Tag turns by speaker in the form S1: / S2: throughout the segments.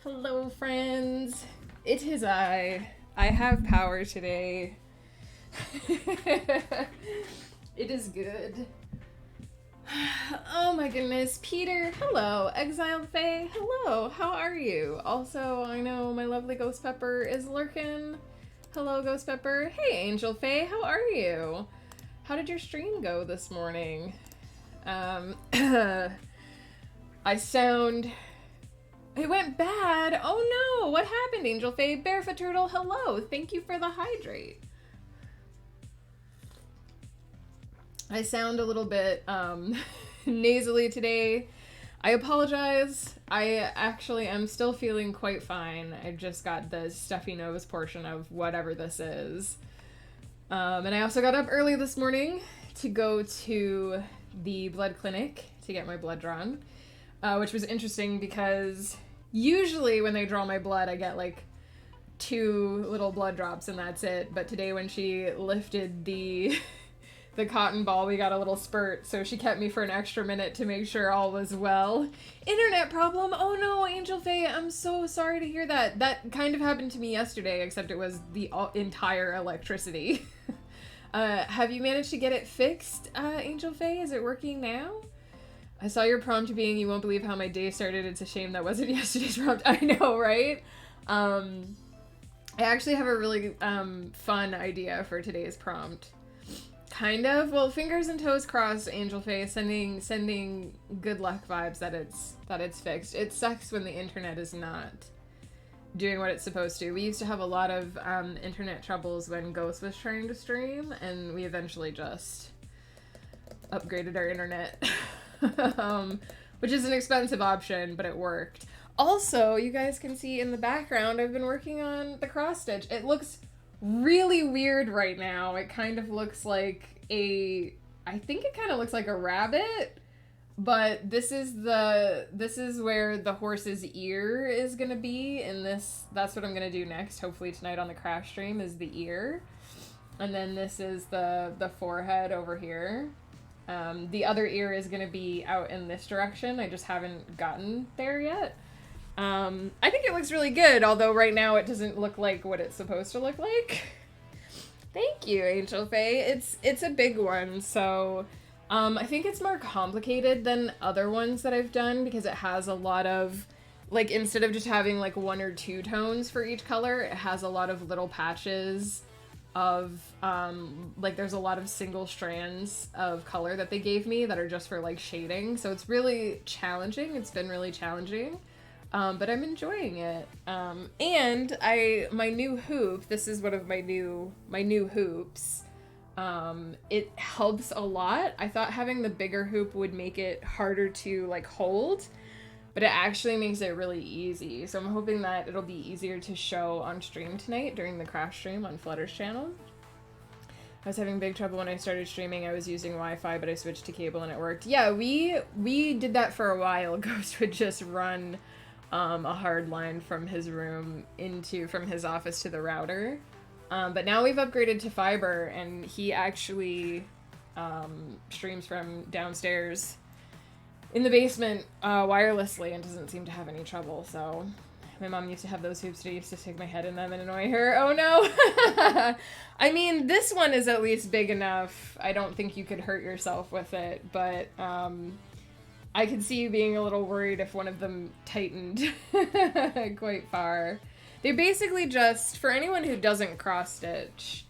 S1: Hello, friends. It is I. I have power today. It is good. Oh my goodness. Peter, hello. Exiled Faye, hello. How are you? Also, I know my lovely Ghost Pepper is lurking. Hello, Ghost Pepper. Hey, Angel Faye, how are you? How did your stream go this morning? I sound... It went bad. Oh no, what happened, Angel Faye? Barefoot Turtle, hello. Thank you for the hydrate. I sound a little bit nasally today. I apologize. I actually am still feeling quite fine. I just got the stuffy nose portion of whatever this is. And I also got up early this morning to go to the blood clinic to get my blood drawn. Which was interesting because usually when they draw my blood, I get like 2 little blood drops and that's it. But today when she lifted the cotton ball, we got a little spurt. So she kept me for an extra minute to make sure all was well. Internet problem. Oh no, Angel Faye, I'm so sorry to hear that. That kind of happened to me yesterday, except it was the entire electricity. Have you managed to get it fixed, Angel Faye? Is it working now? I saw your prompt being, you won't believe how my day started. It's a shame that wasn't yesterday's prompt. I know, right? I actually have a really fun idea for today's prompt. Kind of. Well, fingers and toes crossed, Angel Face, sending good luck vibes that it's fixed. It sucks when the internet is not doing what it's supposed to. We used to have a lot of internet troubles when Ghost was trying to stream, and we eventually just upgraded our internet. Which is an expensive option, but it worked. Also, you guys can see in the background, I've been working on the cross stitch. It looks really weird right now. It kind of looks like I think it kind of looks like a rabbit, but this is where the horse's ear is gonna be, and that's what I'm gonna do next, hopefully tonight on the crash stream, is the ear. And then this is the forehead over here. The other ear is going to be out in this direction. I just haven't gotten there yet. I think it looks really good, although right now it doesn't look like what it's supposed to look like. Thank you, Angel Faye. It's a big one, so I think it's more complicated than other ones that I've done because it has a lot of, like, instead of just having like 1 or 2 tones for each color, it has a lot of little patches of like there's a lot of single strands of color that they gave me that are just for like shading, so it's really challenging. It's been really challenging, but I'm enjoying it. And my new hoop, this is one of my new hoops. It helps a lot. I thought having the bigger hoop would make it harder to like hold, but it actually makes it really easy. So I'm hoping that it'll be easier to show on stream tonight during the crash stream on Flutter's channel. I was having big trouble when I started streaming. I was using Wi-Fi, but I switched to cable and it worked. Yeah, we did that for a while. Ghost would just run a hard line from his room from his office to the router. But now we've upgraded to fiber, and he actually streams from downstairs in the basement wirelessly and doesn't seem to have any trouble. So my mom used to have those hoops that I used to stick my head in them and annoy her. Oh no. I mean, this one is at least big enough. I don't think you could hurt yourself with it, but I could see you being a little worried if one of them tightened quite far. They basically just, for anyone who doesn't cross stitch,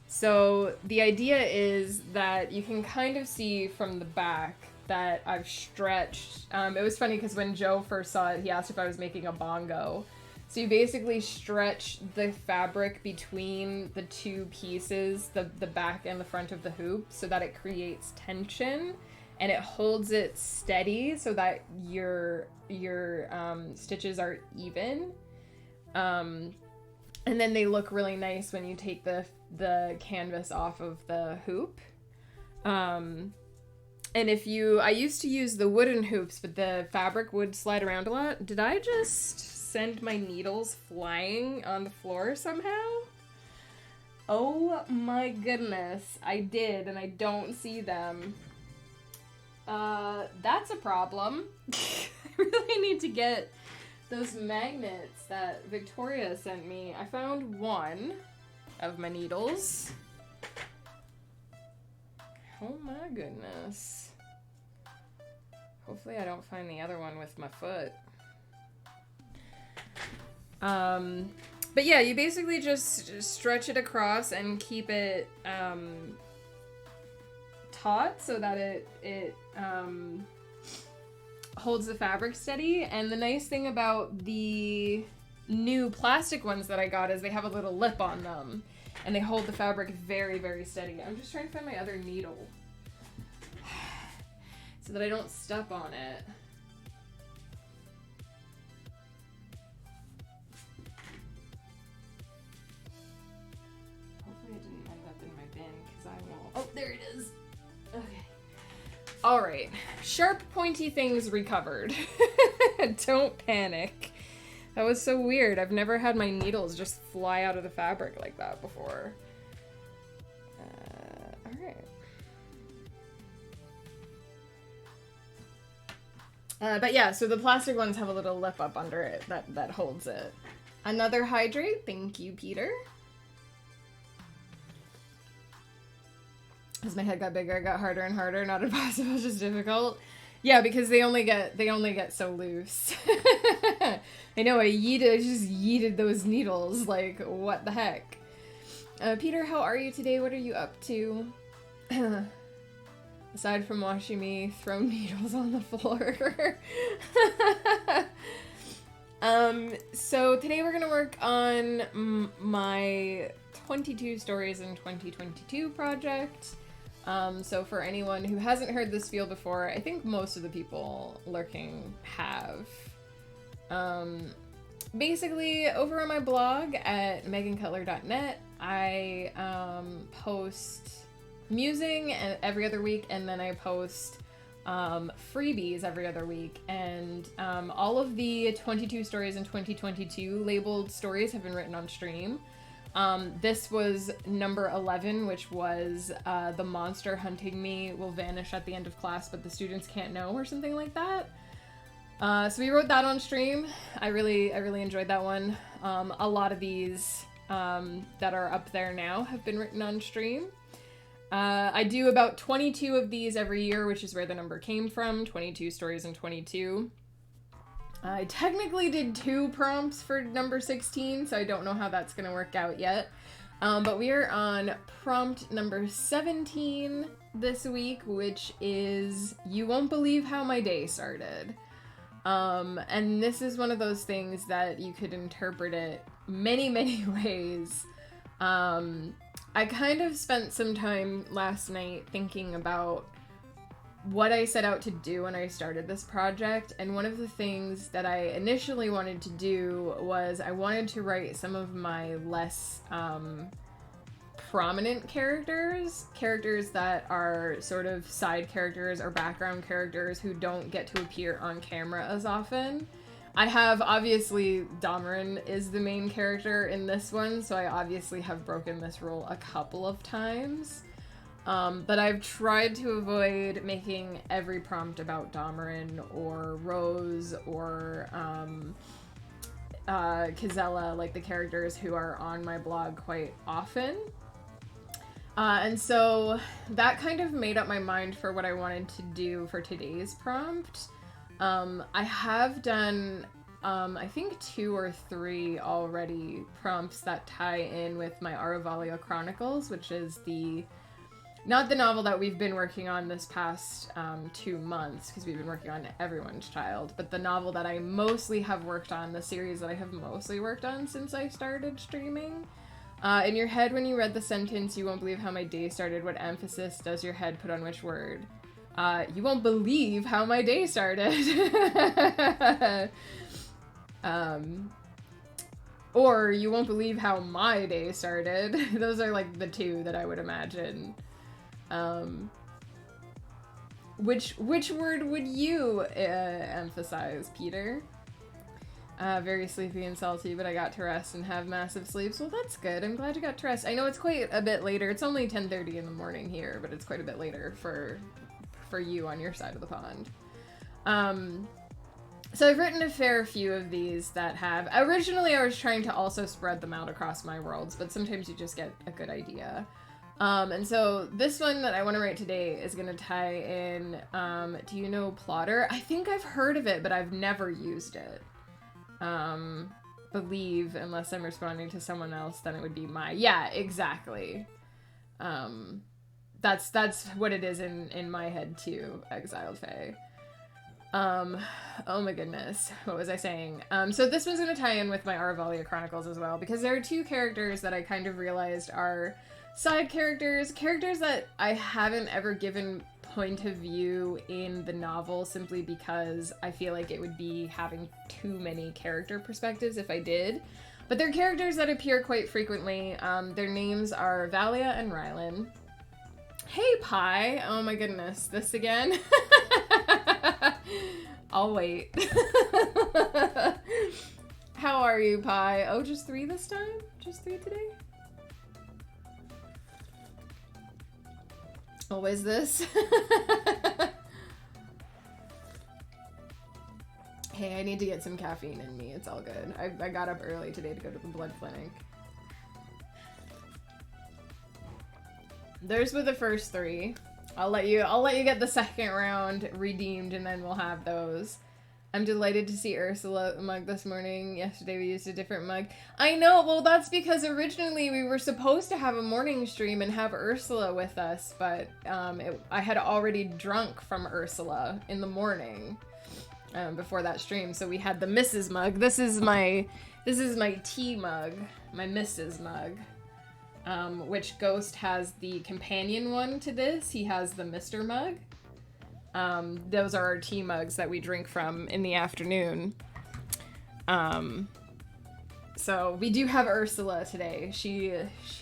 S1: so the idea is that you can kind of see from the back that I've stretched. It was funny because when Joe first saw it, he asked if I was making a bongo. So you basically stretch the fabric between the 2 pieces, the back and the front of the hoop, so that it creates tension and it holds it steady so that your stitches are even. And then they look really nice when you take the canvas off of the hoop. And I used to use the wooden hoops, but the fabric would slide around a lot. Did I just send my needles flying on the floor somehow? Oh my goodness, I did, and I don't see them. That's a problem. I really need to get those magnets that Victoria sent me. I found one of my needles. Oh my goodness. Hopefully I don't find the other one with my foot. But yeah, you basically just stretch it across and keep it taut so that it holds the fabric steady. And the nice thing about the new plastic ones that I got is they have a little lip on them and they hold the fabric very, very steady. I'm just trying to find my other needle so that I don't step on it. Hopefully it didn't end up in my bin because I won't. Oh, there it is. Okay. All right. Sharp, pointy things recovered. Don't panic. That was so weird. I've never had my needles just fly out of the fabric like that before. All right. But yeah, so the plastic ones have a little lip up under it that holds it. Another hydrate. Thank you, Peter. As my head got bigger, it got harder and harder. Not impossible, just difficult. Yeah, because they only get so loose. I know, I just yeeted those needles. Like, what the heck? Peter, how are you today? What are you up to? Aside from watching me throw needles on the floor. So today we're gonna work on my 22 Stories in 2022 project. So for anyone who hasn't heard this spiel before, I think most of the people lurking have. Basically, over on my blog at megancutler.net, I post musing every other week, and then I post freebies every other week. And all of the 22 Stories in 2022 labeled stories have been written on stream. This was number 11, which was the monster hunting me will vanish at the end of class, but the students can't know, or something like that. So we wrote that on stream. I really enjoyed that one. A lot of these that are up there now have been written on stream. I do about 22 of these every year, which is where the number came from, 22 Stories in 22. I technically did 2 prompts for number 16, so I don't know how that's going to work out yet. But we are on prompt number 17 this week, which is You Won't Believe How My Day Started. And this is one of those things that you could interpret it many, many ways. I kind of spent some time last night thinking about what I set out to do when I started this project, and one of the things that I initially wanted to do was I wanted to write some of my less prominent characters that are sort of side characters or background characters who don't get to appear on camera as often. I have, obviously, Damarin is the main character in this one, so I obviously have broken this rule a couple of times. But I've tried to avoid making every prompt about Damarin or Rose or Kazella, like the characters who are on my blog quite often. And so that kind of made up my mind for what I wanted to do for today's prompt. I have done, I think 2 or 3 already prompts that tie in with my Aruvalia Chronicles, which is not the novel that we've been working on this past 2 months, because we've been working on Everyone's Child, but the novel that I mostly have worked on, the series that I have mostly worked on since I started streaming. In your head, when you read the sentence, "You won't believe how my day started," what emphasis does your head put on which word? You won't believe how my day started. Or you won't believe how my day started. Those are like the 2 that I would imagine. Which word would you emphasize, Peter? Very sleepy and salty, but I got to rest and have massive sleeps. Well, that's good. I'm glad you got to rest. I know it's quite a bit later. It's only 10:30 in the morning here, but it's quite a bit later for you on your side of the pond. So I've written a fair few of these that have... Originally, I was trying to also spread them out across my worlds, but sometimes you just get a good idea. And so this one that I want to write today is going to tie in, do you know Plotter? I think I've heard of it, but I've never used it. Believe, unless I'm responding to someone else, then it would be my... Yeah, exactly. That's what it is in my head too, Exiled Fae. Oh my goodness, what was I saying? So this one's going to tie in with my Aruvalia Chronicles as well, because there are two characters that I kind of realized are side characters that I haven't ever given point of view in the novel, simply because I feel like it would be having too many character perspectives if I did. But they're characters that appear quite frequently. Their names are Valia and Rylan. Hey, Pi! Oh my goodness, this again? I'll wait. How are you, Pi? Oh, just 3 this time? Just 3 today? Always this? Hey, I need to get some caffeine in me. It's all good. I got up early today to go to the blood clinic. There's with the first 3. I'll let you get the second round redeemed, and then we'll have those. I'm delighted to see Ursula mug this morning. Yesterday we used a different mug. I know, well that's because originally we were supposed to have a morning stream and have Ursula with us, but I had already drunk from Ursula in the morning before that stream, so we had the Mrs. mug. This is my tea mug, my Mrs. mug. Which Ghost has the companion one to this. He has the Mr. mug. Those are our tea mugs that we drink from in the afternoon. So we do have Ursula today. She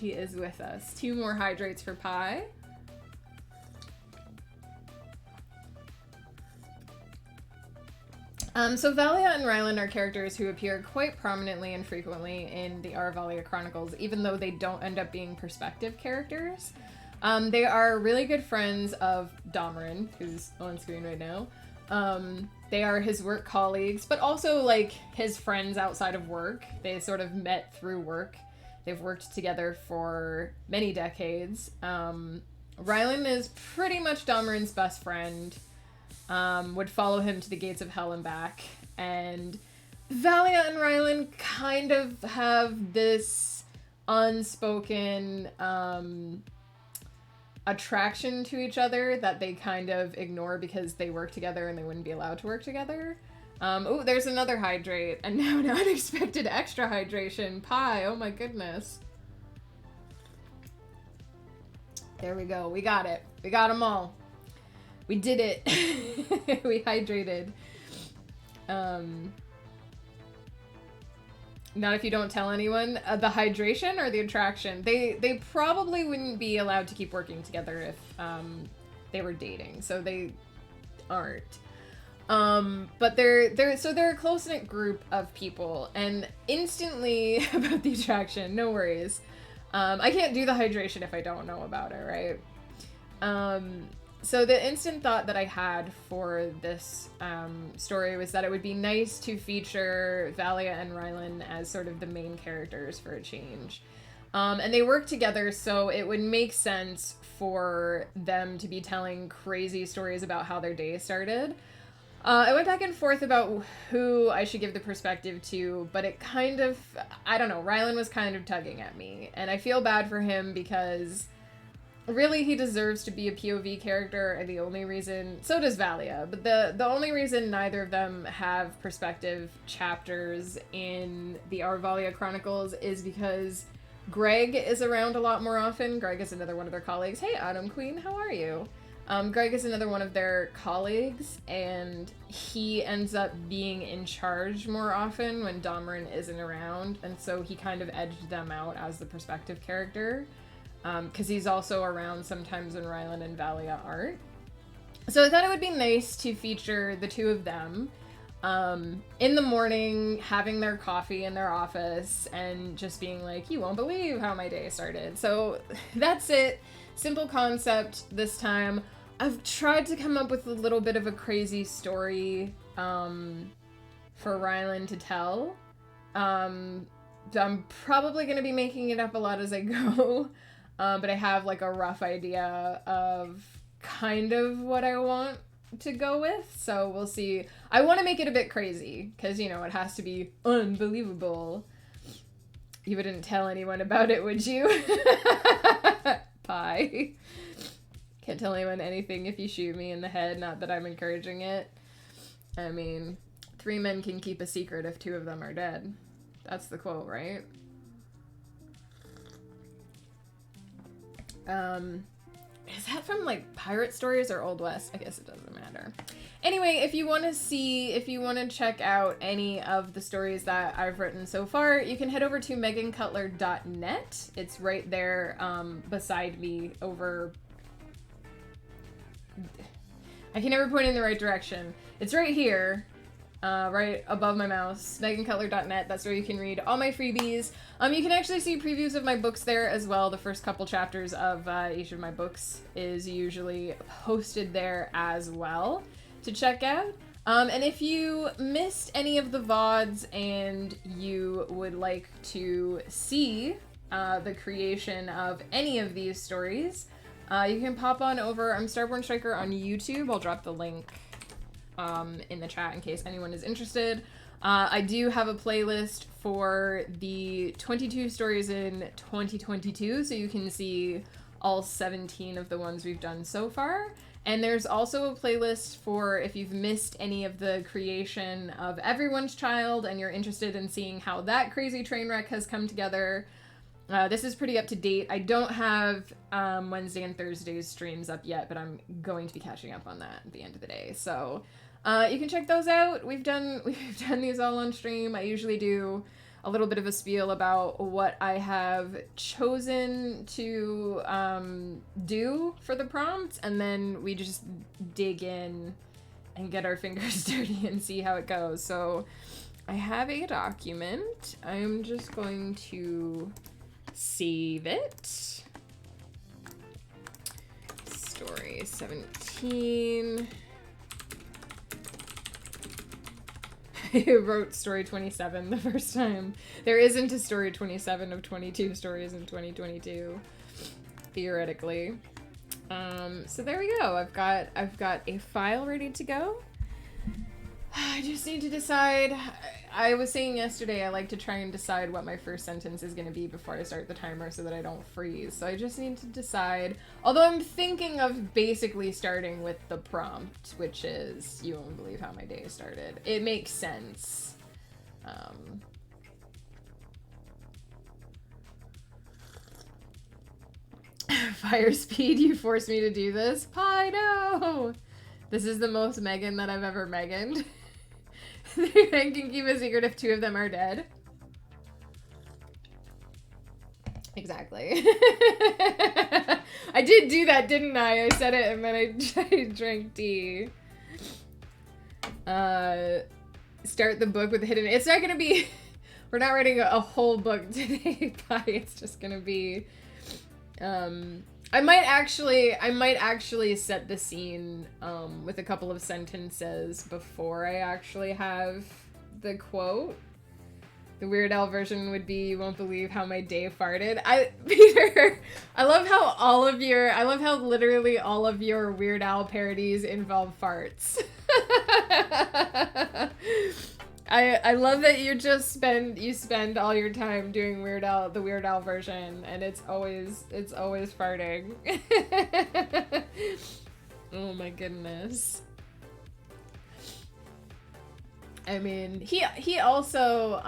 S1: is with us. 2 more hydrates for Pi. So Valia and Rylan are characters who appear quite prominently and frequently in the Aruvalia Chronicles, even though they don't end up being perspective characters. They are really good friends of Domarin, who's on screen right now. They are his work colleagues, but also like his friends outside of work. They sort of met through work. They've worked together for many decades. Rylan is pretty much Domarin's best friend. Would follow him to the gates of hell and back. And Valia and Rylan kind of have this unspoken attraction to each other that they kind of ignore because they work together and they wouldn't be allowed to work together. Oh, there's another hydrate, and now an unexpected extra hydration. Pi, oh my goodness. There we go. We got it. We got them all. We did it. We hydrated. Not if you don't tell anyone. The hydration or the attraction? They probably wouldn't be allowed to keep working together if they were dating, so they aren't. But they're a close-knit group of people, and instantly about the attraction, no worries. I can't do the hydration if I don't know about it, right? So the instant thought that I had for this story was that it would be nice to feature Valia and Rylan as sort of the main characters for a change. And they work together, so it would make sense for them to be telling crazy stories about how their day started. I went back and forth about who I should give the perspective to, but it kind of, I don't know, Rylan was kind of tugging at me. And I feel bad for him because really, he deserves to be a POV character, and the only reason... So does Valia, but the only reason neither of them have perspective chapters in the Aruvalia Chronicles is because Greg is around a lot more often. Greg is another one of their colleagues. Hey, Autumn Queen, how are you? Greg is another one of their colleagues, and he ends up being in charge more often when Domarin isn't around, and so he kind of edged them out as the perspective character. Because he's also around sometimes when Rylan and Valia aren't. So I thought it would be nice to feature the two of them in the morning, having their coffee in their office, and just being like, you won't believe how my day started. So that's it. Simple concept this time. I've tried to come up with a little bit of a crazy story for Rylan to tell. I'm probably going to be making it up a lot as I go, but I have like a rough idea of kind of what I want to go with, so we'll see. I want to make it a bit crazy, because, you know, it has to be unbelievable. You wouldn't tell anyone about it, would you? Bye. Can't tell anyone anything if you shoot me in the head, not that I'm encouraging it. I mean, 3 men can keep a secret if 2 of them are dead. That's the quote, right? Is that from, like, Pirate Stories or Old West? I guess it doesn't matter. Anyway, if you want to check out any of the stories that I've written so far, you can head over to megancutler.net. It's right there, beside me over... I can never point in the right direction. It's right here, right above my mouse, megancutler.net. That's where you can read all my freebies. You can actually see previews of my books there as well. The first couple chapters of each of my books is usually posted there as well to check out. And if you missed any of the VODs and you would like to see the creation of any of these stories, you can pop on over. I'm Starborn Striker on YouTube. I'll drop the link in the chat in case anyone is interested. I do have a playlist for the 22 stories in 2022, so you can see all 17 of the ones we've done so far. And there's also a playlist for if you've missed any of the creation of Everyone's Child and you're interested in seeing how that crazy train wreck has come together. This is pretty up to date. I don't have Wednesday and Thursday's streams up yet, but I'm going to be catching up on that at the end of the day. So you can check those out. We've done these all on stream. I usually do a little bit of a spiel about what I have chosen to do for the prompt, and then we just dig in and get our fingers dirty and see how it goes. So I have a document. I'm just going to save it. Story 17. I wrote story 27 the first time. There isn't a story 27 of 22 stories in 2022, theoretically. So there we go. I've got a file ready to go. I just need to decide. I was saying yesterday I like to try and decide what my first sentence is going to be before I start the timer so that I don't freeze. So I just need to decide. Although I'm thinking of basically starting with the prompt, which is, you won't believe how my day started. It makes sense. Fire speed, you forced me to do this? Pie, no! This is the most Megan that I've ever Meganed. 3 men can keep a secret if 2 of them are dead. Exactly. I did do that, didn't I? I said it and then I drank tea. Start the book with the hidden... It's not gonna be... We're not writing a whole book today, Pie. It's just gonna be... I might actually set the scene with a couple of sentences before I actually have the quote. The Weird Al version would be, "You won't believe how my day farted." Peter, I love how literally all of your Weird Al parodies involve farts. I love that you spend all your time doing the Weird Al version, and it's always farting. Oh my goodness. I mean, he also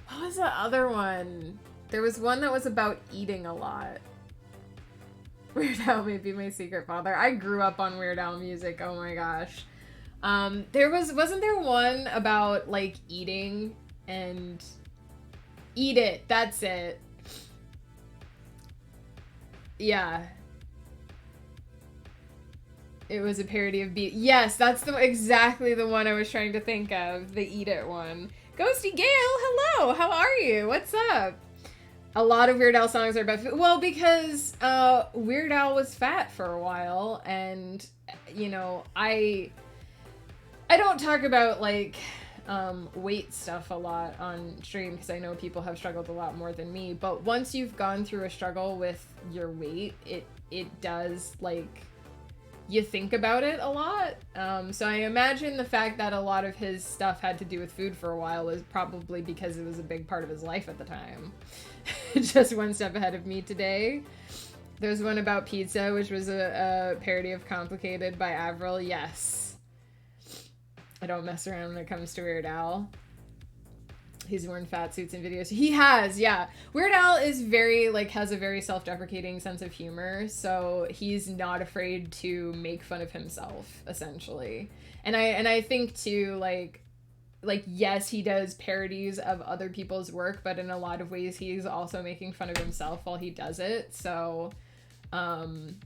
S1: what was the other one? There was one that was about eating a lot. Weird Al may be my secret father. I grew up on Weird Al music. Oh my gosh. Wasn't there one about, like, eating and... Eat it, that's it. Yeah. It was a parody of Yes, that's exactly the one I was trying to think of. The Eat It one. Ghosty Gale, hello! How are you? What's up? A lot of Weird Al songs are about food. Well, because, Weird Al was fat for a while, and, you know, I don't talk about like weight stuff a lot on stream because I know people have struggled a lot more than me, but once you've gone through a struggle with your weight, it does, like, you think about it a lot. So I imagine the fact that a lot of his stuff had to do with food for a while was probably because it was a big part of his life at the time. Just one step ahead of me today. There's one about pizza, which was a parody of Complicated by Avril. Yes. I don't mess around when it comes to Weird Al. He's worn fat suits in videos. He has, yeah. Weird Al is very, like, has a very self-deprecating sense of humor, so he's not afraid to make fun of himself, essentially. And I think, too, like, yes, he does parodies of other people's work, but in a lot of ways he's also making fun of himself while he does it, so, and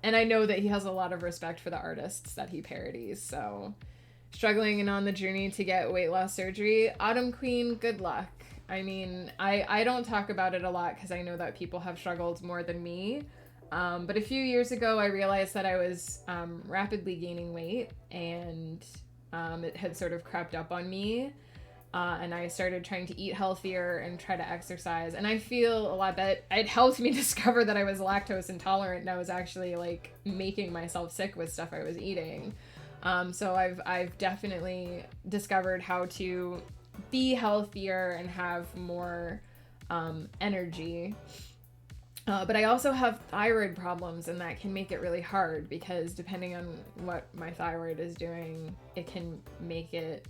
S1: I know that he has a lot of respect for the artists that he parodies, so... Struggling and on the journey to get weight loss surgery. Autumn Queen, good luck. I mean, I don't talk about it a lot because I know that people have struggled more than me. But a few years ago, I realized that I was rapidly gaining weight, and it had sort of crept up on me. And I started trying to eat healthier and try to exercise. And I feel a lot that it helped me discover that I was lactose intolerant, and I was actually, like, making myself sick with stuff I was eating. So I've definitely discovered how to be healthier and have more energy. But I also have thyroid problems, and that can make it really hard because depending on what my thyroid is doing, it can make it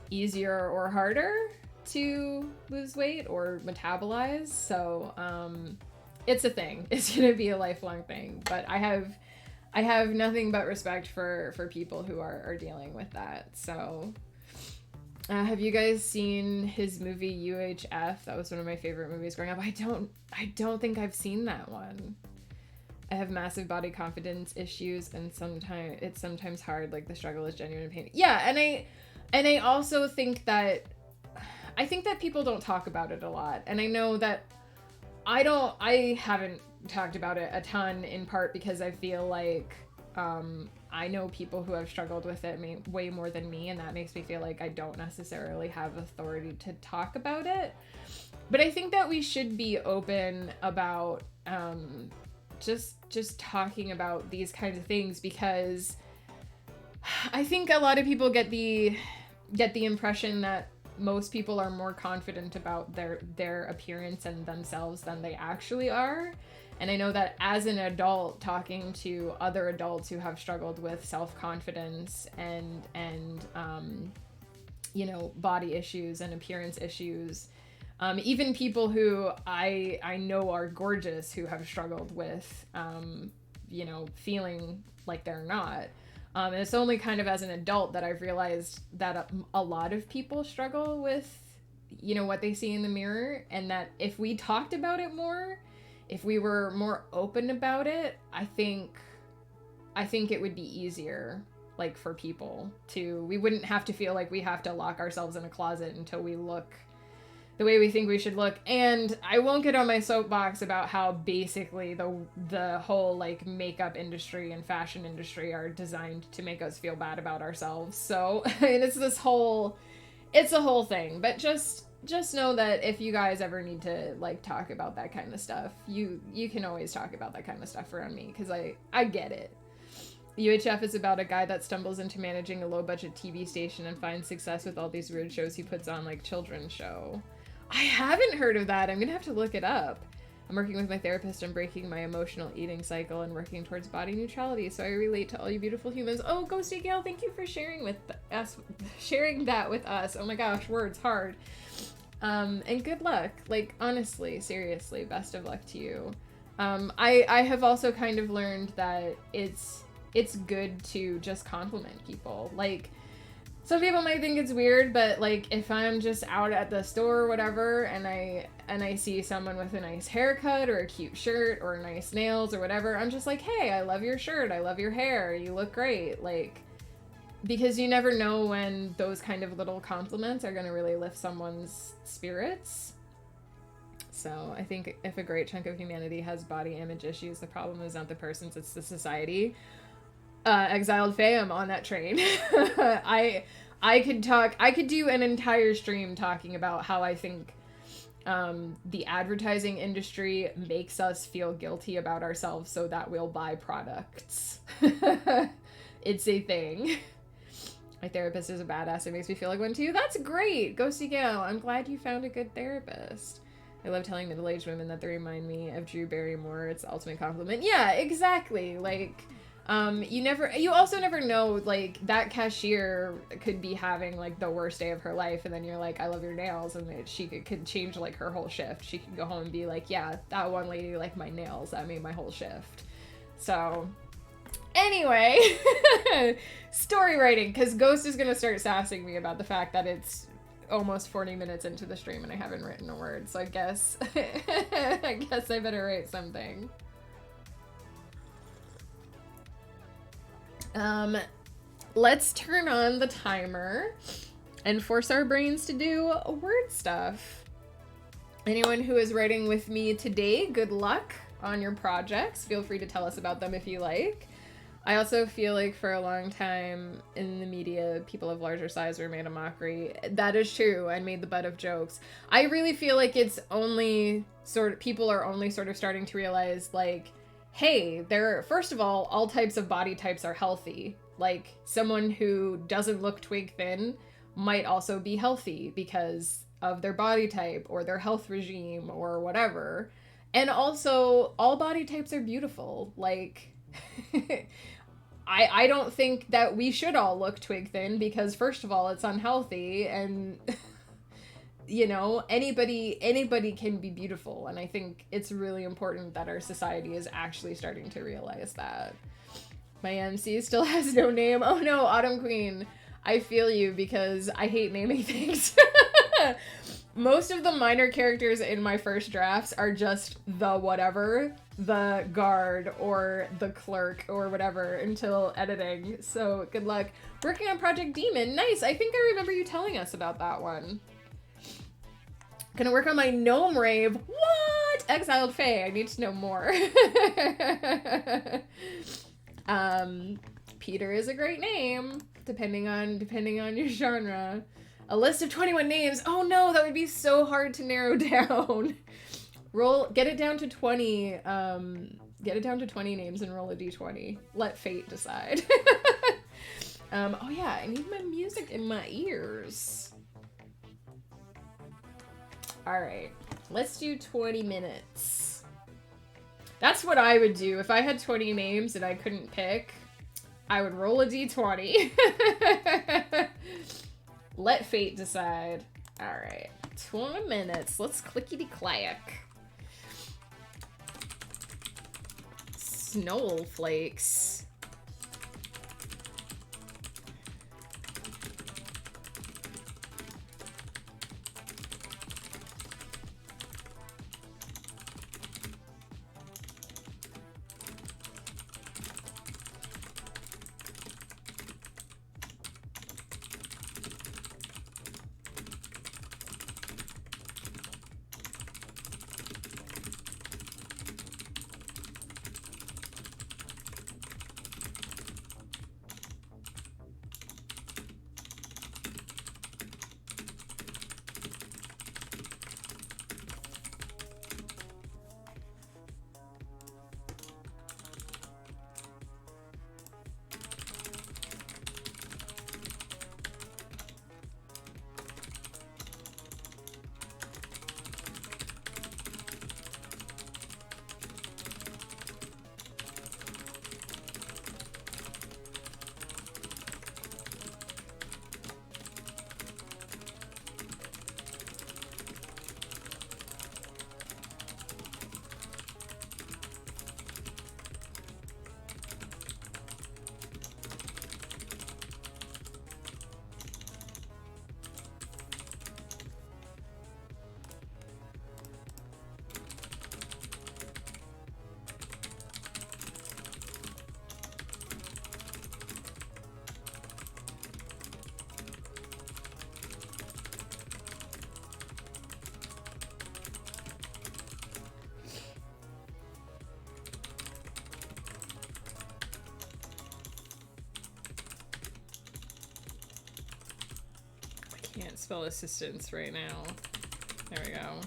S1: easier or harder to lose weight or metabolize. So it's a thing. It's going to be a lifelong thing. But I have nothing but respect for people who are dealing with that. So, have you guys seen his movie UHF? That was one of my favorite movies growing up. I don't think I've seen that one. I have massive body confidence issues, and it's sometimes hard. Like, the struggle is genuine pain. Yeah, and I also think that people don't talk about it a lot, and I know that I haven't talked about it a ton, in part because I feel like I know people who have struggled with it way more than me, and that makes me feel like I don't necessarily have authority to talk about it. But I think that we should be open about just talking about these kinds of things, because I think a lot of people get the impression that most people are more confident about their appearance and themselves than they actually are. And I know that as an adult, talking to other adults who have struggled with self-confidence and body issues and appearance issues, even people who I know are gorgeous who have struggled with, feeling like they're not. And it's only kind of as an adult that I've realized that a lot of people struggle with, what they see in the mirror, and that if we talked about it more, if we were more open about it, I think it would be easier, like, for people we wouldn't have to feel like we have to lock ourselves in a closet until we look the way we think we should look. And I won't get on my soapbox about how basically the whole, like, makeup industry and fashion industry are designed to make us feel bad about ourselves. So, and it's a whole thing. But just know that if you guys ever need to, like, talk about that kind of stuff, you can always talk about that kind of stuff around me, because I get it. UHF is about a guy that stumbles into managing a low-budget TV station and finds success with all these weird shows he puts on, like Children's Show. I haven't heard of that. I'm gonna have to look it up. I'm working with my therapist on breaking my emotional eating cycle and working towards body neutrality, so I relate to all you beautiful humans. Oh, Ghosty Gale, thank you for sharing that with us. Oh my gosh, words hard. And good luck. Like, honestly, seriously, best of luck to you. I have also kind of learned that it's good to just compliment people. Like, some people might think it's weird, but, like, if I'm just out at the store or whatever, and I see someone with a nice haircut or a cute shirt or nice nails or whatever, I'm just like, hey, I love your shirt, I love your hair, you look great. Like, because you never know when those kind of little compliments are going to really lift someone's spirits. So I think if a great chunk of humanity has body image issues, the problem is not the person's, it's the society. Exiled Fam on that train. I could do an entire stream talking about how I think the advertising industry makes us feel guilty about ourselves so that we'll buy products. It's a thing. My therapist is a badass. It makes me feel like one too. That's great. Ghosty Gal, I'm glad you found a good therapist. I love telling middle-aged women that they remind me of Drew Barrymore. It's the ultimate compliment. Yeah, exactly. Like, you also never know, like, that cashier could be having, like, the worst day of her life, and then you're like, I love your nails, and she could change, like, her whole shift. She could go home and be like, yeah, that one lady liked my nails. That made my whole shift. So, anyway, story writing, because Ghost is going to start sassing me about the fact that it's almost 40 minutes into the stream and I haven't written a word, so I guess I better write something. Let's turn on the timer and force our brains to do word stuff. Anyone who is writing with me today, good luck on your projects. Feel free to tell us about them if you like. I also feel like for a long time in the media, people of larger size were made a mockery. That is true, and made the butt of jokes. I really feel like it's only people are only sort of starting to realize, like, hey, first of all types of body types are healthy. Like, someone who doesn't look twig thin might also be healthy because of their body type or their health regime or whatever. And also, all body types are beautiful. Like, I don't think that we should all look twig thin because, first of all, it's unhealthy, and you know, anybody can be beautiful, and I think it's really important that our society is actually starting to realize that. My MC still has no name. Oh no, Autumn Queen. I feel you because I hate naming things. Most of the minor characters in my first drafts are just the whatever, the guard, or the clerk, or whatever, until editing. So, good luck. Working on Project Demon. Nice! I think I remember you telling us about that one. Gonna work on my gnome rave. What? Exiled Fae. I need to know more. Peter is a great name, depending on your genre. A list of 21 names. Oh no, that would be so hard to narrow down. Get it down to 20. Get it down to 20 names and roll a d20. Let fate decide. Oh yeah, I need my music in my ears. All right, let's do 20 minutes. That's what I would do. If I had 20 names and I couldn't pick, I would roll a d20. Let fate decide. All right, 20 minutes. Let's clickety-clack. Snowflakes. Can't spell assistance right now. There we go.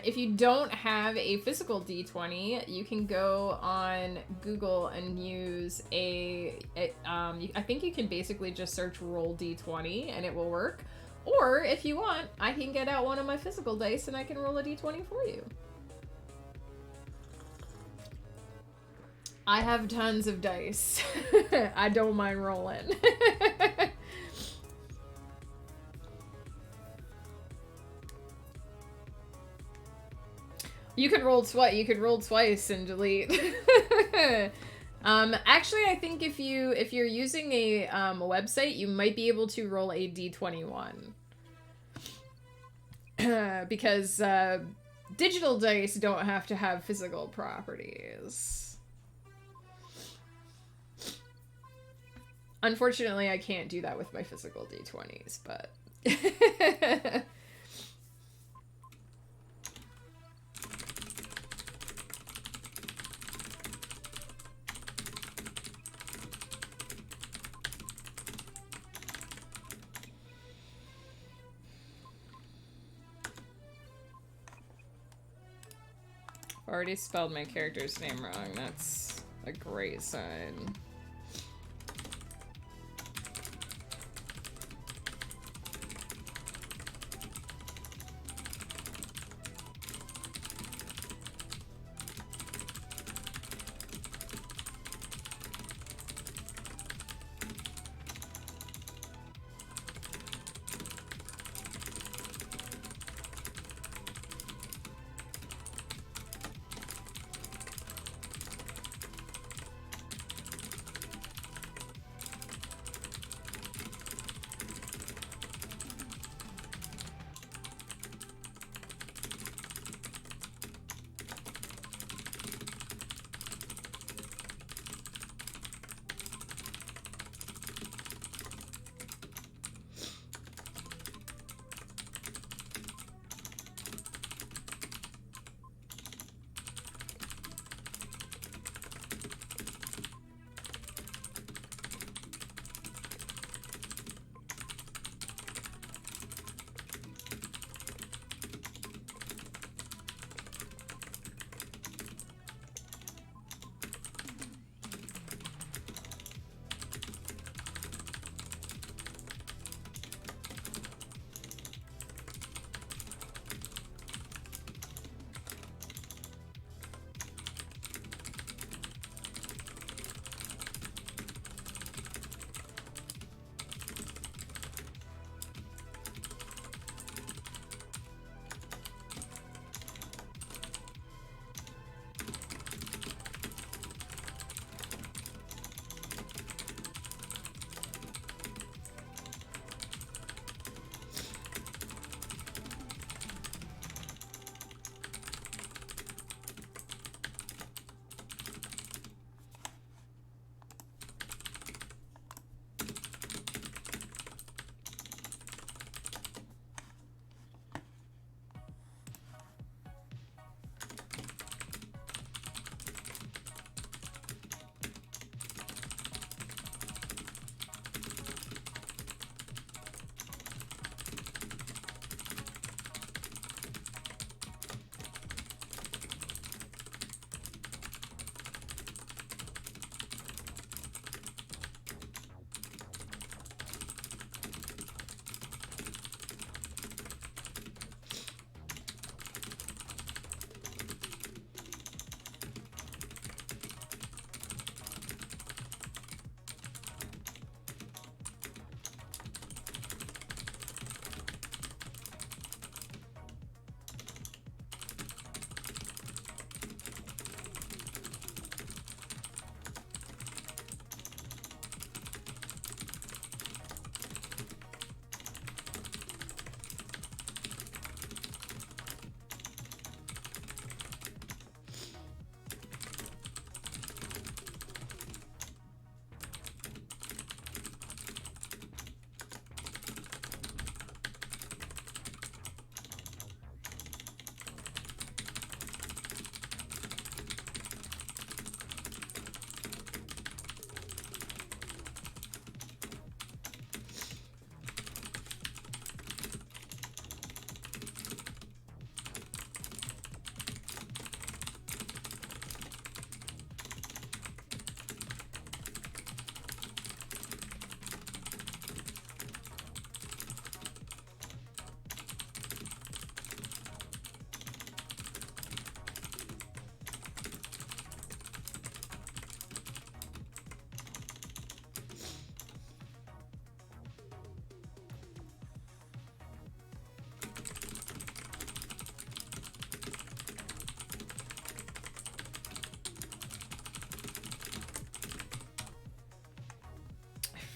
S1: If you don't have a physical D20, you can go on Google and use I think you can basically just search roll D20 and it will work. Or if you want, I can get out one of my physical dice and I can roll a D20 for you. I have tons of dice. I don't mind rolling. You could roll twice. You could roll twice and delete. Actually, I think if you're using a website, you might be able to roll a D21. Because digital dice don't have to have physical properties. Unfortunately, I can't do that with my physical D20s, but already spelled my character's name wrong. That's a great sign.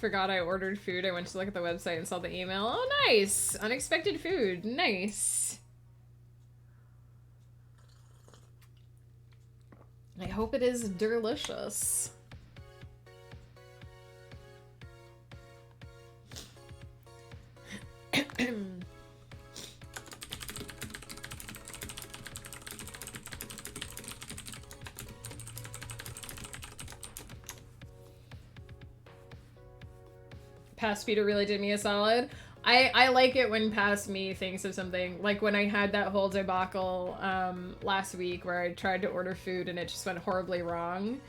S1: forgot I ordered food. I went to look at the website and saw the email. Oh, nice! Unexpected food. Nice. I hope it is delicious. Past Peter really did me a solid. I like it when past me thinks of something. Like when I had that whole debacle last week where I tried to order food and it just went horribly wrong.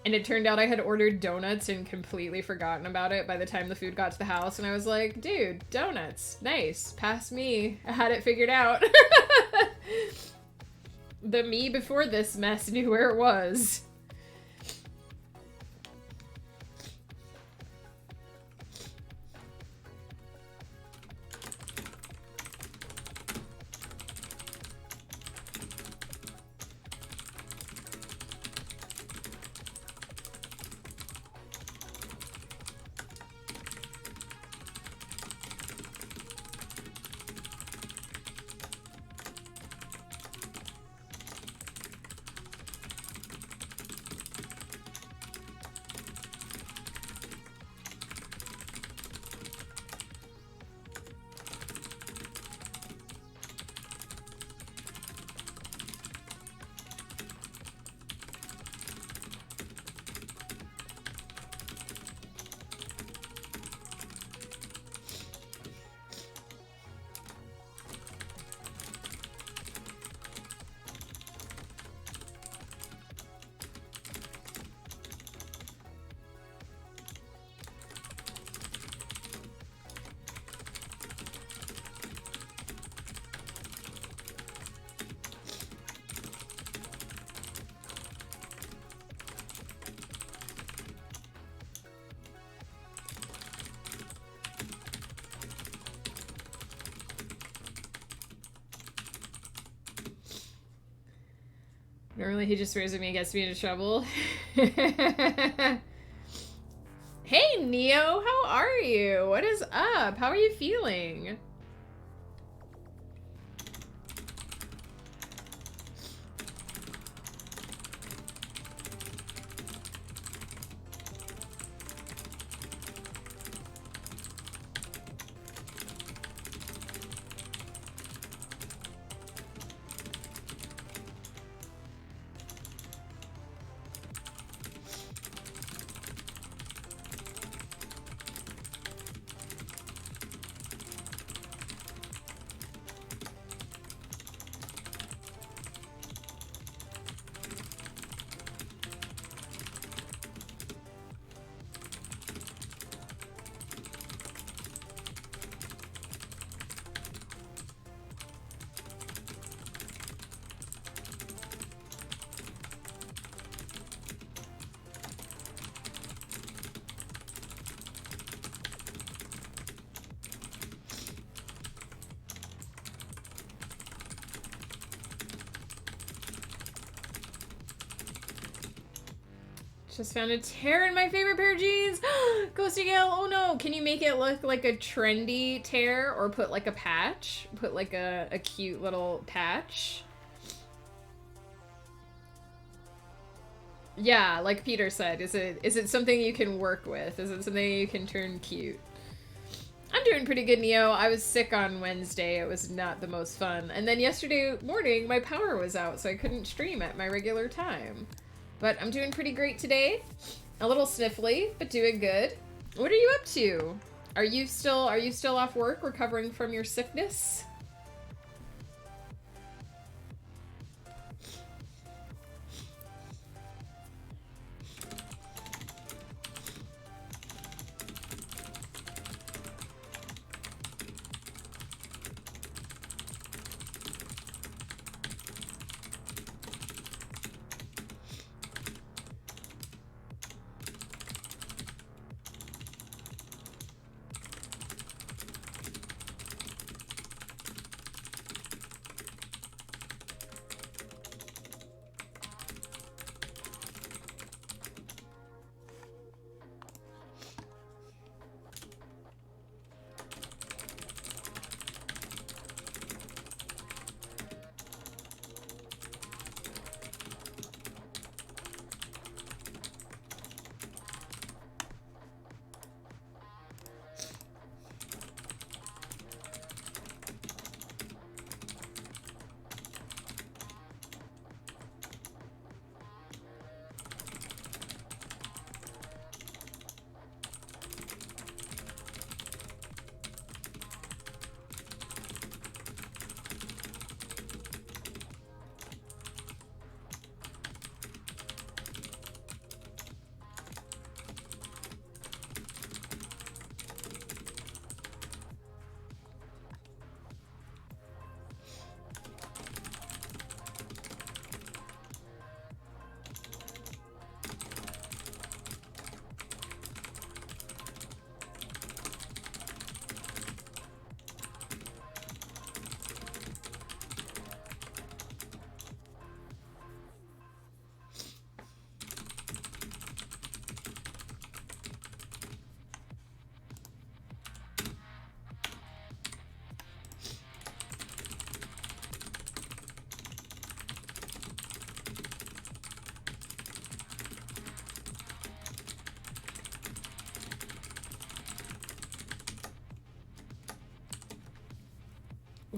S1: And it turned out I had ordered donuts and completely forgotten about it by the time the food got to the house. And I was like, dude, donuts. Nice. Past me. I had it figured out. The me before this mess knew where it was. Normally he just swears at me and gets me into trouble. Hey, Neo, how are you? What is up? How are you feeling? Just found a tear in my favorite pair of jeans. Ghosty Gale, oh no. Can you make it look like a trendy tear or put like a patch? Put like a cute little patch. Yeah, like Peter said, is it something you can work with? Is it something you can turn cute? I'm doing pretty good, Neo. I was sick on Wednesday. It was not the most fun. And then yesterday morning, my power was out, so I couldn't stream at my regular time. But I'm doing pretty great today. A little sniffly, but doing good. What are you up to? Are you still off work, recovering from your sickness?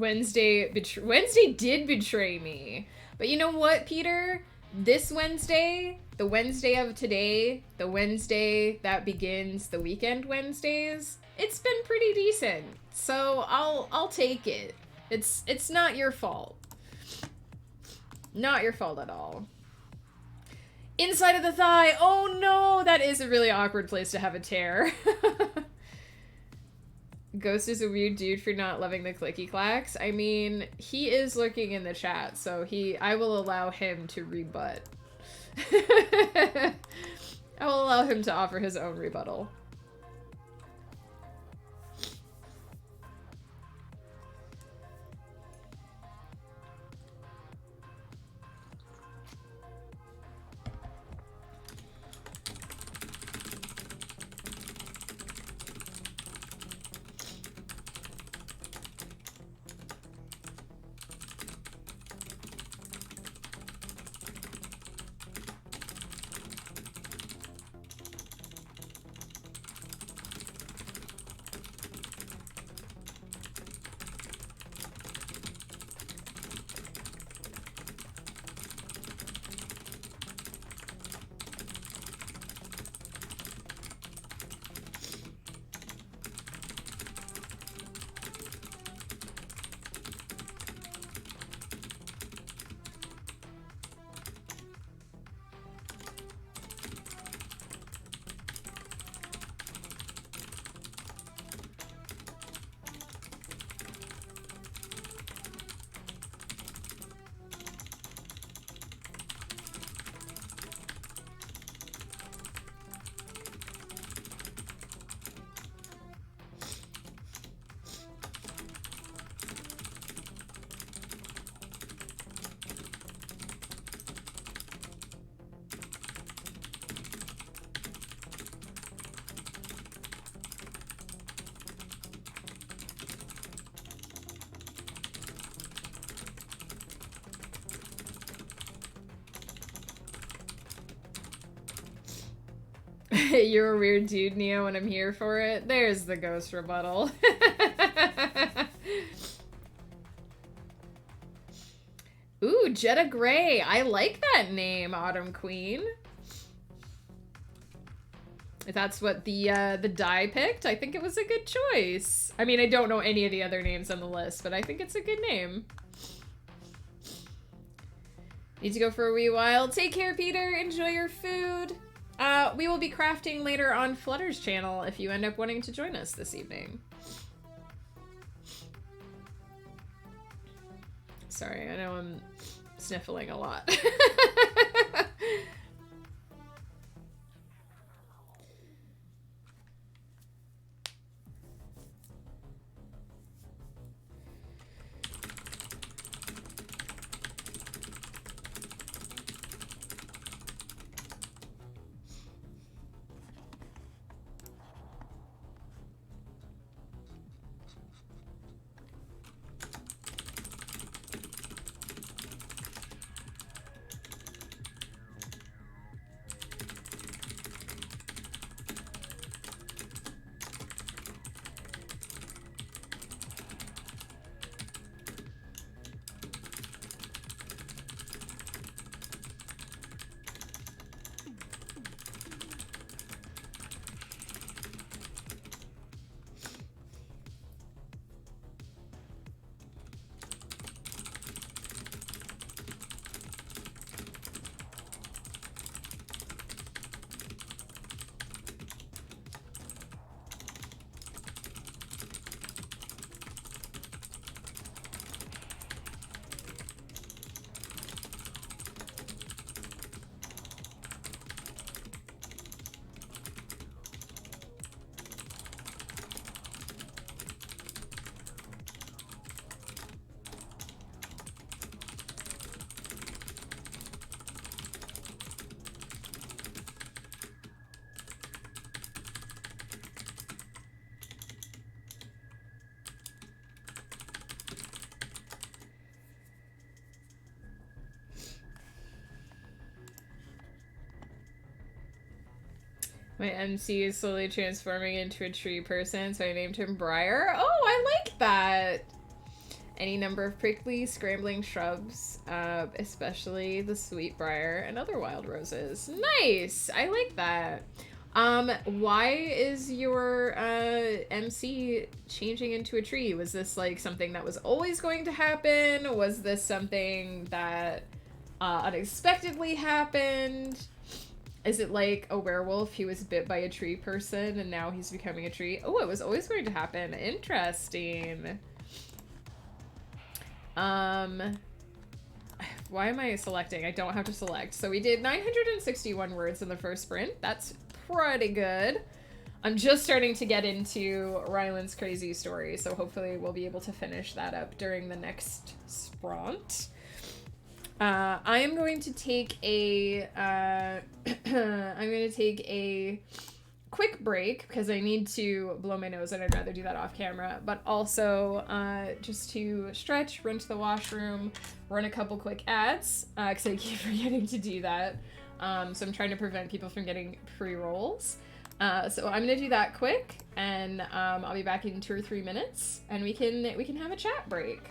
S1: Wednesday did betray me. But you know what, Peter? This Wednesday, the Wednesday of today, the Wednesday that begins the weekend Wednesdays, it's been pretty decent. So I'll take it. It's not your fault. Not your fault at all. Inside of the thigh. Oh no, that is a really awkward place to have a tear. Ghost is a weird dude for not loving the clicky clacks. I mean, he is lurking in the chat, so I will allow him to rebut. I will allow him to offer his own rebuttal. You're a weird dude, Neo, and I'm here for it. There's the ghost rebuttal. Ooh, Jetta Gray. I like that name, Autumn Queen. If that's what the die picked, I think it was a good choice. I mean, I don't know any of the other names on the list, but I think it's a good name. Need to go for a wee while. Take care, Peter. Enjoy your food. We will be crafting later on Flutter's channel if you end up wanting to join us this evening. Sorry, I know I'm sniffling a lot. My MC is slowly transforming into a tree person, so I named him Briar. Oh, I like that. Any number of prickly, scrambling shrubs, especially the sweetbriar and other wild roses. Nice! I like that. Why is your MC changing into a tree? Was this like something that was always going to happen? Was this something that unexpectedly happened? Is it like a werewolf? He was bit by a tree person and now he's becoming a tree. Oh, it was always going to happen. Interesting. Why am I selecting? I don't have to select. So we did 961 words in the first sprint. That's pretty good. I'm just starting to get into Ryland's crazy story, so hopefully we'll be able to finish that up during the next sprint. I am going to take a quick break because I need to blow my nose and I'd rather do that off camera, but also just to stretch, run to the washroom, run a couple quick ads because I keep forgetting to do that. So I'm trying to prevent people from getting pre-rolls. So I'm gonna do that quick, and I'll be back in 2 or 3 minutes, and we can have a chat break.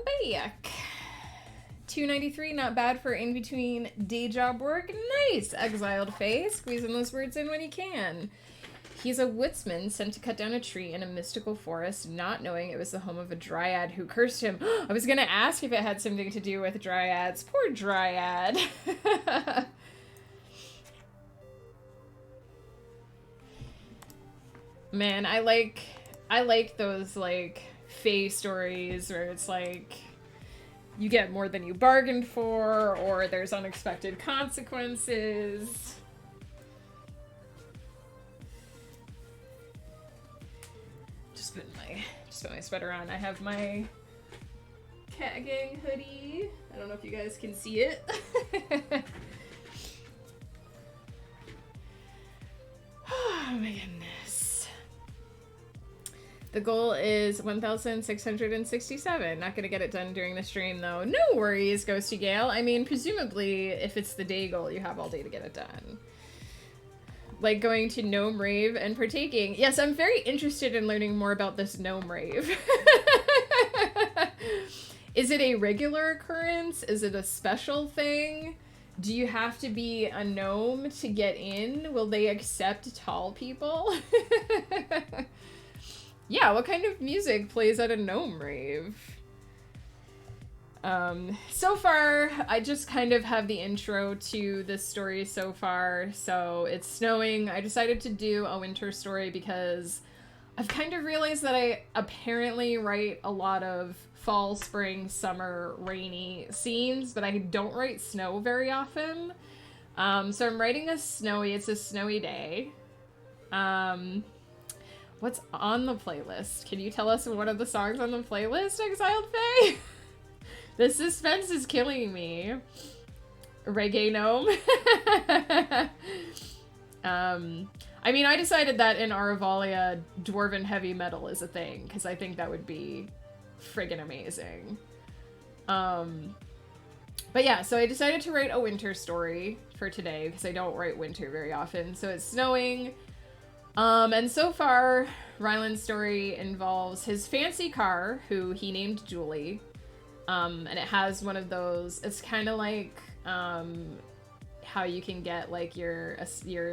S1: back. 293, not bad for in between day job work. Nice, exiled face, squeezing those words in when you can. He's a woodsman sent to cut down a tree in a mystical forest, not knowing it was the home of a dryad who cursed him. I was gonna ask if it had something to do with dryads. Poor dryad. Man, I like those like fae stories where it's like you get more than you bargained for, or there's unexpected consequences. Just put my sweater on. I have my Cat Gang hoodie. I don't know if you guys can see it. Oh my goodness. The goal is 1,667. Not gonna get it done during the stream though. No worries, Ghosty Gale. I mean, presumably, if it's the day goal, you have all day to get it done. Like going to Gnome Rave and partaking. Yes, I'm very interested in learning more about this Gnome Rave. Is it a regular occurrence? Is it a special thing? Do you have to be a gnome to get in? Will they accept tall people? Yeah, what kind of music plays at a gnome rave? So far, I just kind of have the intro to this story so far. So it's snowing. I decided to do a winter story because I've kind of realized that I apparently write a lot of fall, spring, summer, rainy scenes, but I don't write snow very often. So I'm writing it's a snowy day. What's on the playlist? Can you tell us one of the songs on the playlist, Exiled Fae? The suspense is killing me. Reggae Gnome. I mean, I decided that in Aruvalia, dwarven heavy metal is a thing, because I think that would be friggin' amazing. But yeah, so I decided to write a winter story for today, because I don't write winter very often. So it's snowing. And so far, Ryland's story involves his fancy car, who he named Julie. And it has one of those, it's kind of like, how you can get like your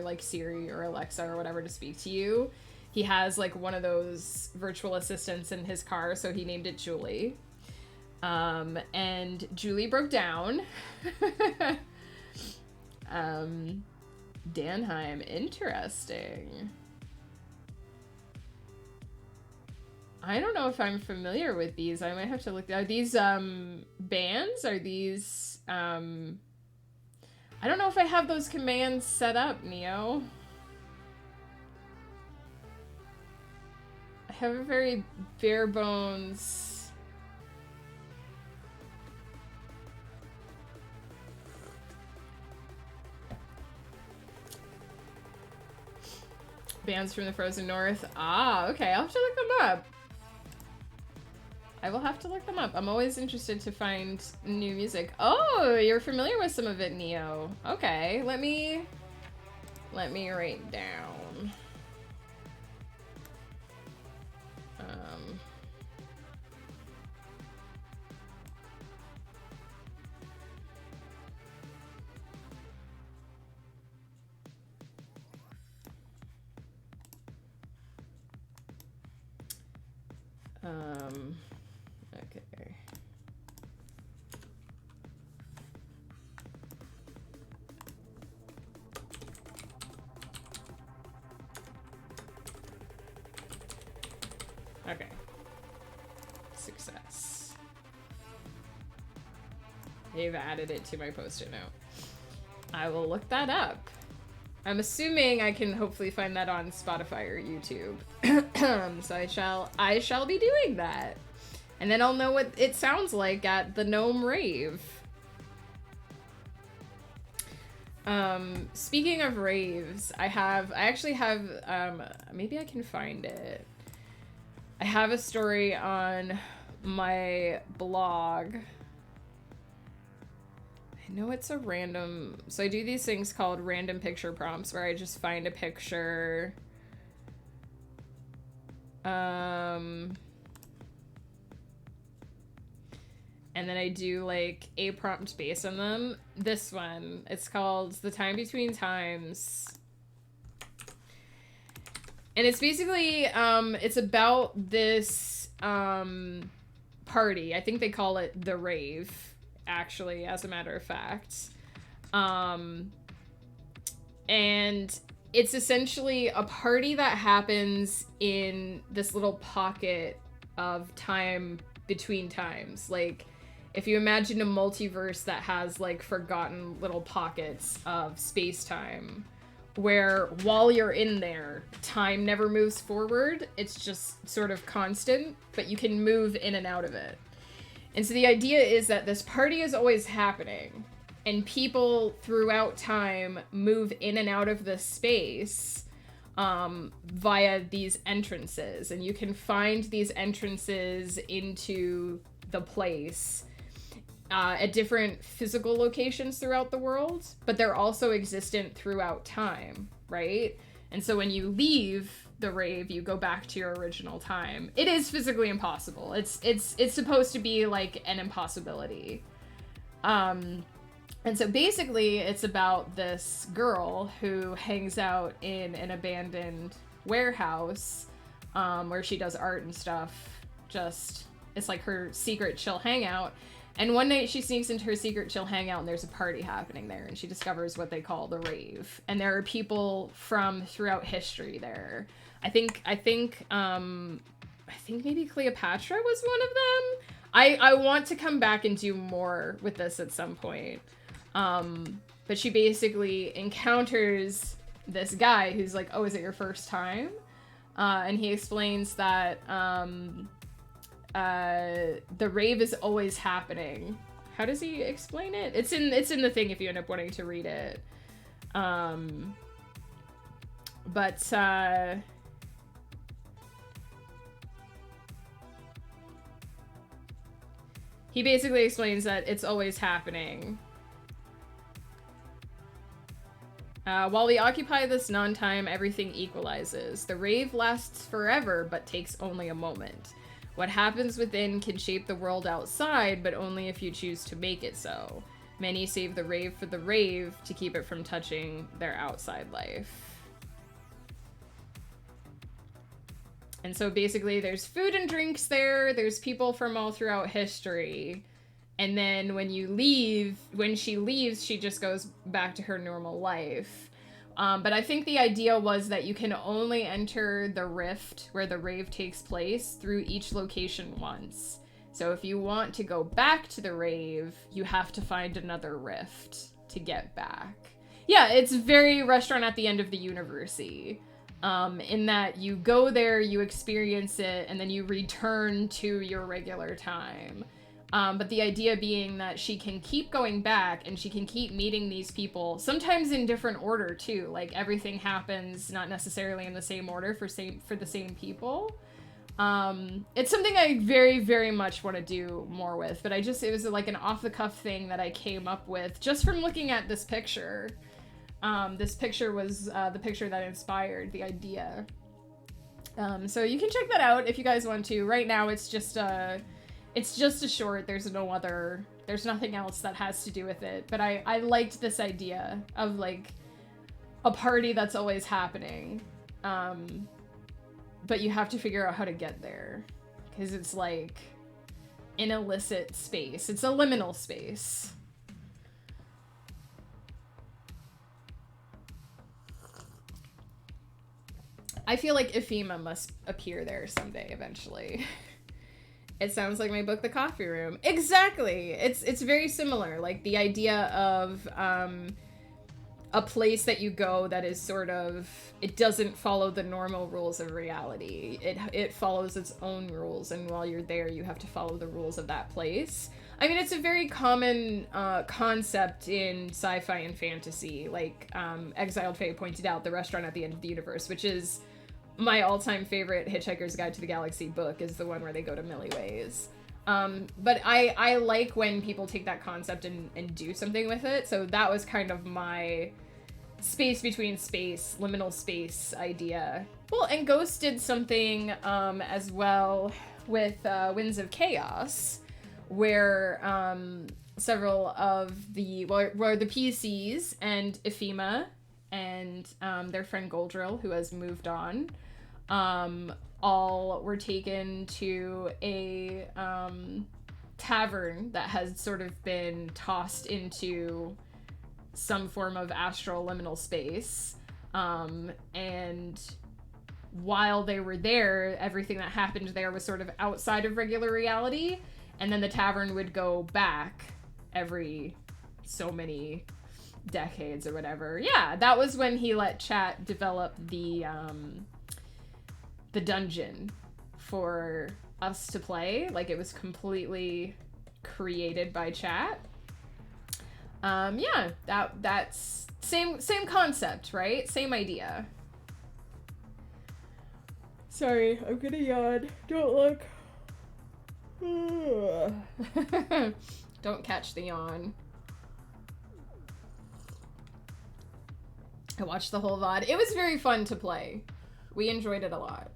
S1: like Siri or Alexa or whatever to speak to you. He has like one of those virtual assistants in his car, so he named it Julie. And Julie broke down. Danheim, interesting. I don't know if I'm familiar with these. I might have to look. Are these bands? Are these I don't know if I have those commands set up, Neo. I have a very bare bones. Bands from the Frozen North. Ah, okay. I'll have to look them up. I will have to look them up. I'm always interested to find new music. Oh, you're familiar with some of it, Neo. Okay, let me write down. Okay. Okay. Success. They've added it to my post-it note. I will look that up. I'm assuming I can hopefully find that on Spotify or YouTube. So I shall be doing that. And then I'll know what it sounds like at the Gnome Rave. Speaking of raves, I actually have, maybe I can find it. I have a story on my blog. I know it's a random, so I do these things called random picture prompts where I just find a picture. and then I do like a prompt based on them. This one, it's called The Time Between Times. And it's basically, it's about this party. I think they call it the rave, actually, as a matter of fact. And it's essentially a party that happens in this little pocket of time between times. Like, if you imagine a multiverse that has, like, forgotten little pockets of space-time, where while you're in there, time never moves forward, it's just sort of constant, but you can move in and out of it. And so the idea is that this party is always happening, and people throughout time move in and out of this space via these entrances, and you can find these entrances into the place at different physical locations throughout the world, but they're also existent throughout time, right? And so when you leave the rave, you go back to your original time. It is physically impossible. It's supposed to be like an impossibility. And so basically it's about this girl who hangs out in an abandoned warehouse where she does art and stuff. Just, it's like her secret chill hangout. And one night she sneaks into her secret chill hangout and there's a party happening there, and she discovers what they call the rave. And there are people from throughout history there. I think maybe Cleopatra was one of them. I want to come back and do more with this at some point. But she basically encounters this guy who's like, oh, is it your first time? And he explains that the rave is always happening. How does he explain it? It's in the thing if you end up wanting to read it. He basically explains that it's always happening. While we occupy this non-time, everything equalizes. The rave lasts forever, but takes only a moment. What happens within can shape the world outside, but only if you choose to make it so. Many save the rave for the rave to keep it from touching their outside life. And so basically there's food and drinks there, there's people from all throughout history. And then when she leaves, she just goes back to her normal life. But I think the idea was that you can only enter the rift where the rave takes place through each location once. So if you want to go back to the rave, you have to find another rift to get back. Yeah, it's very Restaurant at the End of the Universe-y. In that you go there, you experience it, and then you return to your regular time. But the idea being that she can keep going back and she can keep meeting these people, sometimes in different order too. Like everything happens not necessarily in the same order for the same people. It's something I very, very much want to do more with, but it was like an off-the-cuff thing that I came up with just from looking at this picture. This picture was the picture that inspired the idea. So you can check that out if you guys want to. Right now it's just a short. There's nothing else that has to do with it. But I liked this idea of like a party that's always happening. But you have to figure out how to get there. Because it's like an illicit space. It's a liminal space. I feel like Ephema must appear there someday eventually. It sounds like my book, The Coffee Room. Exactly. It's very similar. Like the idea of a place that you go that is sort of, it doesn't follow the normal rules of reality. It follows its own rules, and while you're there, you have to follow the rules of that place. I mean, it's a very common concept in sci-fi and fantasy. Like Exiled Faye pointed out, The Restaurant at the End of the Universe, which is my all-time favorite Hitchhiker's Guide to the Galaxy book, is the one where they go to Millie Ways. But I like when people take that concept and do something with it. So that was kind of my space between space, liminal space idea. Well, and Ghost did something as well with Winds of Chaos, where several of the were the PCs and Ephema and their friend Goldrill, who has moved on, all were taken to a tavern that has sort of been tossed into some form of astral liminal space. And while they were there, everything that happened there was sort of outside of regular reality, and then the tavern would go back every so many decades or whatever. Yeah, that was when he let chat develop the dungeon for us to play. Like, it was completely created by chat. Yeah, that's same concept, right? Same idea. Sorry, I'm gonna yawn. Don't look. Don't catch the yawn. I watched the whole VOD. It was very fun to play. We enjoyed it a lot.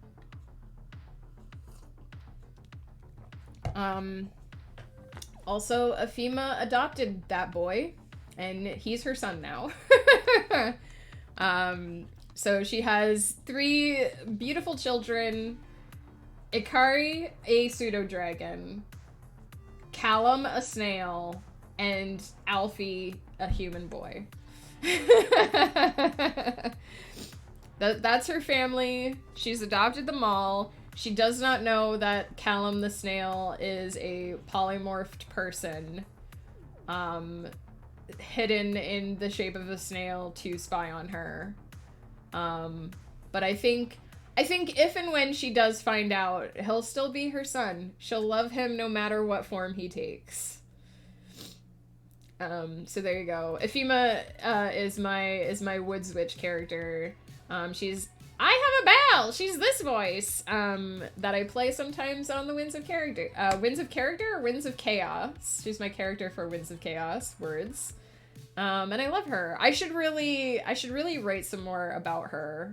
S1: Also, Ephema adopted that boy, and he's her son now. So she has 3 beautiful children: Ikari, a pseudo-dragon, Callum, a snail, and Alfie, a human boy. That's her family. She's adopted them all. She does not know that Callum the snail is a polymorphed person, hidden in the shape of a snail to spy on her. But I think if and when she does find out, he'll still be her son. She'll love him no matter what form he takes. So there you go. Ephema is my Woods Witch character. I have a bell. She's this voice that I play sometimes on the Winds of Character. Winds of Character or Winds of Chaos. She's my character for Winds of Chaos words. And I love her. I should really write some more about her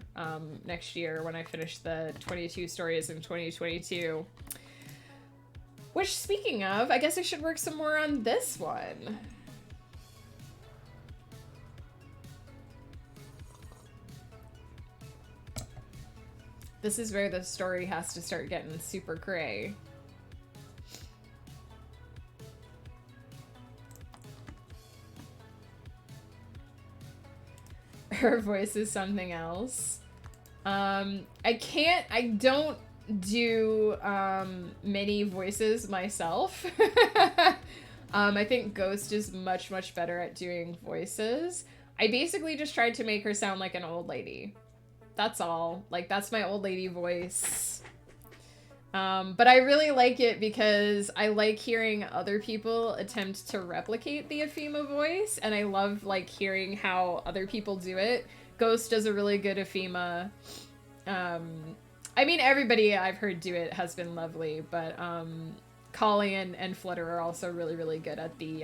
S1: next year when I finish the 22 stories in 2022. Which, speaking of, I guess I should work some more on this one. This is where the story has to start getting super cray. Her voice is something else. I don't do many voices myself. I think Ghost is much better at doing voices. I basically just tried to make her sound like an old lady. That's all. Like, that's my old lady voice. But I really like it because I like hearing other people attempt to replicate the Ephema voice, and I love, like, hearing how other people do it. Ghost does a really good Ephema. I mean, everybody I've heard do it has been lovely, but Collie and Flutter are also really good at the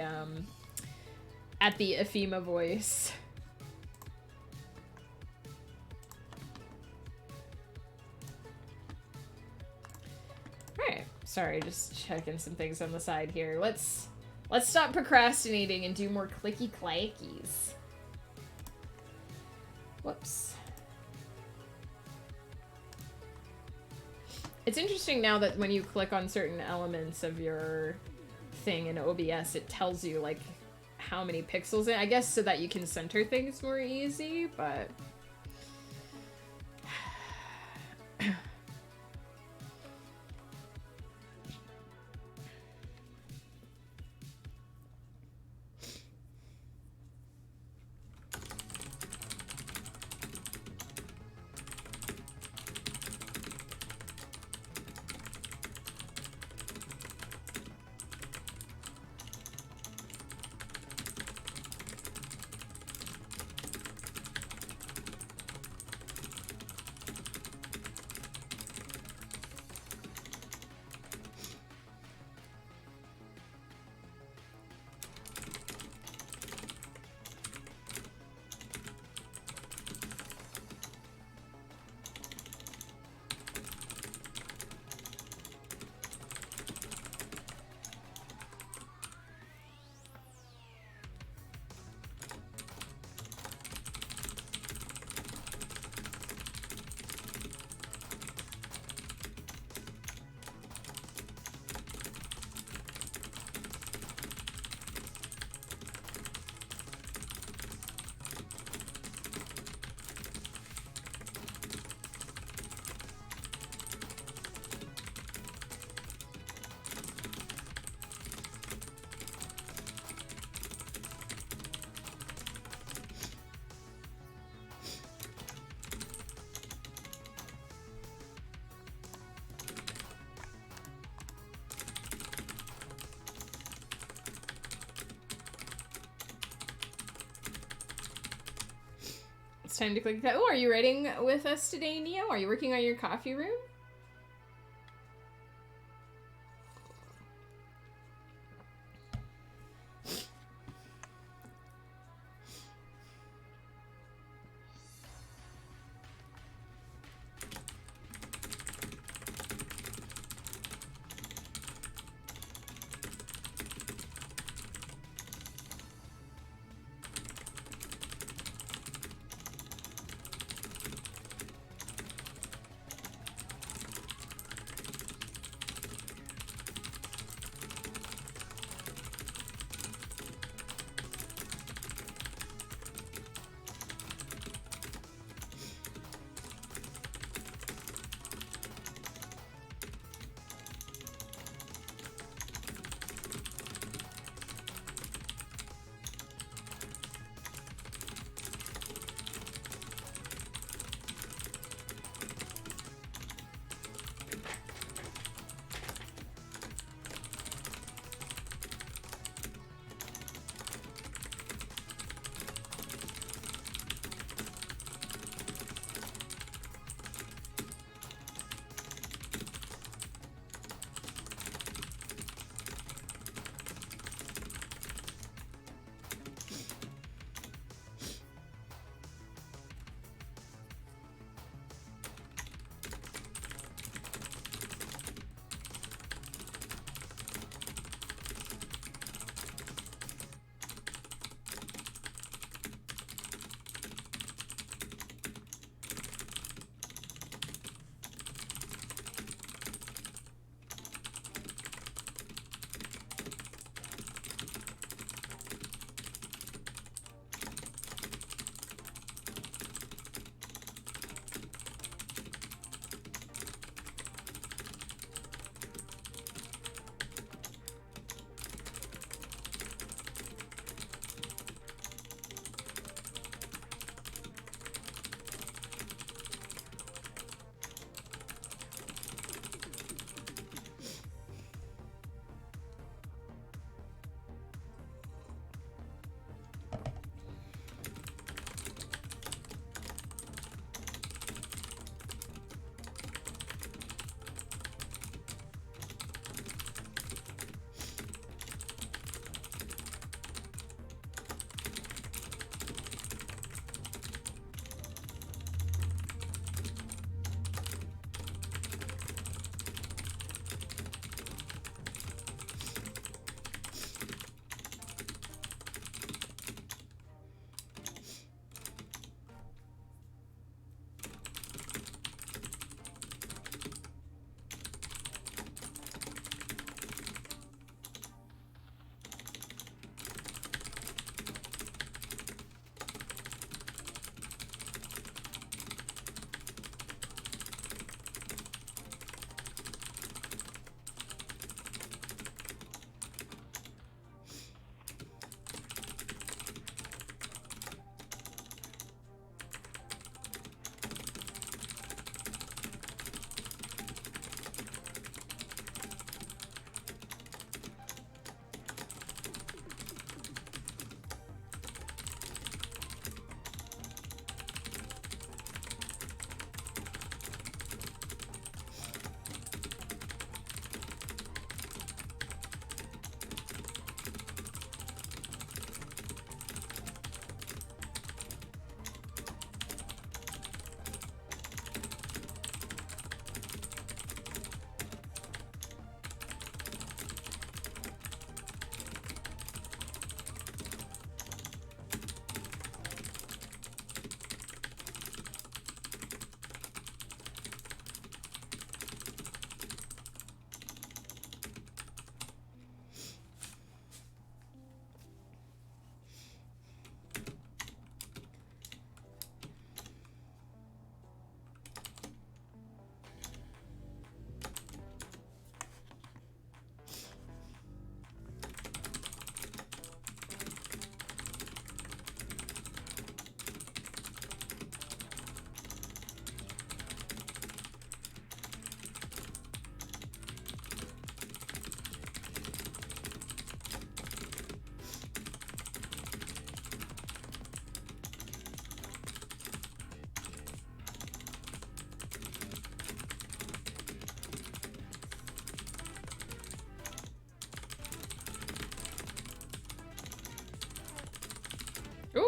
S1: Ephema voice. Alright, sorry, just checking some things on the side here. Let's stop procrastinating and do more clicky clackies. Whoops. It's interesting now that when you click on certain elements of your thing in OBS, it tells you, like, how many pixels I guess so that you can center things more easy, but it's time to click. Oh, are you writing with us today, Neo? Are you working on your coffee room?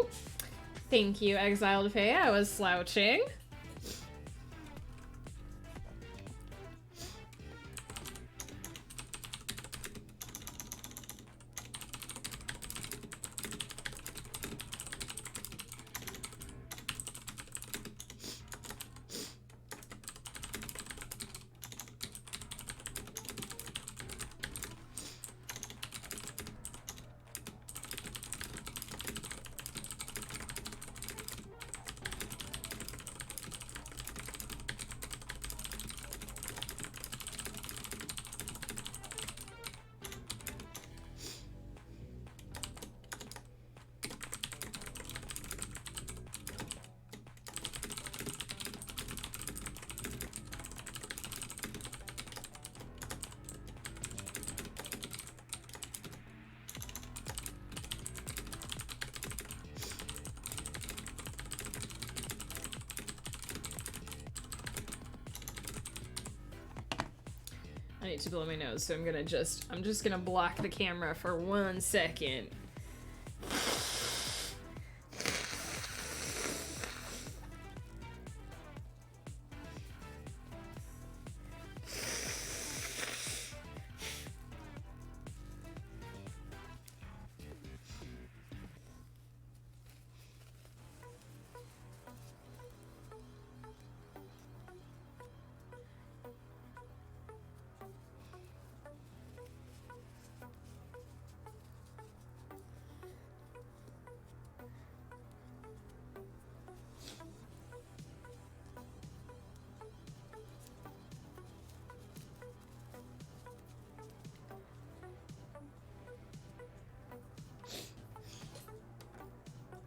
S1: Oh, thank you, Exiled Fae. I was slouching. I need to blow my nose, so I'm just gonna block the camera for 1 second.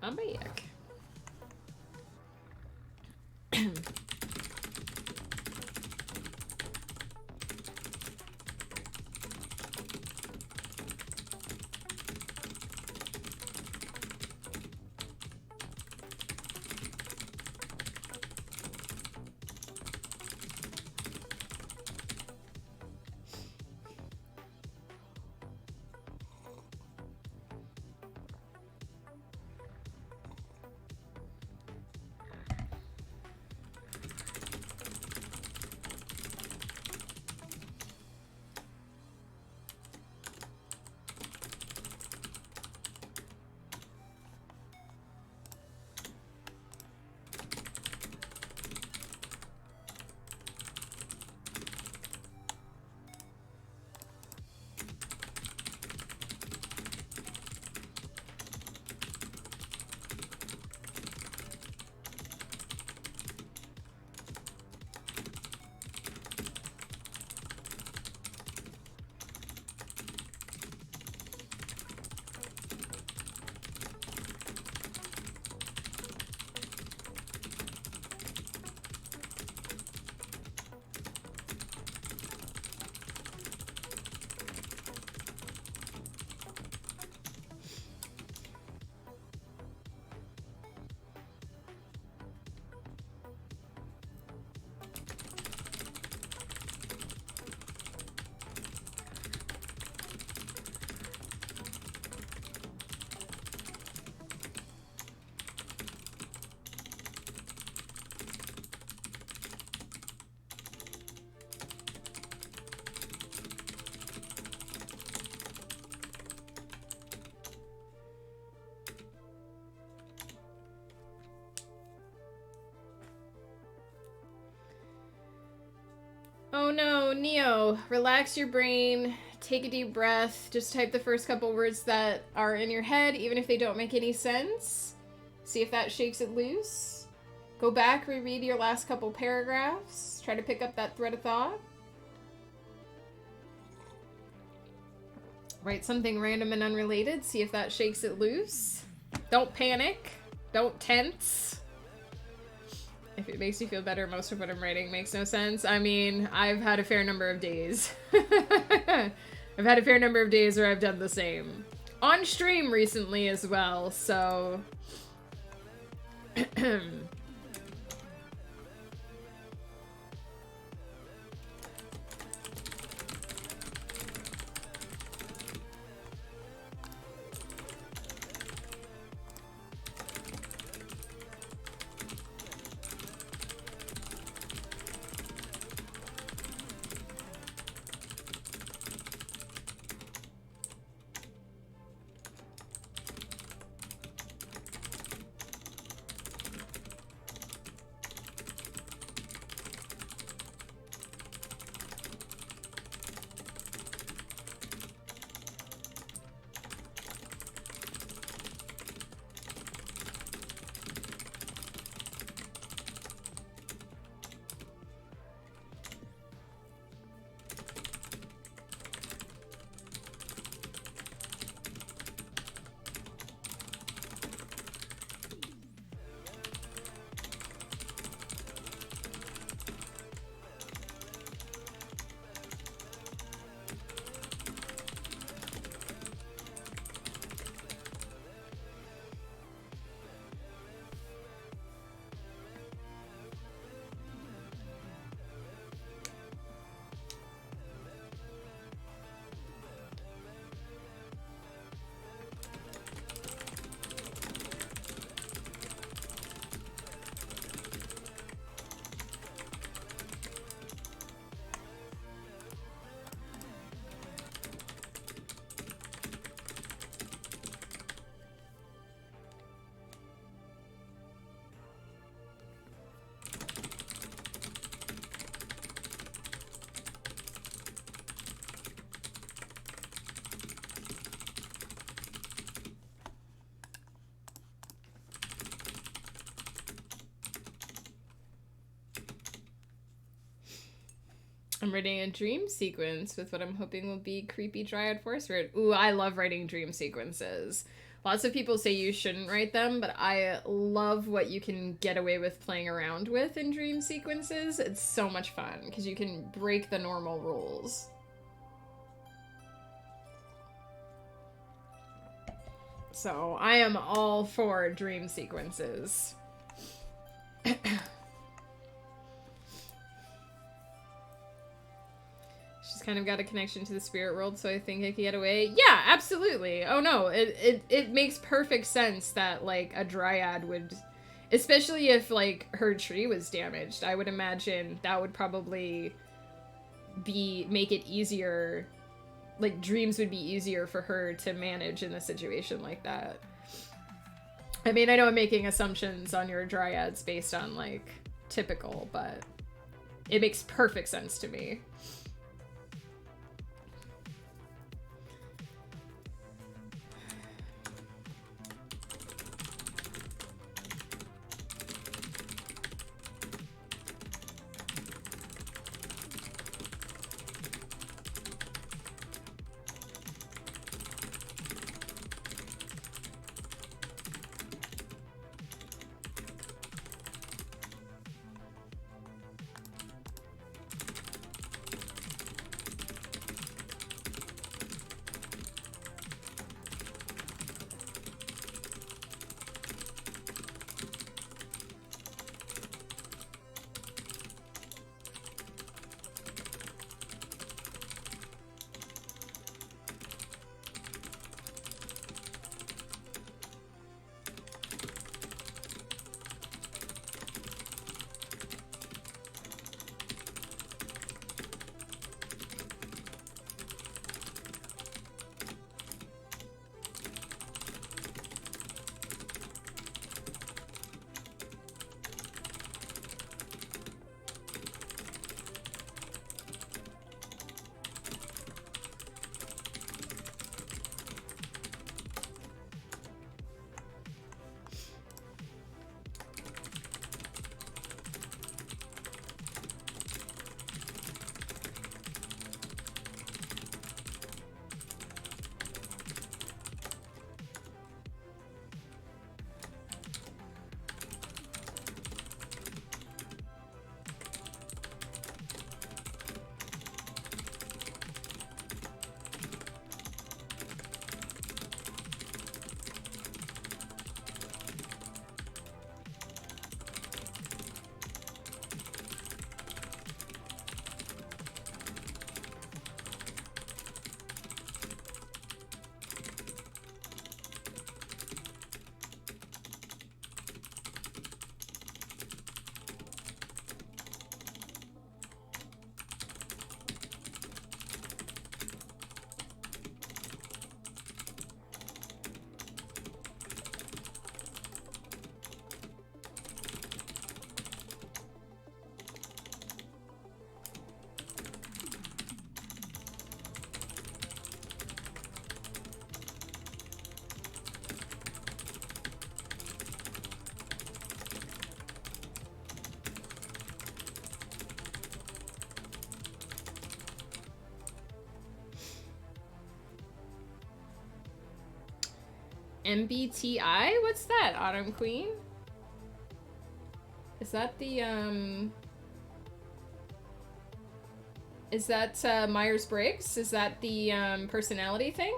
S1: I'm back. Oh no, Neo, relax your brain, take a deep breath, just type the first couple words that are in your head, even if they don't make any sense. See if that shakes it loose. Go back, reread your last couple paragraphs, try to pick up that thread of thought. Write something random and unrelated, see if that shakes it loose. Don't panic, don't tense. If it makes you feel better, most of what I'm writing makes no sense. I mean, I've had a fair number of days. I've had a fair number of days where I've done the same. On stream recently as well, so... I'm writing a dream sequence with what I'm hoping will be creepy dryad forest spirit. Ooh, I love writing dream sequences. Lots of people say you shouldn't write them, but I love what you can get away with playing around with in dream sequences. It's so much fun because you can break the normal rules. So I am all for dream sequences. She's kind of got a connection to the spirit world, so I think I can get away. Yeah, absolutely. Oh no, it makes perfect sense that, like, a dryad would, especially if, like, her tree was damaged. I would imagine that would probably make it easier. Like, dreams would be easier for her to manage in a situation like that. I mean, I know I'm making assumptions on your dryads based on, like, typical, but it makes perfect sense to me. MBTI? What's that, Autumn Queen? Is that the, is that, Myers-Briggs? Is that the, personality thing?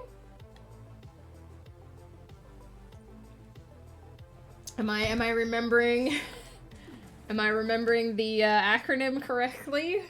S1: Am I remembering... Am I remembering the, acronym correctly?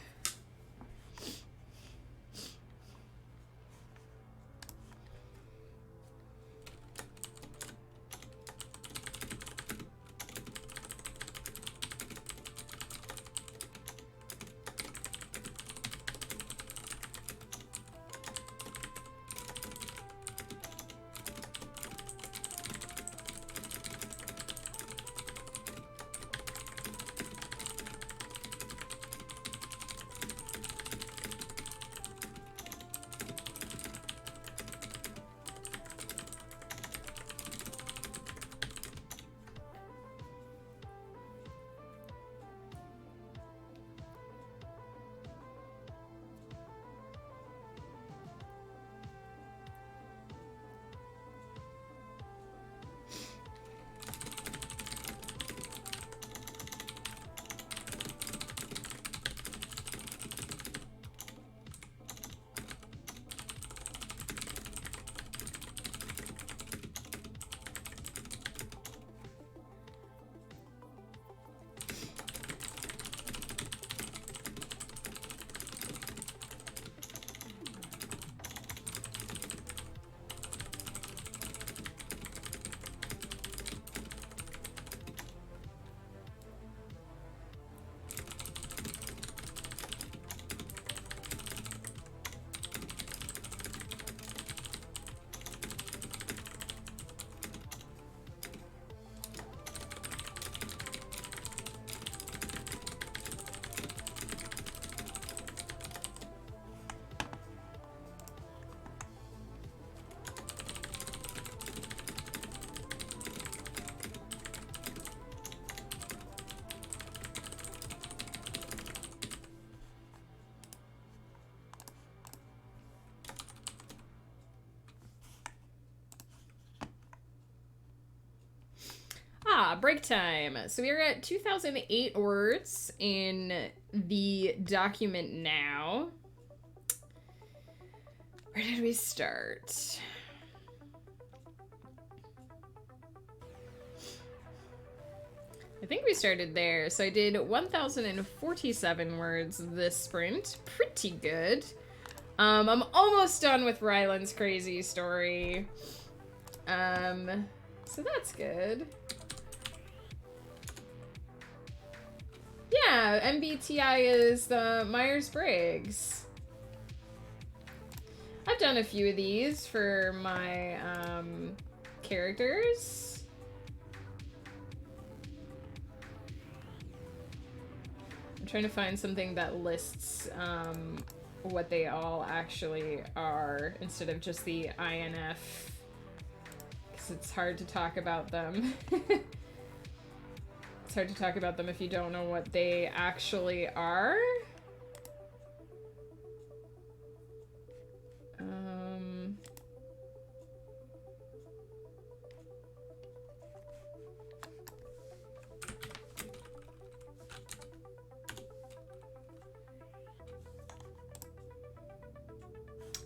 S1: break time. So we are at 2008 words in the document now. Where did we start? I think we started there. So I did 1,047 words this sprint. Pretty good. I'm almost done with Ryland's crazy story. So that's good. Yeah, MBTI is the Myers-Briggs. I've done a few of these for my characters. I'm trying to find something that lists what they all actually are instead of just the INF, because it's hard to talk about them. It's hard to talk about them if you don't know what they actually are.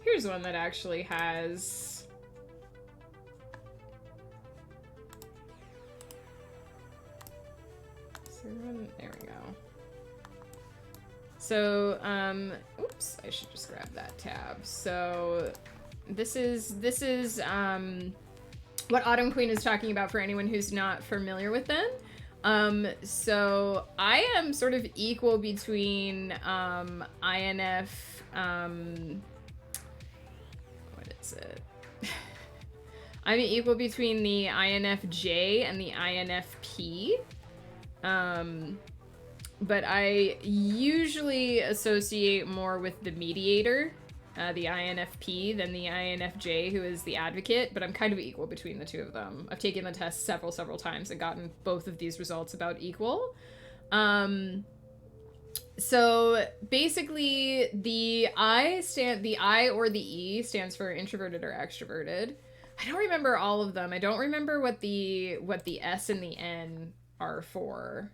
S1: Here's one that actually has... There we go. So, oops, I should just grab that tab. So, this is what Autumn Queen is talking about for anyone who's not familiar with them. So I am sort of equal between, INF, what is it? I'm equal between the INFJ and the INFP. But I usually associate more with the mediator, the INFP, than the INFJ, who is the advocate, but I'm kind of equal between the two of them. I've taken the test several times and gotten both of these results about equal. So basically the I or the E stands for introverted or extroverted. I don't remember all of them. I don't remember what the S and the N are for.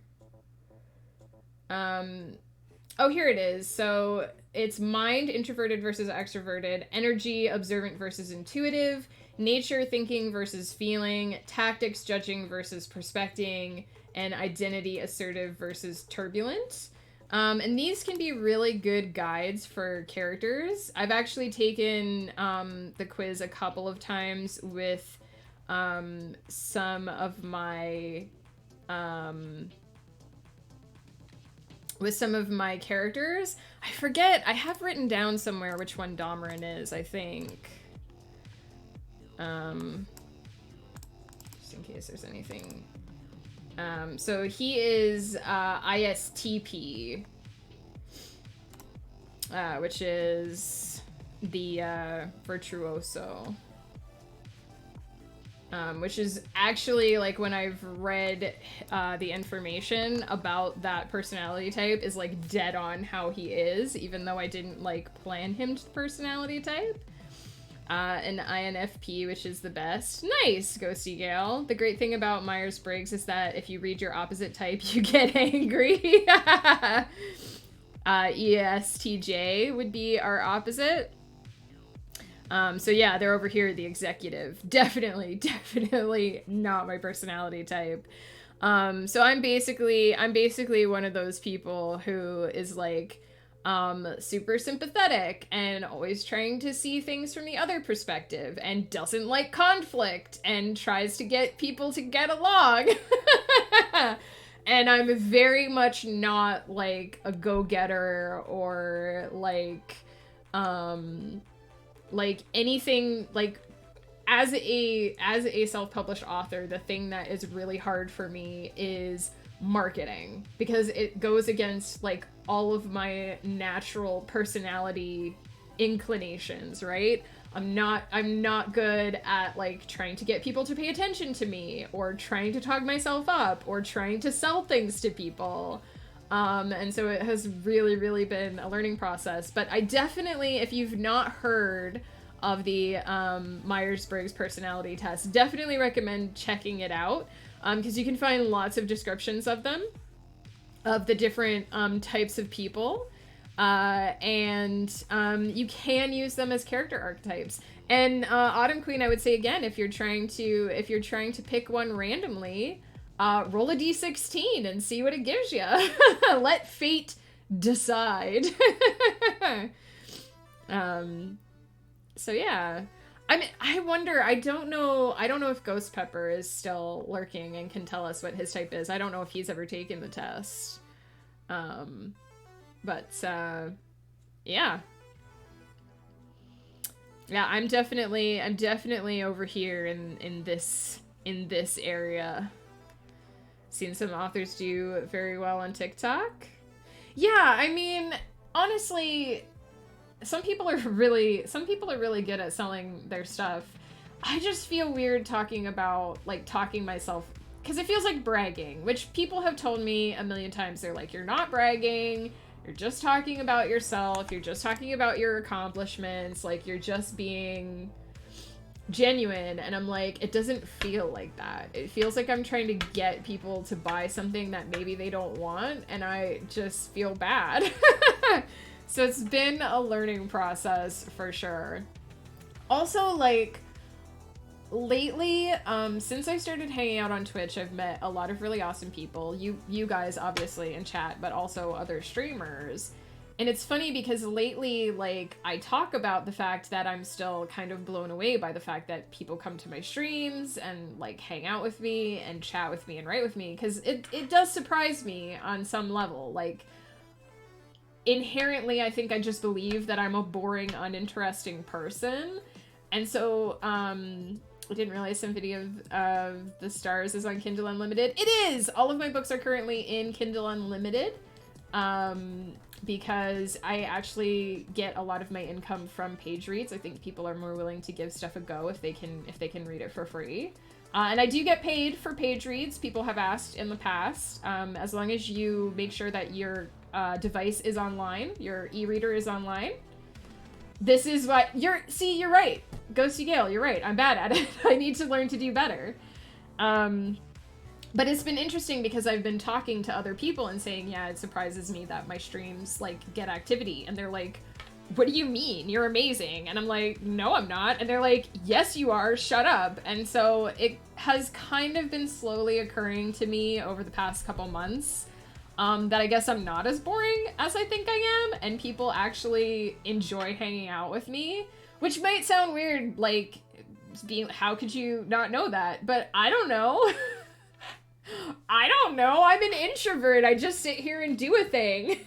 S1: Oh, here it is. So it's mind, introverted versus extroverted, energy, observant versus intuitive, nature, thinking versus feeling, tactics, judging versus prospecting, and identity, assertive versus turbulent. And these can be really good guides for characters. I've actually taken the quiz a couple of times with some of my characters. I forget, I have written down somewhere which one Domarin is, I think. Just in case there's anything. So he is ISTP, which is the virtuoso. Which is actually, like, when I've read the information about that personality type, is like dead on how he is, even though I didn't like plan him to personality type. An INFP, which is the best. Nice, Ghosty Gale. The great thing about Myers-Briggs is that if you read your opposite type, you get angry. ESTJ would be our opposite. So yeah, they're over here, the executive. Definitely not my personality type. So I'm basically one of those people who is like, super sympathetic and always trying to see things from the other perspective and doesn't like conflict and tries to get people to get along. And I'm very much not like a go-getter or like anything, like as a self-published author, the thing that is really hard for me is marketing, because it goes against like all of my natural personality inclinations, right? I'm not good at like trying to get people to pay attention to me or trying to talk myself up or trying to sell things to people. And so it has really been a learning process. But I definitely, if you've not heard of the Myers-Briggs personality test, definitely recommend checking it out. because you can find lots of descriptions of them, of the different types of people, and you can use them as character archetypes. And Autumn Queen, I would say again, if you're trying to pick one randomly, roll a d16 and see what it gives you. Let fate decide. So yeah. I mean, I wonder, I don't know if Ghost Pepper is still lurking and can tell us what his type is. I don't know if he's ever taken the test. But yeah. Yeah, I'm definitely over here in this area. Seen some authors do very well on TikTok. Yeah, I mean, honestly, some people are really good at selling their stuff. I just feel weird talking myself, because it feels like bragging, which people have told me a million times. They're like, you're not bragging, you're just talking about yourself, you're just talking about your accomplishments, like you're just being genuine. And I'm like, it doesn't feel like that. It feels like I'm trying to get people to buy something that maybe they don't want, and I just feel bad. So it's been a learning process for sure. Also, like, lately, since I started hanging out on Twitch, I've met a lot of really awesome people. You guys, obviously, in chat, but also other streamers. And it's funny because lately, like, I talk about the fact that I'm still kind of blown away by the fact that people come to my streams and, like, hang out with me and chat with me and write with me. Because it does surprise me on some level. Like, inherently, I think I just believe that I'm a boring, uninteresting person. And so, I didn't realize Symphony of the Stars is on Kindle Unlimited. It is! All of my books are currently in Kindle Unlimited, because I actually get a lot of my income from page reads. I think people are more willing to give stuff a go if they can read it for free. And I do get paid for page reads. People have asked in the past, as long as you make sure that your device is online, your e-reader is online. This is what you're right. Ghosty Gale, you're right. I'm bad at it. I need to learn to do better. But it's been interesting because I've been talking to other people and saying, yeah, it surprises me that my streams, like, get activity. And they're like, what do you mean? You're amazing. And I'm like, no, I'm not. And they're like, yes, you are. Shut up. And so it has kind of been slowly occurring to me over the past couple months, that I guess I'm not as boring as I think I am, and people actually enjoy hanging out with me, which might sound weird, like, being, how could you not know that? But I don't know. I don't know. I'm an introvert. I just sit here and do a thing.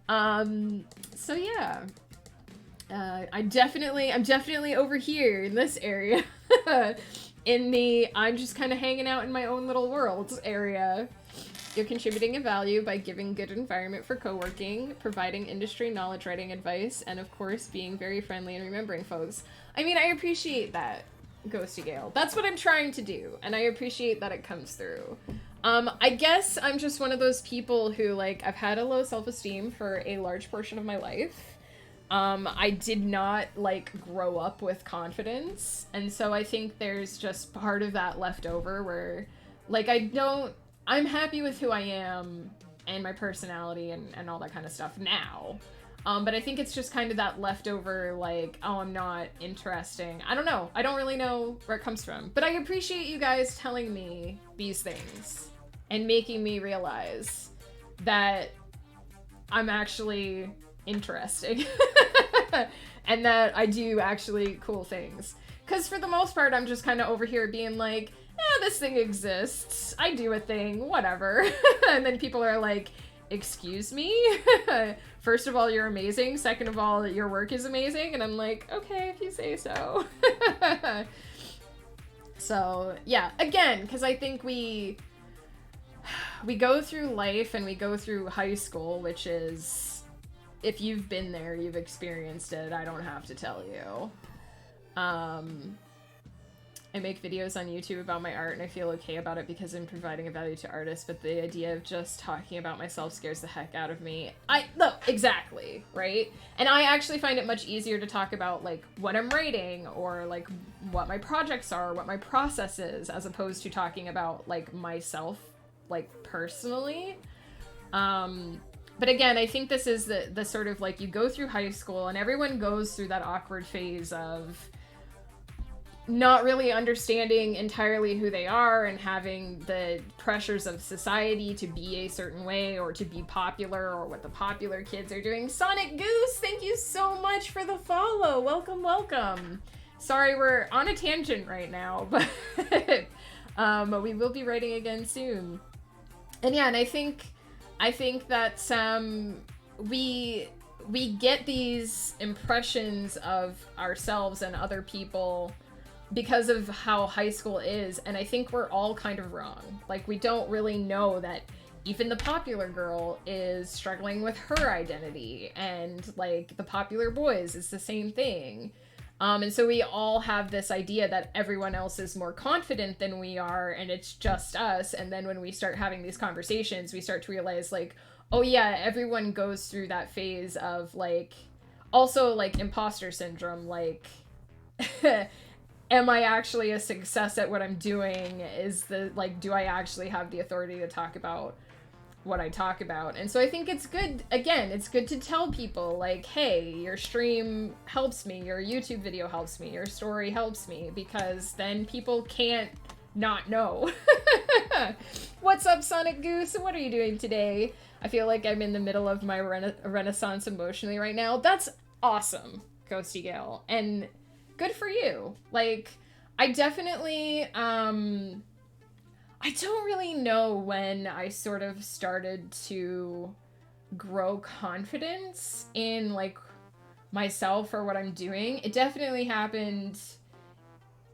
S1: So yeah. I'm definitely over here in this area. In the, I'm just kind of hanging out in my own little world area. You're contributing a value by giving good environment for co-working, providing industry knowledge, writing advice, and of course being very friendly and remembering folks. I mean, I appreciate that, Ghosty Gale. That's what I'm trying to do, and I appreciate that it comes through. I guess I'm just one of those people who, like, I've had a low self-esteem for a large portion of my life. I did not, like, grow up with confidence, and so I think there's just part of that left over where, like, I'm happy with who I am and my personality and all that kind of stuff now. But I think it's just kind of that leftover, like, oh, I'm not interesting. I don't know. I don't really know where it comes from. But I appreciate you guys telling me these things and making me realize that I'm actually interesting and that I do actually cool things. Because for the most part, I'm just kind of over here being like, this thing exists. I do a thing, whatever. And then people are like, excuse me? First of all, you're amazing. Second of all, your work is amazing. And I'm like, okay, if you say so. So, yeah, again, because I think we go through life and we go through high school, which is, if you've been there, you've experienced it. I don't have to tell you. I make videos on YouTube about my art, and I feel okay about it because I'm providing a value to artists, but the idea of just talking about myself scares the heck out of me. No, exactly, right? And I actually find it much easier to talk about, like, what I'm writing, or, like, what my projects are, what my process is, as opposed to talking about, like, myself, like, personally. But again, I think this is the sort of, like, you go through high school, and everyone goes through that awkward phase of not really understanding entirely who they are, and having the pressures of society to be a certain way, or to be popular, or what the popular kids are doing. Sonic Goose, thank you so much for the follow. Welcome, welcome. Sorry, we're on a tangent right now, but we will be writing again soon. And yeah, and I think that we get these impressions of ourselves and other people because of how high school is, and I think we're all kind of wrong. Like, we don't really know that even the popular girl is struggling with her identity, and, like, the popular boys is the same thing. And so we all have this idea that everyone else is more confident than we are, and it's just us. And then when we start having these conversations, we start to realize, like, oh yeah, everyone goes through that phase of, like, also, like, imposter syndrome, like, am I actually a success at what I'm doing? Do I actually have the authority to talk about what I talk about? And so I think it's good, again, it's good to tell people, like, hey, your stream helps me, your YouTube video helps me, your story helps me, because then people can't not know. What's up, Sonic Goose? What are you doing today? I feel like I'm in the middle of my renaissance emotionally right now. That's awesome, Ghosty Gale. And good for you. Like, I definitely, I don't really know when I sort of started to grow confidence in, like, myself or what I'm doing. It definitely happened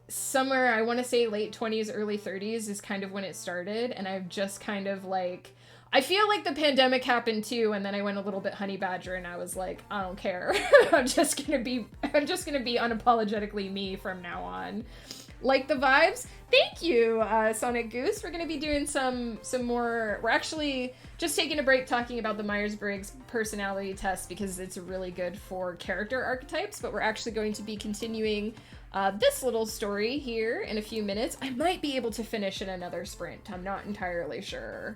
S1: somewhere, I want to say late 20s, early 30s is kind of when it started. And I've just kind of, like, I feel like the pandemic happened too, and then I went a little bit honey badger, and I was like, I don't care. I'm just gonna be unapologetically me from now on. Like the vibes? Thank you, Sonic Goose. We're gonna be doing some more. We're actually just taking a break talking about the Myers-Briggs personality test because it's really good for character archetypes, but we're actually going to be continuing this little story here in a few minutes. I might be able to finish in another sprint. I'm not entirely sure.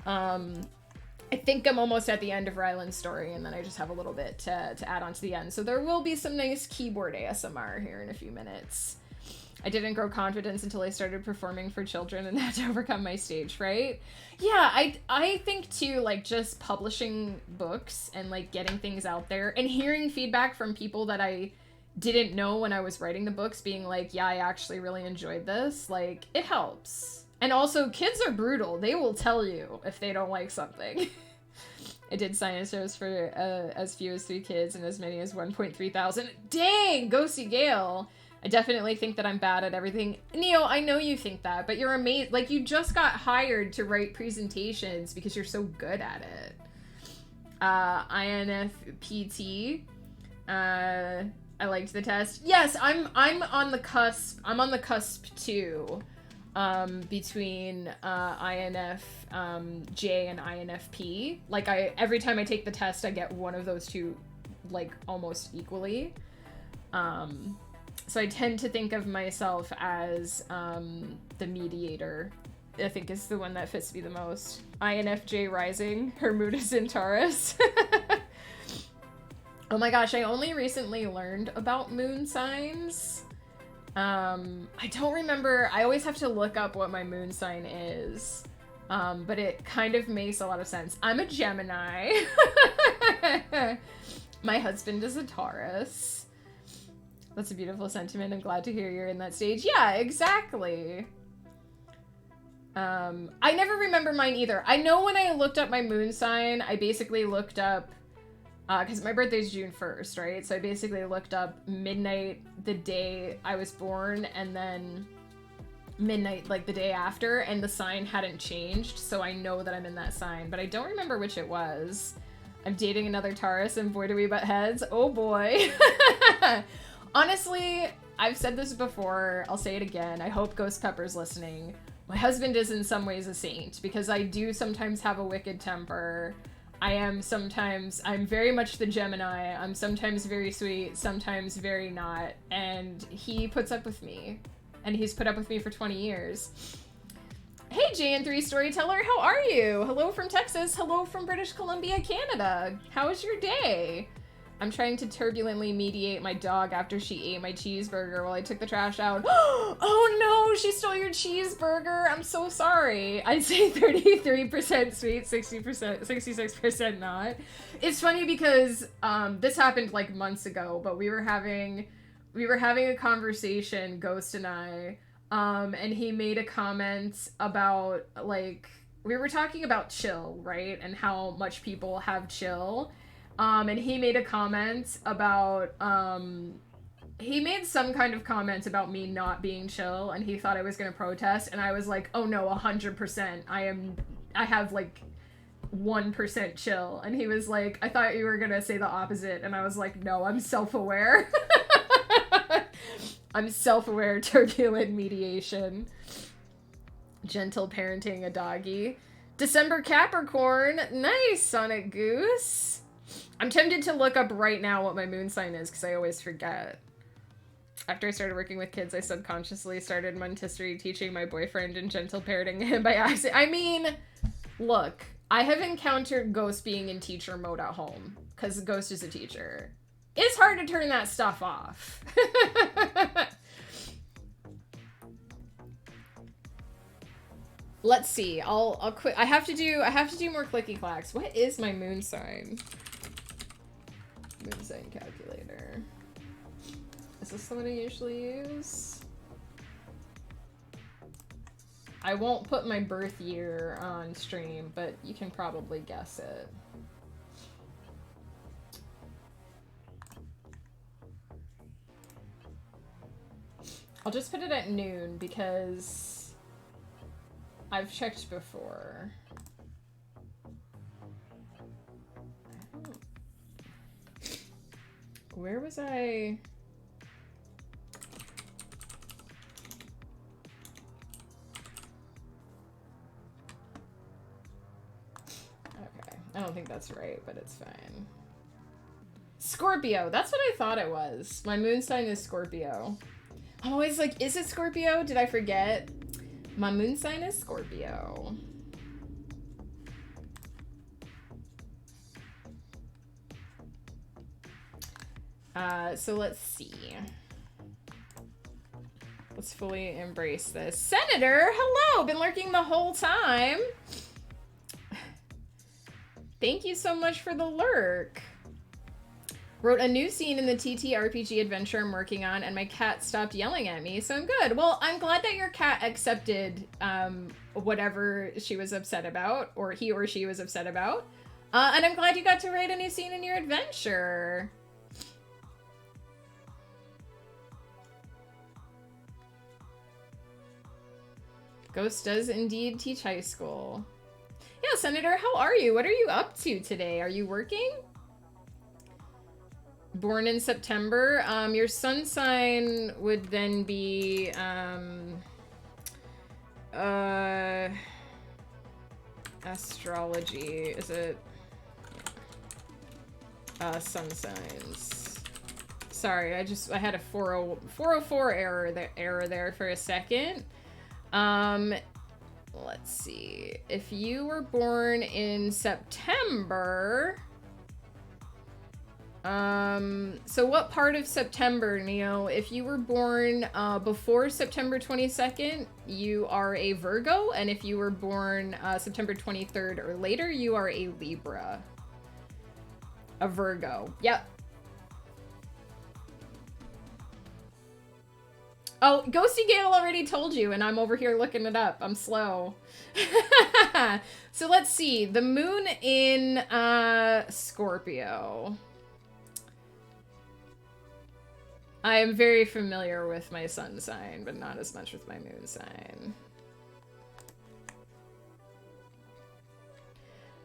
S1: I think I'm almost at the end of Ryland's story, and then I just have a little bit to add on to the end. So there will be some nice keyboard ASMR here in a few minutes. I didn't grow confidence until I started performing for children and had to overcome my stage fright. Yeah, I think too, like, just publishing books and, like, getting things out there and hearing feedback from people that I didn't know when I was writing the books, being like, yeah, I actually really enjoyed this. Like, it helps. And also, kids are brutal. They will tell you if they don't like something. I did science shows for as few as 3 kids and as many as 1.3 thousand. Dang, Ghosty Gale. I definitely think that I'm bad at everything. Neo, I know you think that, but you're amazing. Like, you just got hired to write presentations because you're so good at it. INFPT. I liked the test. Yes, I'm on the cusp. I'm on the cusp too. Between INFJ and INFP. Like, every time I take the test, I get one of those two, like, almost equally. So I tend to think of myself as the mediator. I think is the one that fits me the most. INFJ rising. Her mood is in Taurus. Oh my gosh, I only recently learned about moon signs. I don't remember. I always have to look up what my moon sign is. But it kind of makes a lot of sense. I'm a Gemini. My husband is a Taurus. That's a beautiful sentiment. I'm glad to hear you're in that stage. Yeah, exactly. I never remember mine either. I know when I looked up my moon sign, I basically looked up, because my birthday's June 1st, right? So I basically looked up midnight the day I was born, and then midnight like the day after, and the sign hadn't changed, so I know that I'm in that sign, but I don't remember which it was. I'm dating another Taurus, and boy do we butt heads. Oh boy. Honestly, I've said this before, I'll say it again. I hope Ghost Pepper's listening. My husband is in some ways a saint because I do sometimes have a wicked temper. I'm very much the Gemini. I'm sometimes very sweet, sometimes very not. And he puts up with me. And he's put up with me for 20 years. Hey, JN3 Storyteller, how are you? Hello from Texas. Hello from British Columbia, Canada. How was your day? I'm trying to turbulently mediate my dog after she ate my cheeseburger while I took the trash out. Oh no, she stole your cheeseburger. I'm so sorry. I'd say 33% sweet, 60%, 66% not. It's funny because this happened like months ago, but we were having a conversation, Ghost and I, and he made a comment about, like, we were talking about chill, right? And how much people have chill. And he made a comment about, he made some kind of comment about me not being chill, and he thought I was gonna protest, and I was like, oh no, 100%, I have like 1% chill, and he was like, I thought you were gonna say the opposite, and I was like, no, I'm self-aware. I'm self-aware, turbulent mediation. Gentle parenting a doggy. December Capricorn, nice, Sonic Goose. I'm tempted to look up right now what my moon sign is, because I always forget. After I started working with kids, I subconsciously started Montessori teaching my boyfriend and gentle parenting him by accident. I mean, look, I have encountered Ghost being in teacher mode at home, because Ghost is a teacher. It's hard to turn that stuff off. Let's see. I'll quit. I have to do more clicky clacks. What is my moon sign? Moon sign calculator. Is this the one I usually use? I won't put my birth year on stream, but you can probably guess it. I'll just put it at noon because I've checked before. Where was I? Okay, I don't think that's right, but it's fine. Scorpio, that's what I thought it was. My moon sign is Scorpio. I'm always like, is it Scorpio? Did I forget? My moon sign is Scorpio. So let's see. Let's fully embrace this. Senator, hello! Been lurking the whole time. Thank you so much for the lurk. Wrote a new scene in the TTRPG adventure I'm working on, and my cat stopped yelling at me, so I'm good. Well, I'm glad that your cat accepted whatever she was upset about, or he or she was upset about. And I'm glad you got to write a new scene in your adventure. Ghost does indeed teach high school. Yeah, Senator, how are you? What are you up to today? Are you working? Born in September. Your sun sign would then be astrology. Is it sun signs? Sorry, I had a 404 error there for a second. Let's see. If you were born in September, so what part of September, Neo? If you were born before September 22nd, you are a Virgo, and if you were born September 23rd or later, you are a Libra. A Virgo. Yep. Oh, Ghosty Gale already told you, and I'm over here looking it up. I'm slow. So let's see. The moon in Scorpio. I am very familiar with my sun sign, but not as much with my moon sign.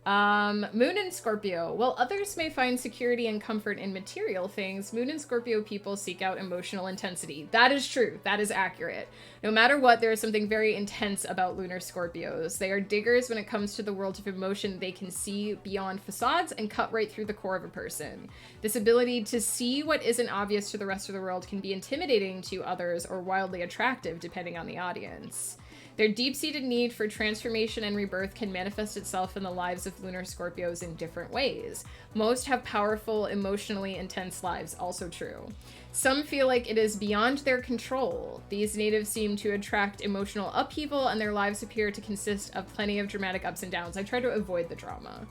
S1: Moon and Scorpio. While others may find security and comfort in material things, Moon and Scorpio people seek out emotional intensity. That is true. That is accurate. No matter what, there is something very intense about lunar Scorpios. They are diggers when it comes to the world of emotion. They can see beyond facades and cut right through the core of a person. This ability to see what isn't obvious to the rest of the world can be intimidating to others or wildly attractive, depending on the audience. Their deep-seated need for transformation and rebirth can manifest itself in the lives of lunar Scorpios in different ways. Most have powerful, emotionally intense lives, also true. Some feel like it is beyond their control. These natives seem to attract emotional upheaval, and their lives appear to consist of plenty of dramatic ups and downs. I try to avoid the drama.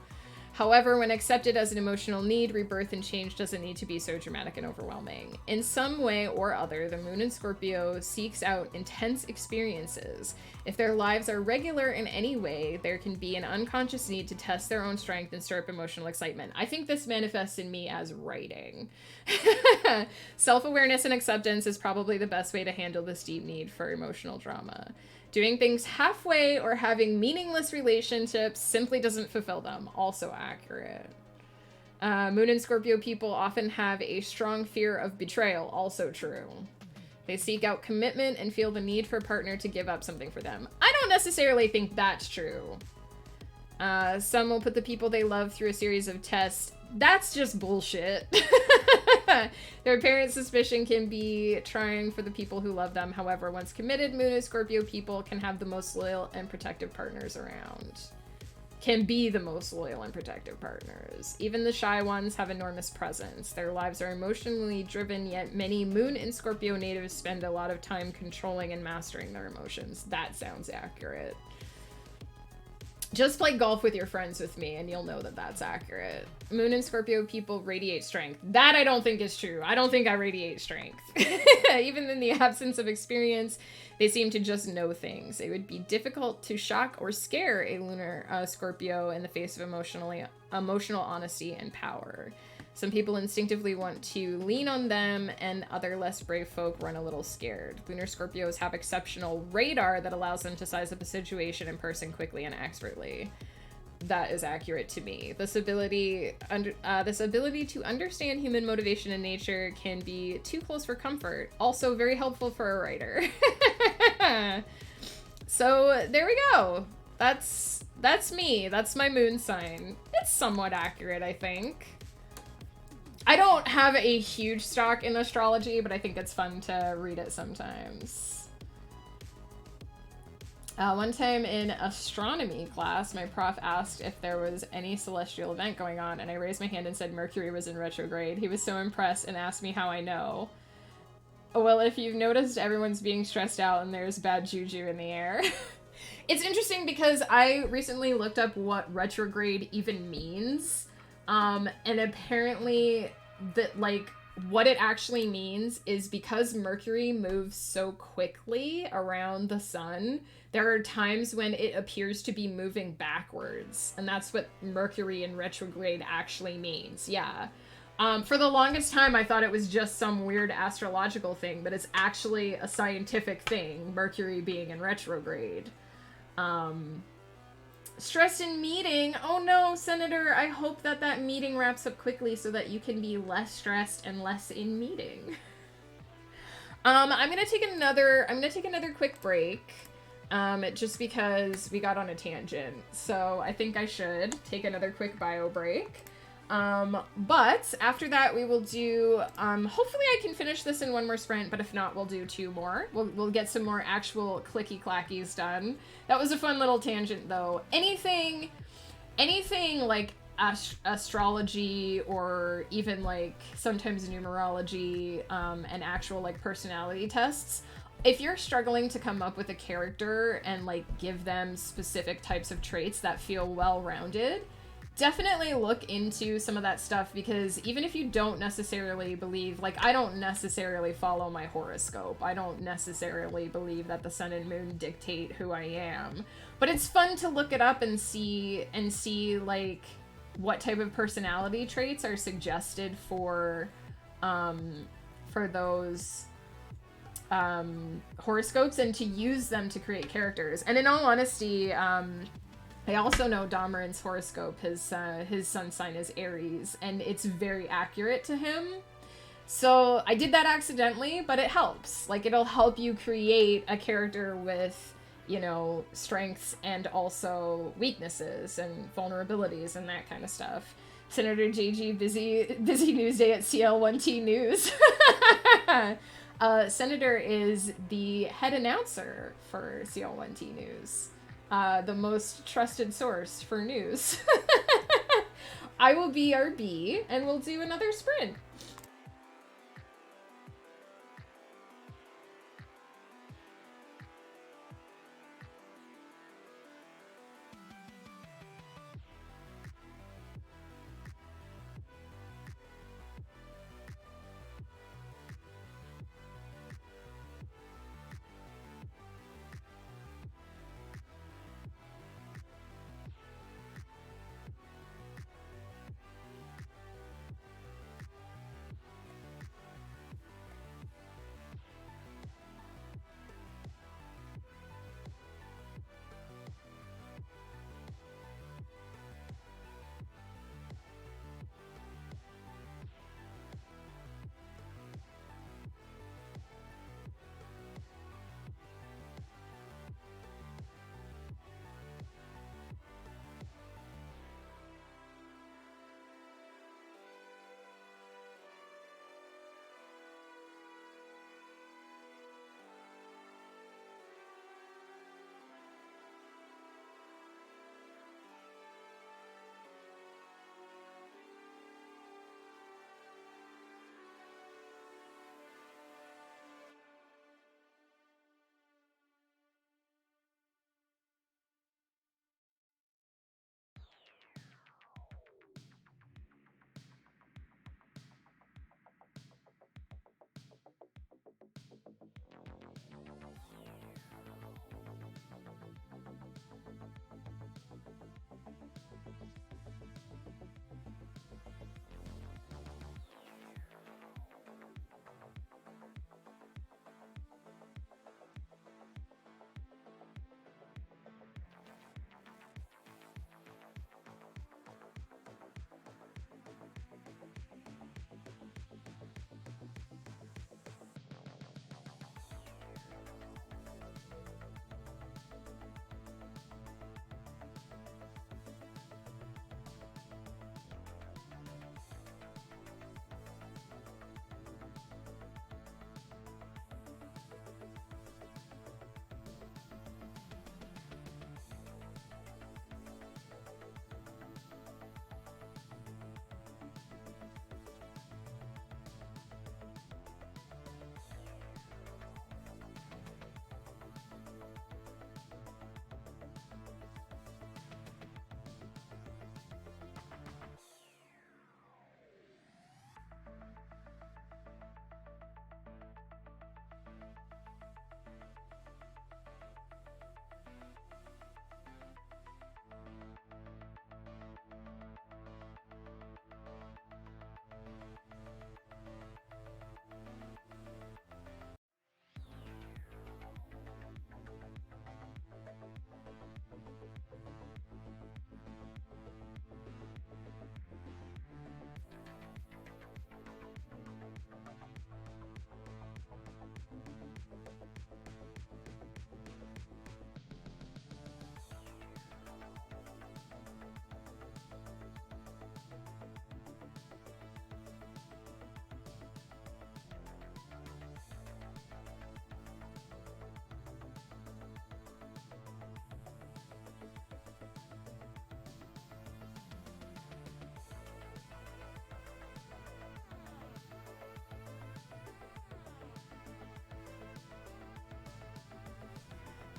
S1: However, when accepted as an emotional need, rebirth and change doesn't need to be so dramatic and overwhelming. In some way or other, the Moon in Scorpio seeks out intense experiences. If their lives are regular in any way, there can be an unconscious need to test their own strength and stir up emotional excitement. I think this manifests in me as writing. Self-awareness and acceptance is probably the best way to handle this deep need for emotional drama. Doing things halfway or having meaningless relationships simply doesn't fulfill them. Also accurate. Moon and Scorpio people often have a strong fear of betrayal. Also true. They seek out commitment and feel the need for a partner to give up something for them. I don't necessarily think that's true. Some will put the people they love through a series of tests. That's just bullshit. Their apparent suspicion can be trying for the people who love them. However, once committed, Moon and Scorpio people can have the most loyal and protective partners around. Can be the most loyal and protective partners. Even the shy ones have enormous presence. Their lives are emotionally driven, yet many Moon and Scorpio natives spend a lot of time controlling and mastering their emotions. That sounds accurate. Just play golf with your friends with me and you'll know that that's accurate. Moon and Scorpio people radiate strength. That I don't think is true. I don't think I radiate strength. Even in the absence of experience, they seem to just know things. It would be difficult to shock or scare a lunar Scorpio in the face of emotional honesty and power. Some people instinctively want to lean on them, and other less brave folk run a little scared. Lunar Scorpios have exceptional radar that allows them to size up a situation in person quickly and expertly. That is accurate to me. This ability to understand human motivation and nature can be too close for comfort. Also very helpful for a writer. So there we go. That's me. That's my moon sign. It's somewhat accurate, I think. I don't have a huge stock in astrology, but I think it's fun to read it sometimes. One time in astronomy class, my prof asked if there was any celestial event going on, and I raised my hand and said Mercury was in retrograde. He was so impressed and asked me how I know. Well, if you've noticed, everyone's being stressed out and there's bad juju in the air. It's interesting because I recently looked up what retrograde even means. And apparently that, like, what it actually means is because Mercury moves so quickly around the sun, there are times when it appears to be moving backwards. And that's what Mercury in retrograde actually means. Yeah. For the longest time, I thought it was just some weird astrological thing, but it's actually a scientific thing, Mercury being in retrograde. Stressed in meeting. Oh no, Senator, I hope that that meeting wraps up quickly so that you can be less stressed and less in meeting. I'm gonna take another quick break. Just because we got on a tangent. So I think I should take another quick bio break. But after that we will do, hopefully I can finish this in one more sprint, but if not, we'll do two more. We'll get some more actual clicky clackies done. That was a fun little tangent though. Anything like astrology or even like sometimes numerology, and actual like personality tests. If you're struggling to come up with a character and like give them specific types of traits that feel well-rounded, definitely look into some of that stuff, because even if you don't necessarily believe, like I don't necessarily follow my horoscope, I don't necessarily believe that the sun and moon dictate who I am, but it's fun to look it up and see like what type of personality traits are suggested for those horoscopes, and to use them to create characters. And in all honesty, I also know Damarin's horoscope, his sun sign is Aries, and it's very accurate to him. So I did that accidentally, but it helps. Like, it'll help you create a character with, you know, strengths and also weaknesses and vulnerabilities and that kind of stuff. Senator JG, busy news day at CL1T News. Senator is the head announcer for CL1T News, the most trusted source for news. I will be our B, and we'll do another sprint.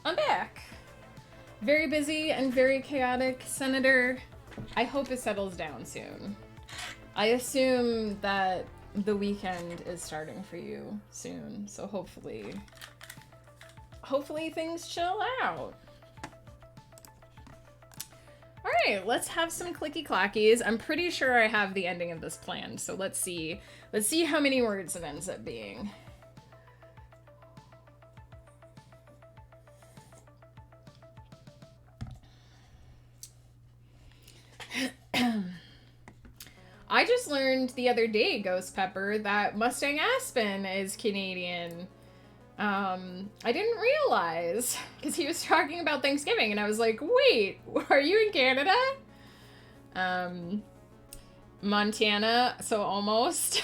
S1: I'm back. Very busy and very chaotic, Senator. I hope it settles down soon. I assume that the weekend is starting for you soon, so hopefully things chill out. Alright, let's have some clicky clackies. I'm pretty sure I have the ending of this planned, so let's see. Let's see how many words it ends up being. learned the other day, Ghost Pepper, that Mustang Aspen is Canadian. I didn't realize, because he was talking about Thanksgiving, and I was like, wait, are you in Canada? Montana, so almost.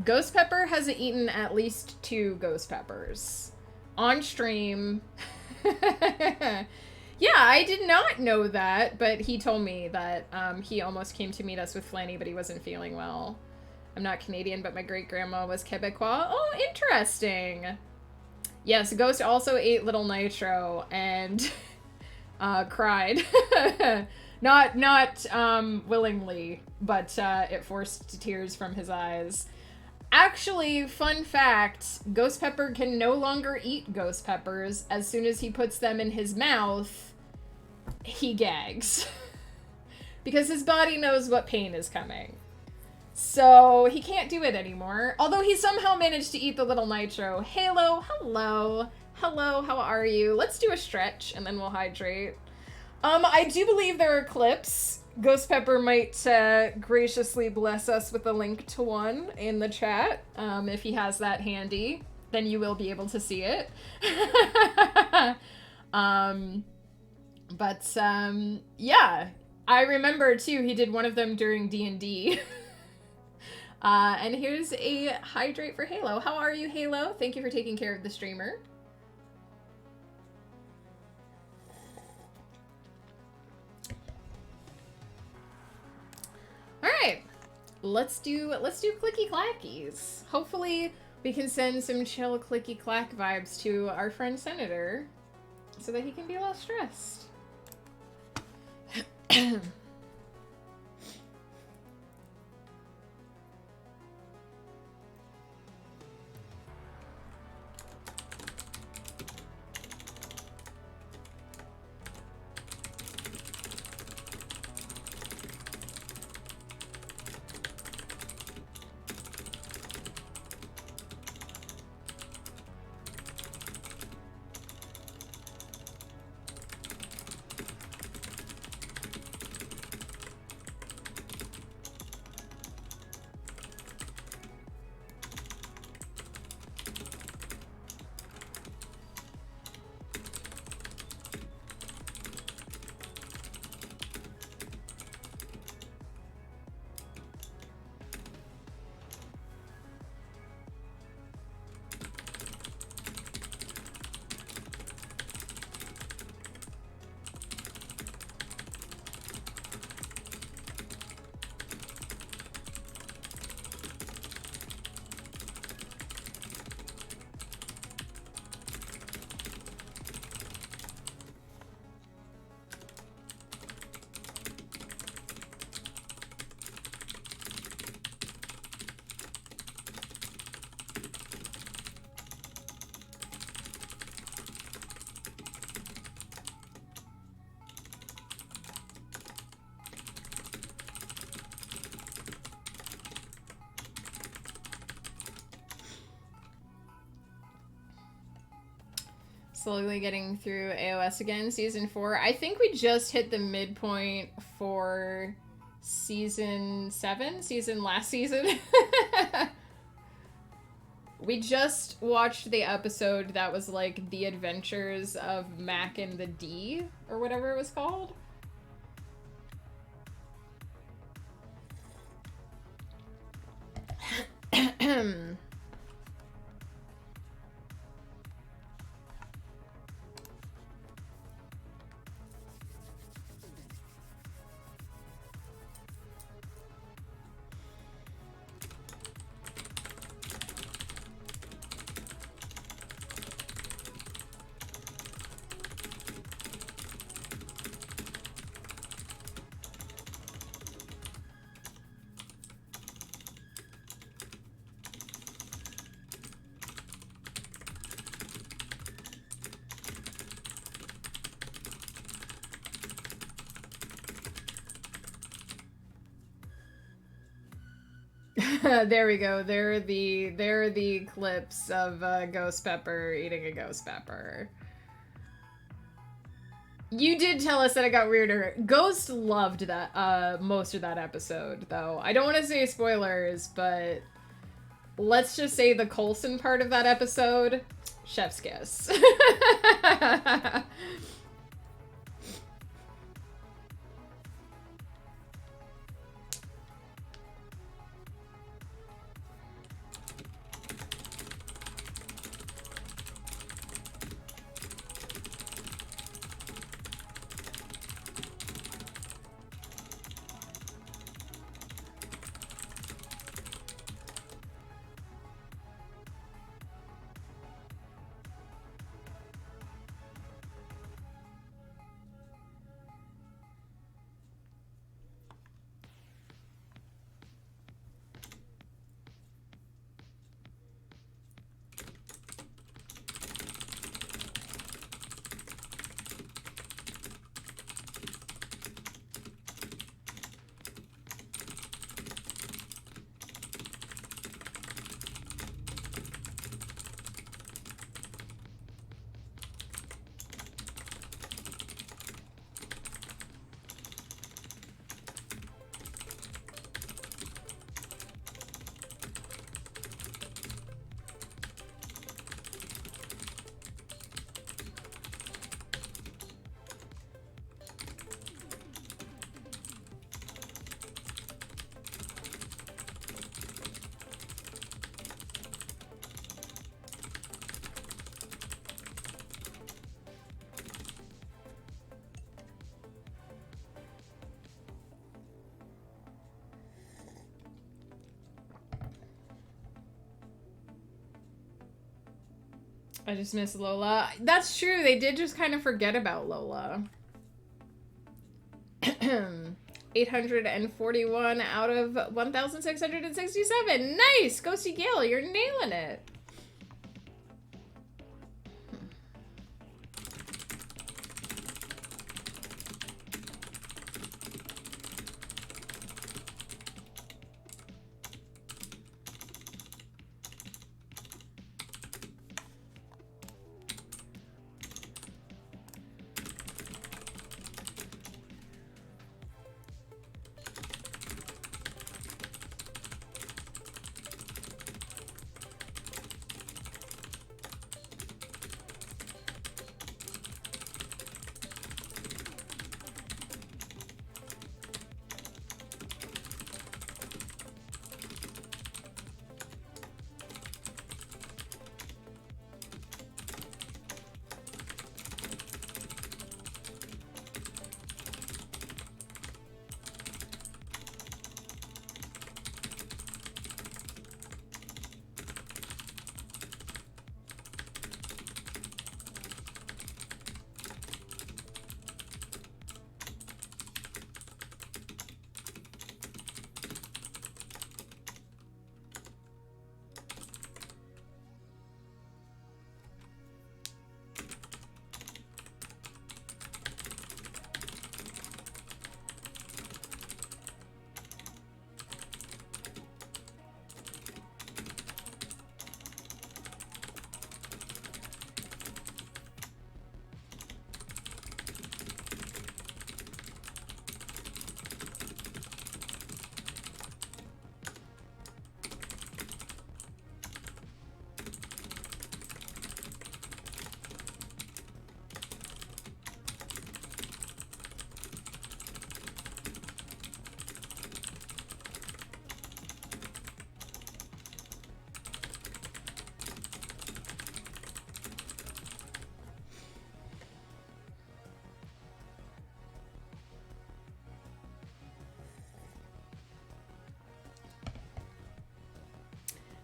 S1: Ghost Pepper has eaten at least 2 ghost peppers on stream. Yeah, I did not know that, but he told me that he almost came to meet us with Flanny, but he wasn't feeling well. I'm not Canadian, but my great-grandma was Quebecois. Oh, interesting. Yes, Ghost also ate Little Nitro and cried. not willingly, but it forced tears from his eyes. Actually, fun fact, Ghost Pepper can no longer eat ghost peppers. As soon as he puts them in his mouth, he gags. Because his body knows what pain is coming. So he can't do it anymore. Although he somehow managed to eat the Little Nitro. Halo, hello. Hello, how are you? Let's do a stretch and then we'll hydrate. I do believe there are clips. Ghost Pepper might graciously bless us with a link to one in the chat. If he has that handy, then you will be able to see it. Yeah, I remember too, he did one of them during D&D. And here's a hydrate for Halo. How are you, Halo? Thank you for taking care of the streamer. All right, let's do clicky clackies. Hopefully we can send some chill clicky clack vibes to our friend Senator so that he can be less stressed. Slowly getting through AOS again, season 4. I think we just hit the midpoint for season 7, last season. We just watched the episode that was like the adventures of Mac and the D, or whatever it was called. There we go. There are the clips of Ghost Pepper eating a ghost pepper. You did tell us that it got weirder. Ghost loved that most of that episode, though. I don't want to say spoilers, but let's just say the Coulson part of that episode, chef's kiss. I just miss Lola. That's true. They did just kind of forget about Lola. 841 out of 1,667. Nice! Ghosty Gale, you're nailing it.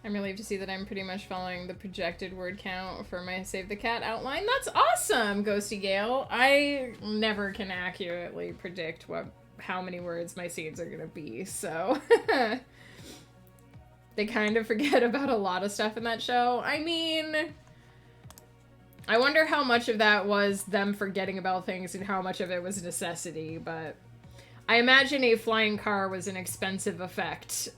S1: I'm relieved to see that I'm pretty much following the projected word count for my Save the Cat outline. That's awesome, Ghosty Gale. I never can accurately predict how many words my scenes are going to be, so... They kind of forget about a lot of stuff in that show. I mean... I wonder how much of that was them forgetting about things and how much of it was necessity, but... I imagine a flying car was an expensive effect.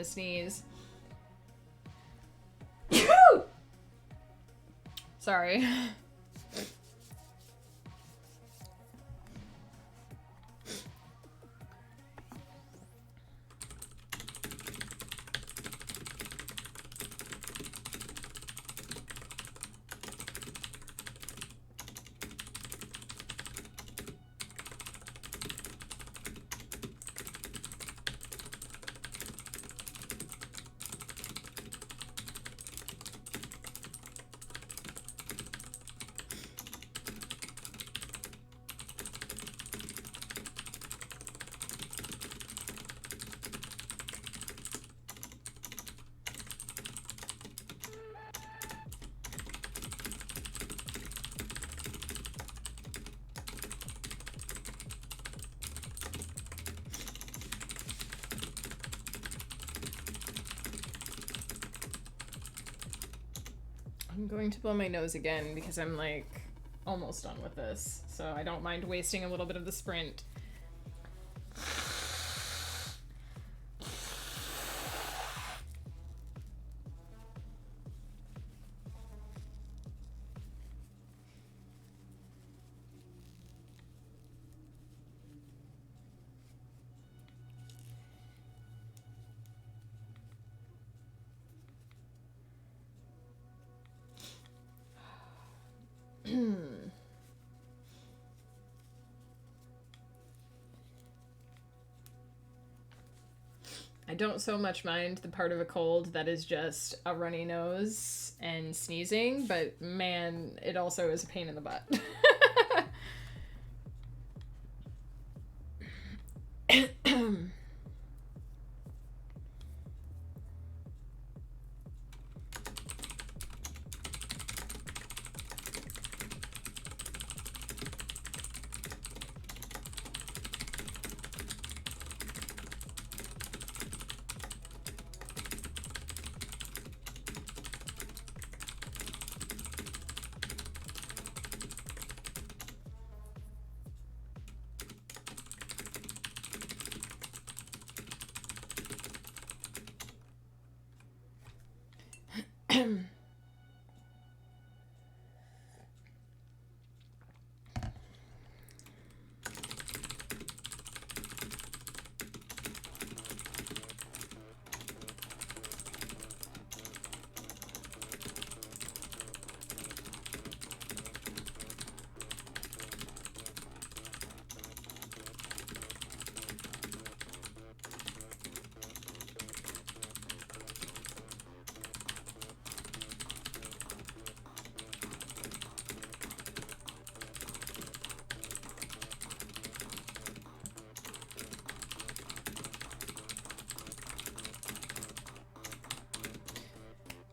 S1: gonna sneeze. Sorry. I'm going to blow my nose again because I'm like almost done with this, so I don't mind wasting a little bit of the sprint. I don't so much mind the part of a cold that is just a runny nose and sneezing, but man, it also is a pain in the butt.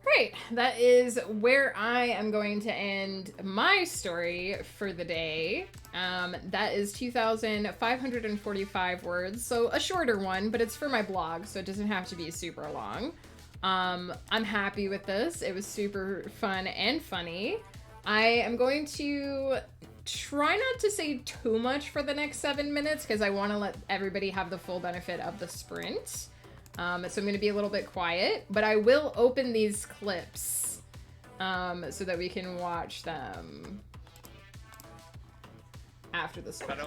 S1: Great. That is where I am going to end my story for the day. That is 2,545 words, so a shorter one, but it's for my blog, so it doesn't have to be super long. I'm happy with this. It was super fun and funny. I am going to try not to say too much for the next 7 minutes because I want to let everybody have the full benefit of the sprint. So I'm going to be a little bit quiet, but I will open these clips so that we can watch them after the sprint.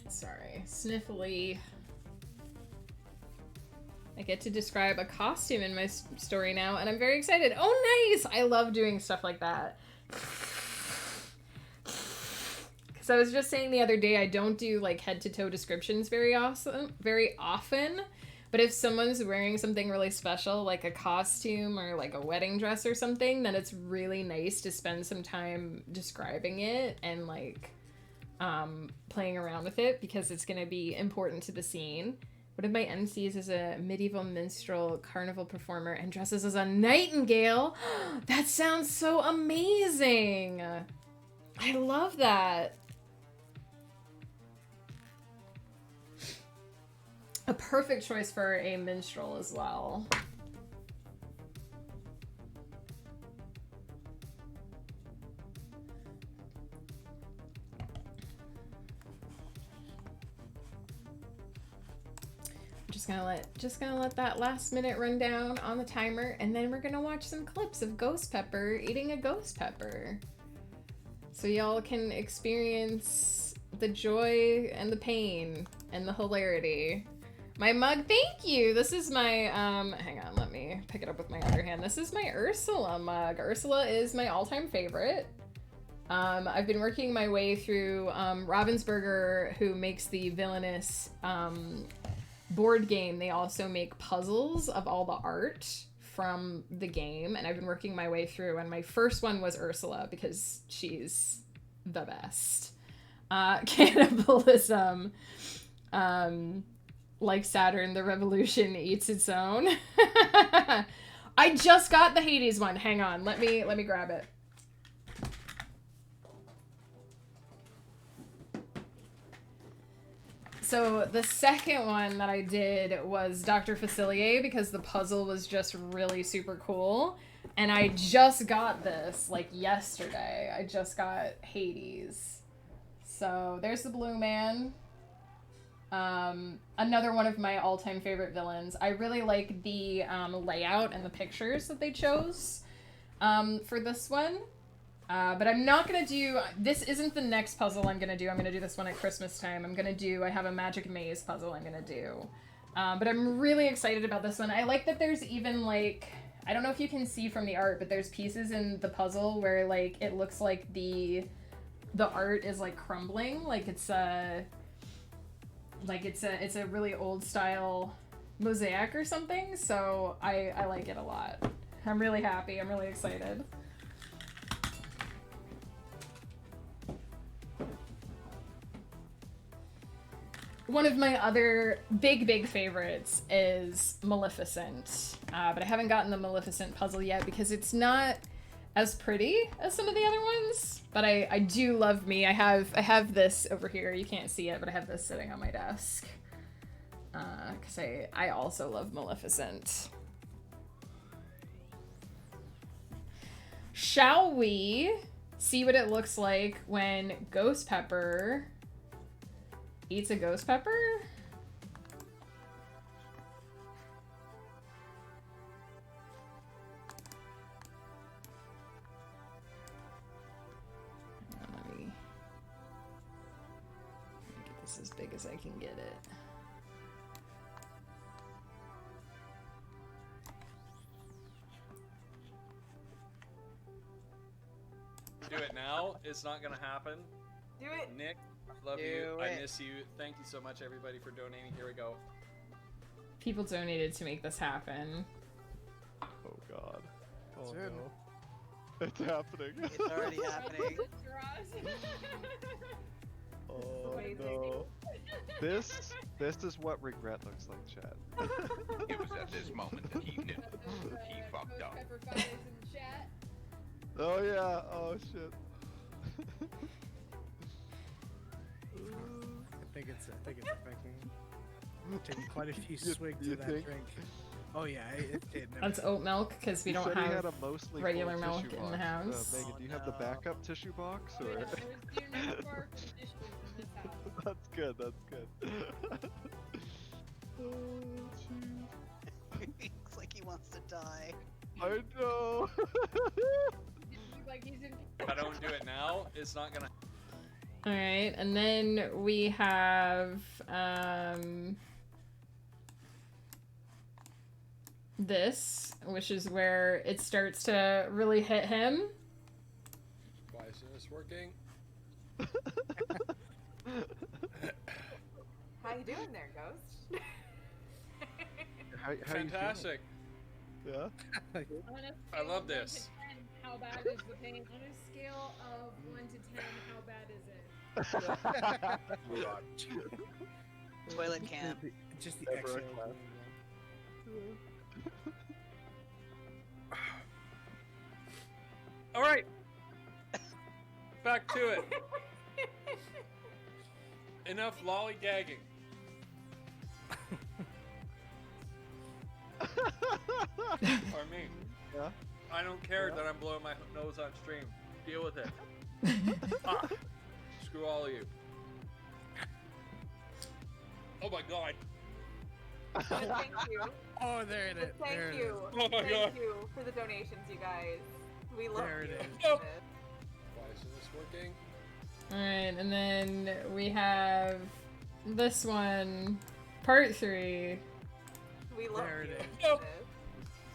S1: Sorry, sniffly. I get to describe a costume in my story now, and I'm very excited. Oh, nice! I love doing stuff like that. Because I was just saying the other day, I don't do like head-to-toe descriptions very often. But if someone's wearing something really special, like a costume or like a wedding dress or something, then it's really nice to spend some time describing it and like playing around with it, because it's going to be important to the scene. One of my MCs is a medieval minstrel carnival performer and dresses as a nightingale. That sounds so amazing. I love that. A perfect choice for a minstrel as well. Just gonna let that last minute run down on the timer, and then we're gonna watch some clips of Ghost Pepper eating a ghost pepper, so y'all can experience the joy and the pain and the hilarity. My mug, thank you. This is my hang on, let me pick it up with my other hand. This is my Ursula mug. Ursula is my all-time favorite. I've been working my way through Ravensburger, who makes the Villainous board game. They also make puzzles of all the art from the game, and I've been working my way through, and my first one was Ursula because she's the best. Cannibalism, like Saturn, the revolution eats its own. I just got the Hades one. Hang on, let me grab it. So the second one that I did was Dr. Facilier, because the puzzle was just really super cool. And I just got this like yesterday. I just got Hades. So there's the Blue Man. Another one of my all-time favorite villains. I really like the layout and the pictures that they chose for this one. But I'm not gonna do, this isn't the next puzzle I'm gonna do. I'm gonna do this one at Christmas time. I have a Magic Maze puzzle I'm gonna do. But I'm really excited about this one. I like that there's even like, I don't know if you can see from the art, but there's pieces in the puzzle where like it looks like the art is like crumbling, like it's a really old style mosaic or something. So I like it a lot. I'm really happy. I'm really excited. One of my other big favorites is Maleficent, but I haven't gotten the Maleficent puzzle yet because it's not as pretty as some of the other ones, but I do love me. I have this over here. You can't see it, but I have this sitting on my desk because I also love Maleficent. Shall we see what it looks like when Ghost Pepper eats a ghost pepper? Let me get this as big as I can get it.
S2: Do it now. It's not gonna happen.
S3: Do it.
S2: Nick, love you. I miss you. Thank you so much, everybody, for donating. Here we go.
S1: People donated to make this happen.
S4: Oh god. Oh
S3: Soon.
S4: no. It's happening.
S3: It's already happening.
S4: Oh no. This is what regret looks like, chat.
S5: It was at this moment that he knew he fucked up.
S4: Oh yeah. Oh shit.
S6: I think it's affecting. Taking quite a few swigs of that drink. Oh yeah, it never.
S1: That's oat milk because we
S4: He
S1: don't
S4: said he had
S1: have
S4: a mostly
S1: regular
S4: full
S1: milk
S4: tissue
S1: in the
S4: box.
S1: house.
S4: Megan,
S3: Oh,
S4: do you have the
S3: no.
S4: backup tissue box?
S7: Oh,
S4: Or...
S7: yeah, there's no more conditioners in this house.
S4: That's good, that's good.
S3: He looks like he wants to die.
S4: I know!
S7: Like he's in.
S2: If I don't do it now, it's not gonna.
S1: All right, and then we have this, which is where it starts to really hit him.
S2: Why isn't this working?
S8: How you doing there, Ghost?
S4: How you
S2: Fantastic.
S4: feeling?
S7: On a
S2: I
S7: scale
S2: love
S7: of 1
S2: this.
S7: to 10, how bad is the pain? On a scale of 1 to 10, how bad is it?
S3: Toilet cam.
S6: Just the
S4: Never a
S6: exhale.
S4: class.
S2: All right. Back to it. Enough lollygagging. Or me.
S4: Yeah?
S2: I don't care that I'm blowing my nose on stream. Deal with it. Ah, screw all of you. Oh my god.
S8: Thank you.
S6: Oh, there it is.
S8: Thank
S6: There it
S8: you.
S2: Oh my
S8: Thank
S2: God.
S8: you for the donations, you guys. We love
S6: There it
S8: you.
S6: is.
S2: Oh. Why isn't this working?
S1: All right, and then we have this one, part 3.
S8: We love
S6: There it
S8: you.
S6: is.
S2: Oh.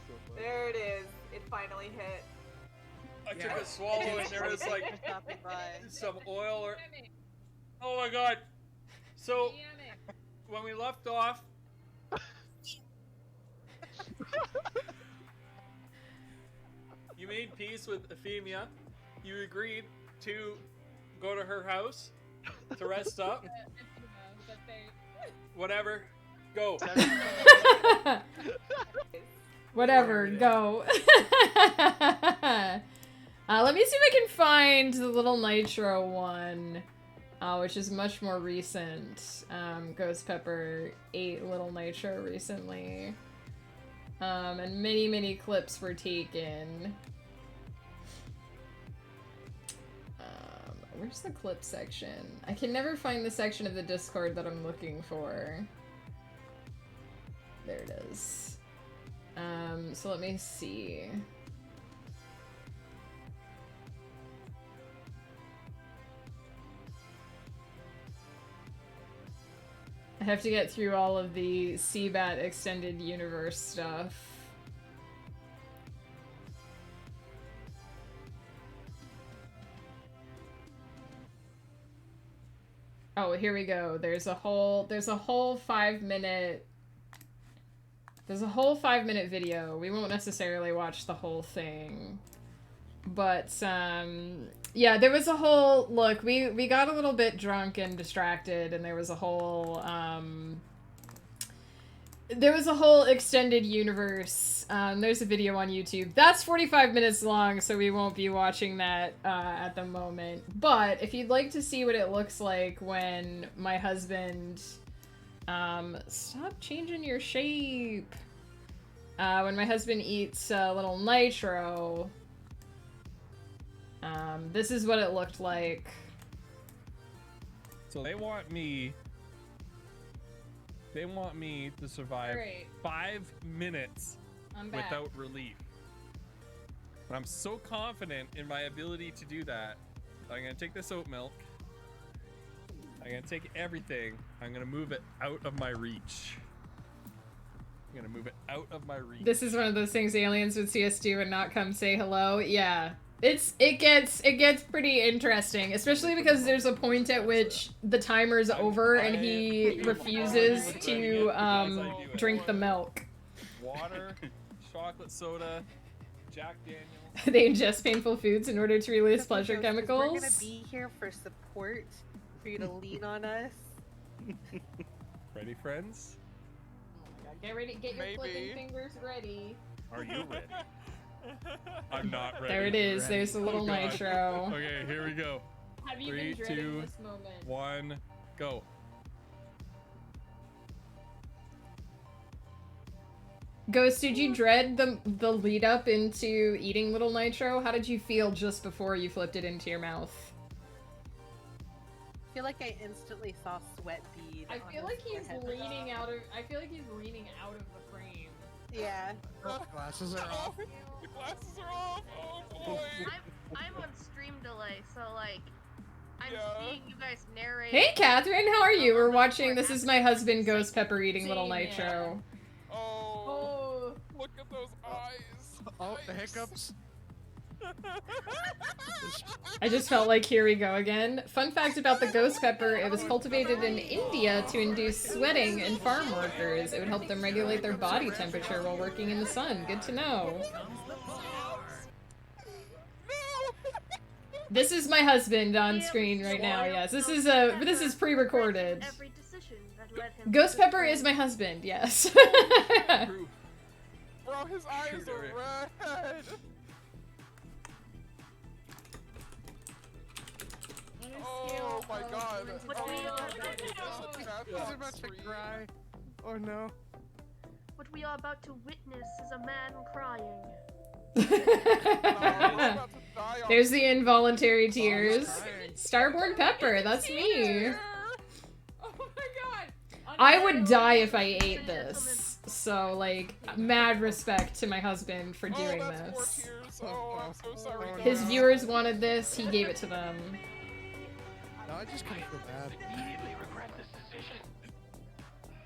S4: So fun.
S8: There it is. It finally hit.
S2: I
S6: Yeah.
S2: took a swallow and there was like
S3: Stopping by.
S2: some oil or.
S7: Damn it.
S2: Oh my god. So
S7: Damn it.
S2: when we left off, you made peace with Euphemia. You agreed to go to her house to rest up.
S7: But they.
S2: Whatever. Go.
S1: Whatever, go. Let me see if I can find the little Nitro one, which is much more recent. Ghost Pepper ate little Nitro recently. And many clips were taken. Where's the clip section? I can never find the section of the Discord that I'm looking for. There it is. So let me see. I have to get through all of the CBAT extended universe stuff. Oh, here we go. There's a whole 5-minute video. We won't necessarily watch the whole thing. But yeah, there was a whole look, we got a little bit drunk and distracted, and there was a whole extended universe. There's a video on YouTube. That's 45 minutes long, so we won't be watching that at the moment. But if you'd like to see what it looks like when my husband... stop changing your shape! When my husband eats a little Nitro... this is what it looked like.
S9: So they want me to survive
S1: Alright,
S9: 5 minutes
S1: I'm back.
S9: without relief. And I'm so confident in my ability to do that. I'm gonna take this oat milk. I'm gonna take everything. I'm gonna move it out of my reach. I'm gonna move it out of my reach.
S1: This is one of those things aliens would see us do and not come say hello. Yeah. It gets pretty interesting, especially because there's a point at which the timer's over and he refuses to drink the milk.
S9: Water, chocolate soda, Jack Daniels.
S1: They ingest painful foods in order to release pleasure
S8: We're
S1: chemicals.
S8: gonna be here for support, for you to lean on us.
S9: Ready, friends?
S1: Get ready, get your flipping fingers ready.
S9: Are you ready? I'm not ready.
S1: There it is. There's a little
S9: Oh, God.
S1: Nitro.
S9: Okay, here we go.
S1: Have you
S9: 3,
S1: been dreading
S9: 2,
S1: this moment?
S9: 1, go.
S1: Ghost, did you dread the lead up into eating Little Nitro? How did you feel just before you flipped it into your mouth?
S8: I feel like I instantly saw sweat bead.
S1: I
S8: on
S1: feel
S8: his
S1: like he's
S8: forehead.
S1: leaning out of. I feel like he's leaning out of the frame.
S8: Yeah.
S6: Glasses are off.
S2: The glasses are off. Oh boy.
S10: I'm on stream delay, so like I'm seeing you guys narrate.
S1: Hey, Catherine, how are you? We're watching This Is My Husband, Ghost Pepper Eating Little
S7: Same,
S1: Nitro.
S2: Oh. Look at those eyes.
S6: Oh, the hiccups.
S1: I just felt like here we go again. Fun fact about the ghost pepper, it was cultivated in India to induce sweating in farm workers. It would help them regulate their body temperature while working in the sun. Good to know. This is my husband on screen right now, yes. This is pre-recorded.
S10: Every decision that led him
S1: Ghost
S10: to
S1: Pepper is my husband, yes.
S2: Bro, his eyes are red. Oh my god.
S6: He's about to cry. Oh no.
S10: What we are about to witness is a man crying.
S1: There's the involuntary tears. Starborn Pepper, that's me.
S7: Oh my god!
S1: I would die if I ate this. So, like, mad respect to my husband for doing this.
S2: Oh, I'm so sorry.
S1: His viewers wanted this, he gave it to them.
S6: No, I just kind of feel bad.
S5: Immediately regret this decision.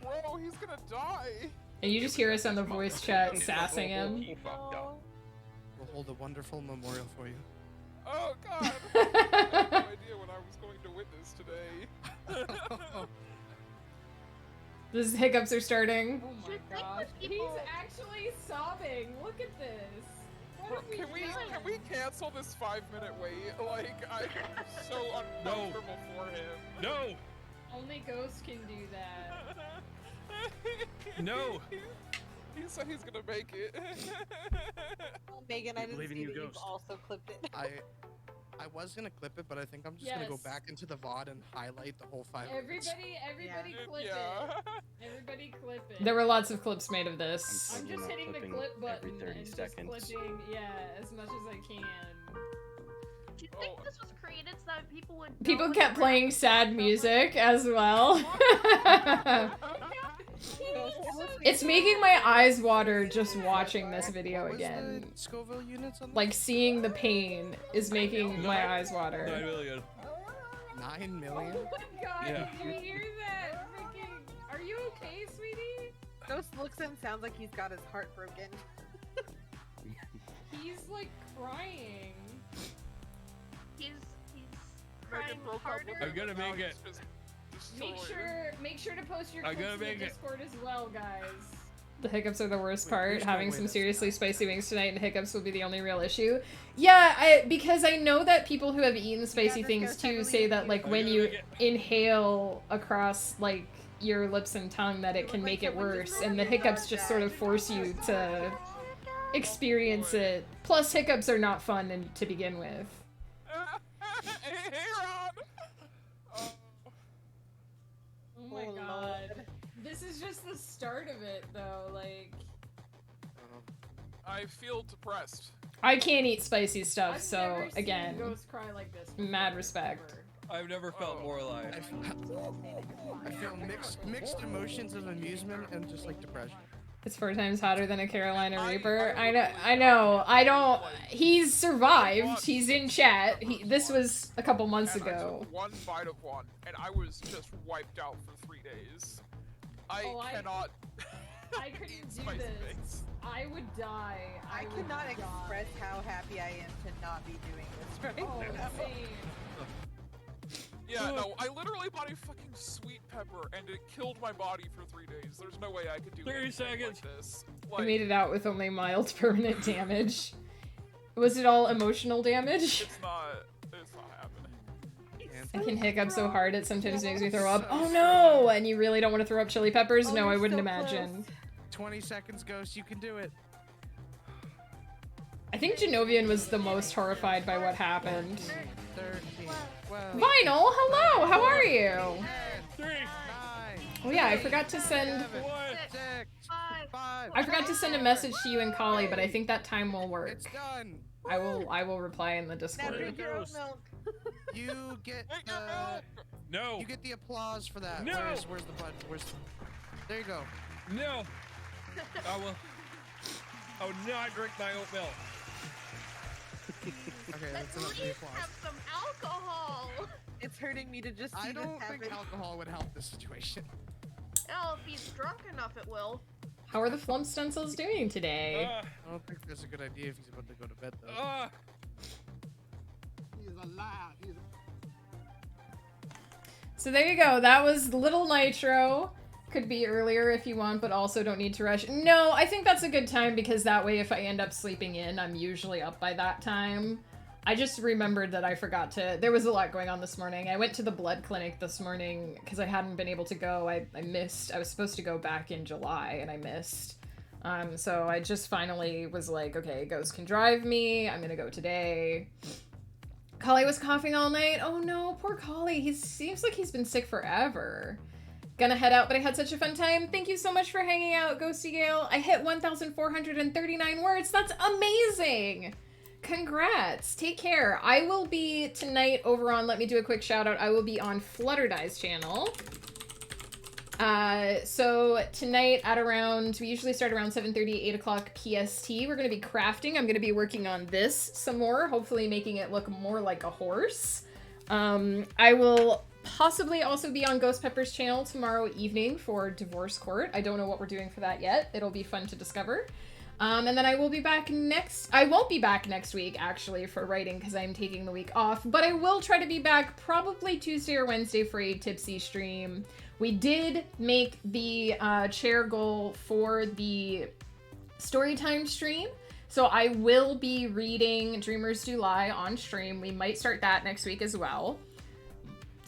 S2: Bro, he's gonna die.
S1: And you just hear us on the voice chat sassing him.
S5: He fucked up.
S6: We'll hold a wonderful memorial for you.
S2: Oh god. I had no idea what I was going to witness today.
S1: These hiccups are starting.
S7: Oh my gosh. He's actually sobbing. Look at this.
S2: Bro,
S7: What are
S2: can we cancel this 5-minute wait? Like, I'm so uncomfortable for him.
S9: No!
S1: Only Ghost can do that.
S9: No!
S2: He said he's gonna make it.
S8: Well, Megan, I didn't
S6: believe in
S8: see
S6: you,
S8: that you've
S6: Ghost.
S8: also clipped it.
S6: I was gonna clip it, but I think I'm just gonna go
S1: Yes.
S6: back into the VOD and highlight the whole 5 minutes.
S1: Everybody clip
S2: Yeah.
S1: it. Everybody clip it. There were lots of clips made of this.
S7: I'm just hitting the clip button
S11: every 30
S7: and
S11: seconds.
S7: just clipping, yeah, as much as I can.
S10: Do you think this was created so that people would?
S1: People kept playing sad music as well. It's making my eyes water just watching this video
S6: What was
S1: again.
S6: the Scoville units on
S1: Like, seeing the pain is making my eyes
S9: 9
S1: water.
S9: million.
S6: 9 million?
S7: Oh my god,
S9: Yeah.
S7: did you hear that? Freaking, are you okay, sweetie?
S8: Ghost looks and sounds like he's got his heart broken.
S7: He's like crying.
S10: He's crying harder.
S9: I'm gonna make it.
S7: Make sure to post your
S9: I'm
S7: clips
S9: gonna
S7: in the
S9: make it.
S7: Discord as well, guys.
S1: The hiccups are the worst
S6: Wait,
S1: part.
S6: who's gonna
S1: Having
S6: win
S1: some
S6: this?
S1: seriously spicy wings tonight and hiccups will be the only real issue. Yeah, because I know that people who have eaten spicy
S8: this
S1: things
S8: goes
S1: too
S8: heavily
S1: say that
S8: into
S1: like
S9: you.
S1: when
S9: I'm
S1: you
S9: gonna
S1: inhale across like your lips and tongue that it can make it worse, and the hiccups just sort of force you to experience it. Plus, hiccups are not fun to begin with.
S2: Hey, Ron!
S7: Oh my
S8: Oh,
S7: god.
S8: Lord.
S7: This is just the start of it, though. Like,
S2: I feel depressed.
S1: I can't eat spicy stuff,
S7: I've
S1: so
S7: never seen
S1: again,
S7: Ghost cry like this.
S1: mad
S7: before,
S1: respect.
S7: ever.
S9: I've never felt more alive.
S6: I feel mixed emotions of amusement and just like depression.
S1: It's 4 times hotter than a Carolina Reaper. I know. He's survived. He's in chat. This was a couple months
S2: And I
S1: ago.
S2: took one bite of one, and I was just wiped out for 3 days. I cannot.
S7: I couldn't
S2: eat
S7: do
S2: spicy
S7: this.
S2: things.
S7: I would die.
S8: I
S7: would
S8: cannot
S7: die.
S8: express how happy I am to not be doing this right
S7: Oh,
S8: now.
S7: same.
S2: Yeah, no, I literally bought a fucking sweet pepper, and it killed my body for 3 days. There's no way I could do
S9: 30
S2: anything
S9: seconds.
S2: like this.
S1: I made it out with only mild permanent damage. Was it all emotional damage?
S2: It's not happening.
S1: I can hiccup so hard it sometimes makes me throw up. Oh no! And you really don't want to throw up chili peppers? No, I wouldn't imagine.
S6: 20 seconds, Ghost, you can do it.
S1: I think Genovian was the most horrified by what happened.
S6: 13, 12,
S1: Vinyl, hello! How are you?
S6: 10,
S9: 3,
S6: 9,
S1: Oh yeah, I forgot to send.
S9: What?
S6: 6,
S10: 5.
S6: 5.
S1: I forgot to send a message to you and Kali, but I think that time will work.
S6: It's done.
S1: I will reply in the
S8: Now
S1: Discord.
S8: drink your oat
S9: Ghost.
S8: milk.
S6: You get
S2: Wait, no.
S9: No.
S6: you get the applause for that.
S9: No.
S6: Where's the button? There you go.
S9: No. I will not drink my oat milk.
S6: Okay,
S10: At
S6: that's enough of the
S10: least
S6: applause.
S10: have some alcohol.
S8: It's hurting me to just see
S6: I
S8: this
S6: don't think
S8: happen.
S6: alcohol would help this situation.
S10: Oh, if he's drunk enough, it will.
S1: How are the flump stencils doing today?
S6: I don't think that's a good idea if he's about to go to bed though.
S11: He is a liar. He is
S1: So there you go. That was Little Nitro. Could be earlier if you want, but also don't need to rush. No, I think that's a good time because that way if I end up sleeping in, I'm usually up by that time. I just remembered that I forgot to... There was a lot going on this morning. I went to the blood clinic this morning because I hadn't been able to go. I missed. I was supposed to go back in July and I missed. So I just finally was like, okay, Ghost can drive me. I'm gonna go today. Kali was coughing all night. Oh no, poor Kali. He seems like he's been sick forever. Gonna head out, but I had such a fun time. Thank you so much for hanging out, Ghosty Gale. I hit 1,439 words. That's amazing. Congrats. Take care. I will be tonight over on, let me do a quick shout out. I will be on Flutterdie's channel. So tonight at around, we usually start around 7:30, 8 o'clock PST. We're going to be crafting. I'm going to be working on this some more, hopefully making it look more like a horse. I will possibly also be on Ghost Pepper's channel tomorrow evening for Divorce Court. I don't know what we're doing for that yet. It'll be fun to discover. And then I will be back I won't be back next week, actually, for writing because I'm taking the week off, but I will try to be back probably Tuesday or Wednesday for a Tipsy stream. We did make the chair goal for the Storytime stream, so I will be reading Dreamers Do Lie on stream. We might start that next week as well.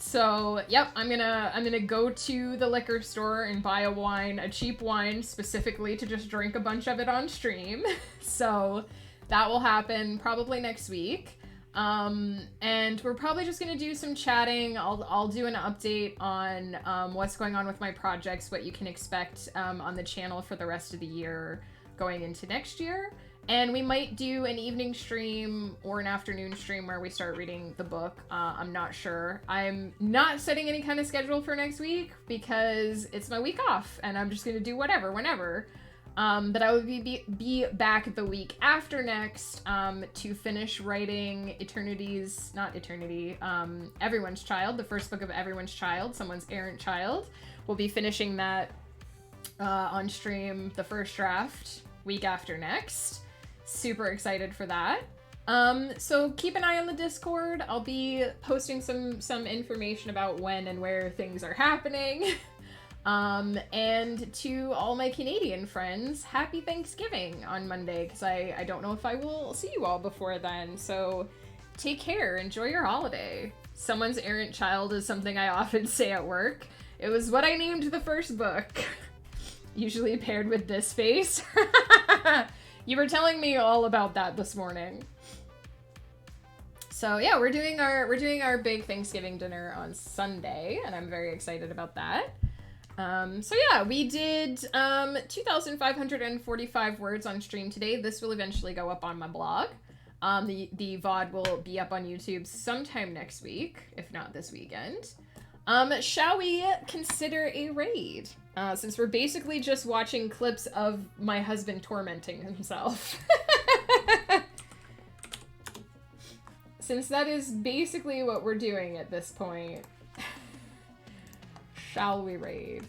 S1: So, yep, I'm gonna go to the liquor store and buy a cheap wine specifically to just drink a bunch of it on stream. So that will happen probably next week. And we're probably just gonna do some chatting. I'll do an update on what's going on with my projects, what you can expect on the channel for the rest of the year going into next year. And we might do an evening stream or an afternoon stream where we start reading the book. I'm not sure. I'm not setting any kind of schedule for next week because it's my week off and I'm just going to do whatever, whenever. But I will be back the week after next to finish writing Everyone's Child, the first book of Everyone's Child, Someone's Errant Child. We'll be finishing that on stream, the first draft, week after next. Super excited for that. So keep an eye on the Discord. I'll be posting some information about when and where things are happening. And to all my Canadian friends, happy Thanksgiving on Monday, because I don't know if I will see you all before then. So take care, enjoy your holiday. Someone's Errant Child is something I often say at work. It was what I named the first book. Usually paired with this face. You were telling me all about that this morning. So yeah, we're doing our big Thanksgiving dinner on Sunday, and I'm very excited about that. So yeah, we did 2,545 words on stream today. This will eventually go up on my blog. The VOD will be up on YouTube sometime next week, if not this weekend. Shall we consider a raid? Since we're basically just watching clips of my husband tormenting himself. Since that is basically what we're doing at this point. Shall we raid?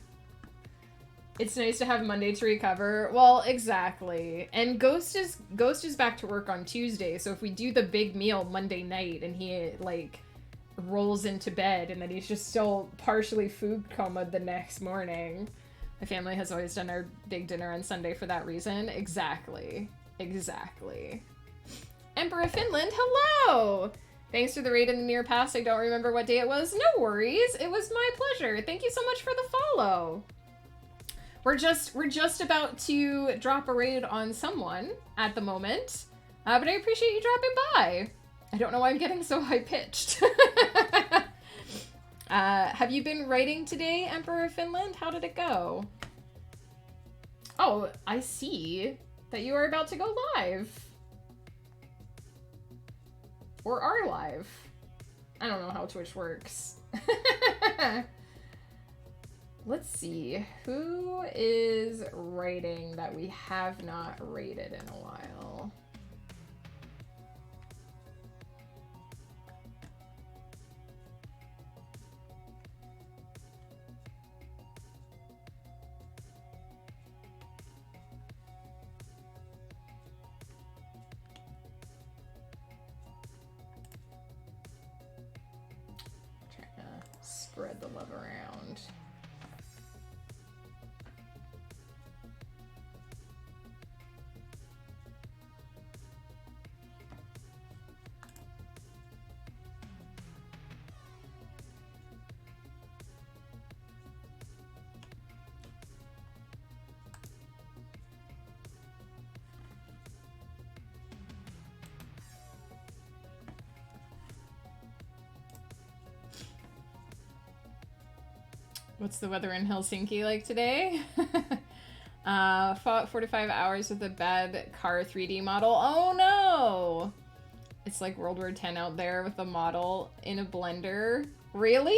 S1: It's nice to have Monday to recover. Well, exactly. And Ghost is back to work on Tuesday, so if we do the big meal Monday night and he, like, rolls into bed and then he's just still partially food comaed the next morning. My family has always done our big dinner on Sunday for that reason. Exactly. Emperor of Finland, hello! Thanks for the raid in the near past. I don't remember what day it was. No worries. It was my pleasure. Thank you so much for the follow. We're just about to drop a raid on someone at the moment. But I appreciate you dropping by. I don't know why I'm getting so high-pitched. Have you been writing today, Emperor of Finland? How did it go? Oh, I see that you are about to go live. Or are live. I don't know how Twitch works. Let's see. Who is writing that we have not rated in a while? Trying to spread the love around. What's the weather in Helsinki like today? Fought 45 hours with a bad car 3D model. Oh no! It's like World War X out there with a model in a blender. Really?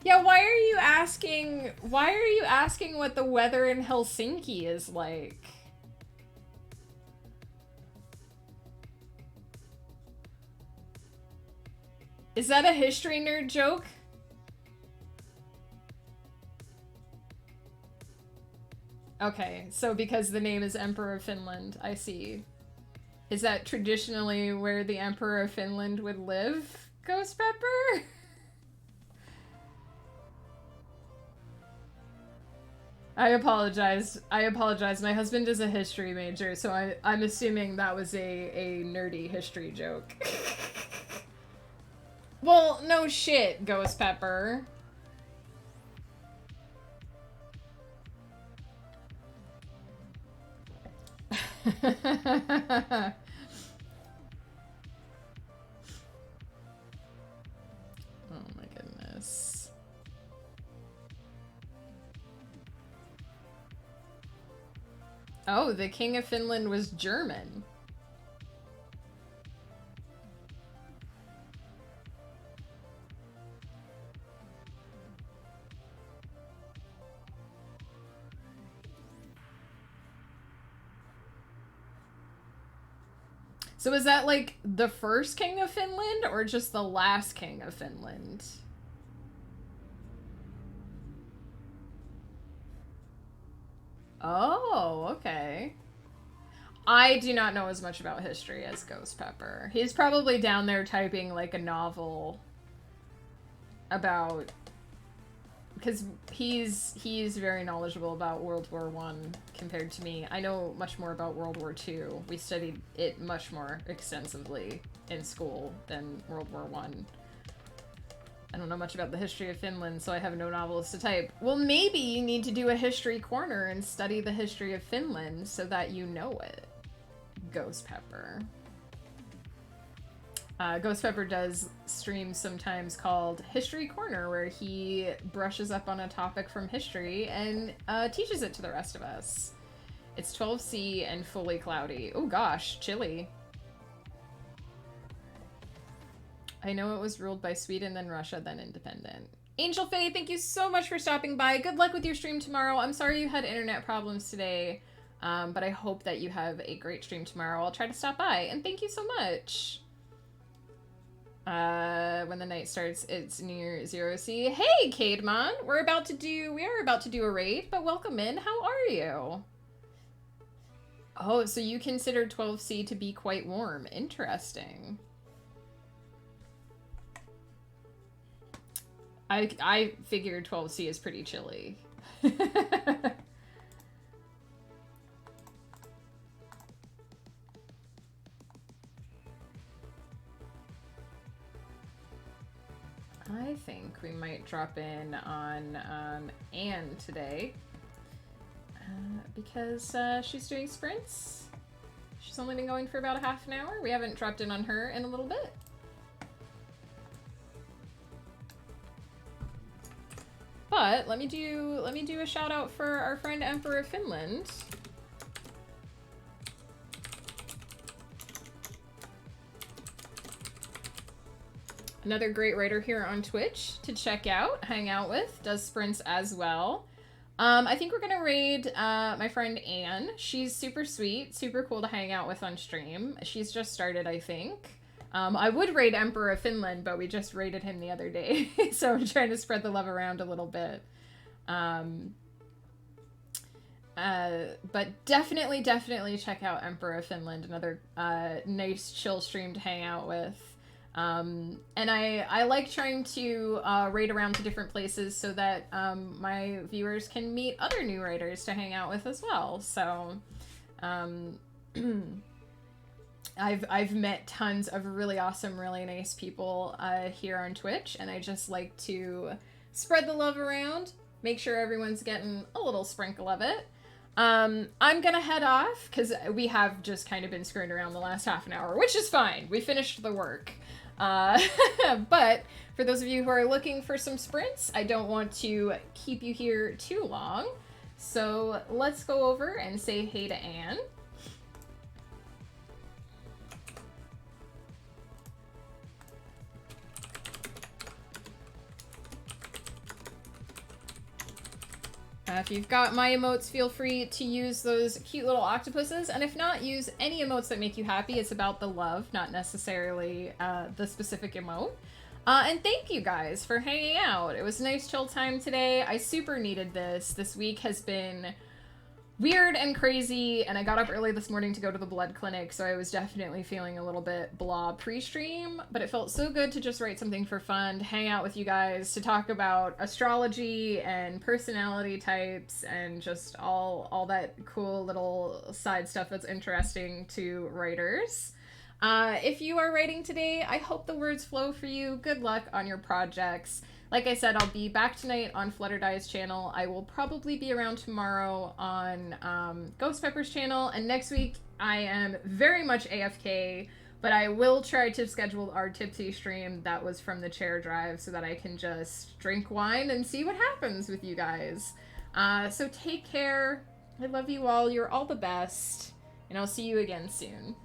S1: Yeah, why are you asking what the weather in Helsinki is like? Is that a history nerd joke? Okay, so because the name is Emperor of Finland, I see. Is that traditionally where the Emperor of Finland would live, Ghost Pepper? I apologize. My husband is a history major, so I'm assuming that was a nerdy history joke. Well, no shit, Ghost Pepper. Oh my goodness. Oh, the King of Finland was German. So is that like the first king of Finland or just the last king of Finland? Oh, okay. I do not know as much about history as Ghost Pepper. He's probably down there typing like a novel about, because he's very knowledgeable about World War I compared to me. I know much more about World War II. We studied it much more extensively in school than World War I. I don't know much about the history of Finland, so I have no novels to type. Well, maybe you need to do a history corner and study the history of Finland so that you know it, Ghost Pepper. Ghost Pepper does streams sometimes called History Corner, where he brushes up on a topic from history and teaches it to the rest of us. It's 12C and fully cloudy. Oh gosh, chilly. I know it was ruled by Sweden, then Russia, then independent. Angel Faye, thank you so much for stopping by. Good luck with your stream tomorrow. I'm sorry you had internet problems today, but I hope that you have a great stream tomorrow. I'll try to stop by, and thank you so much. When the night starts, it's near 0C. Hey, Cademon! We are about to do a raid, but welcome in. How are you? Oh, so you consider 12C to be quite warm. Interesting. I figured 12C is pretty chilly. I think we might drop in on Anne today because she's doing sprints. She's only been going for about a half an hour. We haven't dropped in on her in a little bit. But let me do a shout out for our friend Emperor of Finland. Another great writer here on Twitch to check out, hang out with, does sprints as well. I think we're gonna raid my friend Anne. She's super sweet, super cool to hang out with on stream. She's just started, I think. I would raid Emperor of Finland, but we just raided him the other day, so I'm trying to spread the love around a little bit. But definitely check out Emperor of Finland, another nice chill stream to hang out with. And I like trying to raid around to different places so that my viewers can meet other new writers to hang out with as well. So I've met tons of really awesome, really nice people here on Twitch, and I just like to spread the love around, make sure everyone's getting a little sprinkle of it. I'm gonna head off because we have just kind of been screwing around the last half an hour, which is fine. We finished the work. But for those of you who are looking for some sprints, I don't want to keep you here too long. So let's go over and say hey to Anne. If you've got my emotes, feel free to use those cute little octopuses, and if not, use any emotes that make you happy. It's about the love, not necessarily the specific emote. And thank you guys for hanging out. It was a nice chill time today. I super needed this. This week has been weird and crazy, and I got up early this morning to go to the blood clinic, so I was definitely feeling a little bit blah pre-stream, but it felt so good to just write something for fun, to hang out with you guys, to talk about astrology and personality types and just all that cool little side stuff that's interesting to writers. If you are writing today, I hope the words flow for you. Good luck on your projects. Like I said, I'll be back tonight on Flutterdye's channel. I will probably be around tomorrow on Ghost Pepper's channel. And next week, I am very much AFK, but I will try to schedule our Tipsy stream that was from the chair drive so that I can just drink wine and see what happens with you guys. So take care. I love you all. You're all the best. And I'll see you again soon.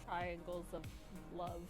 S11: Triangles of love.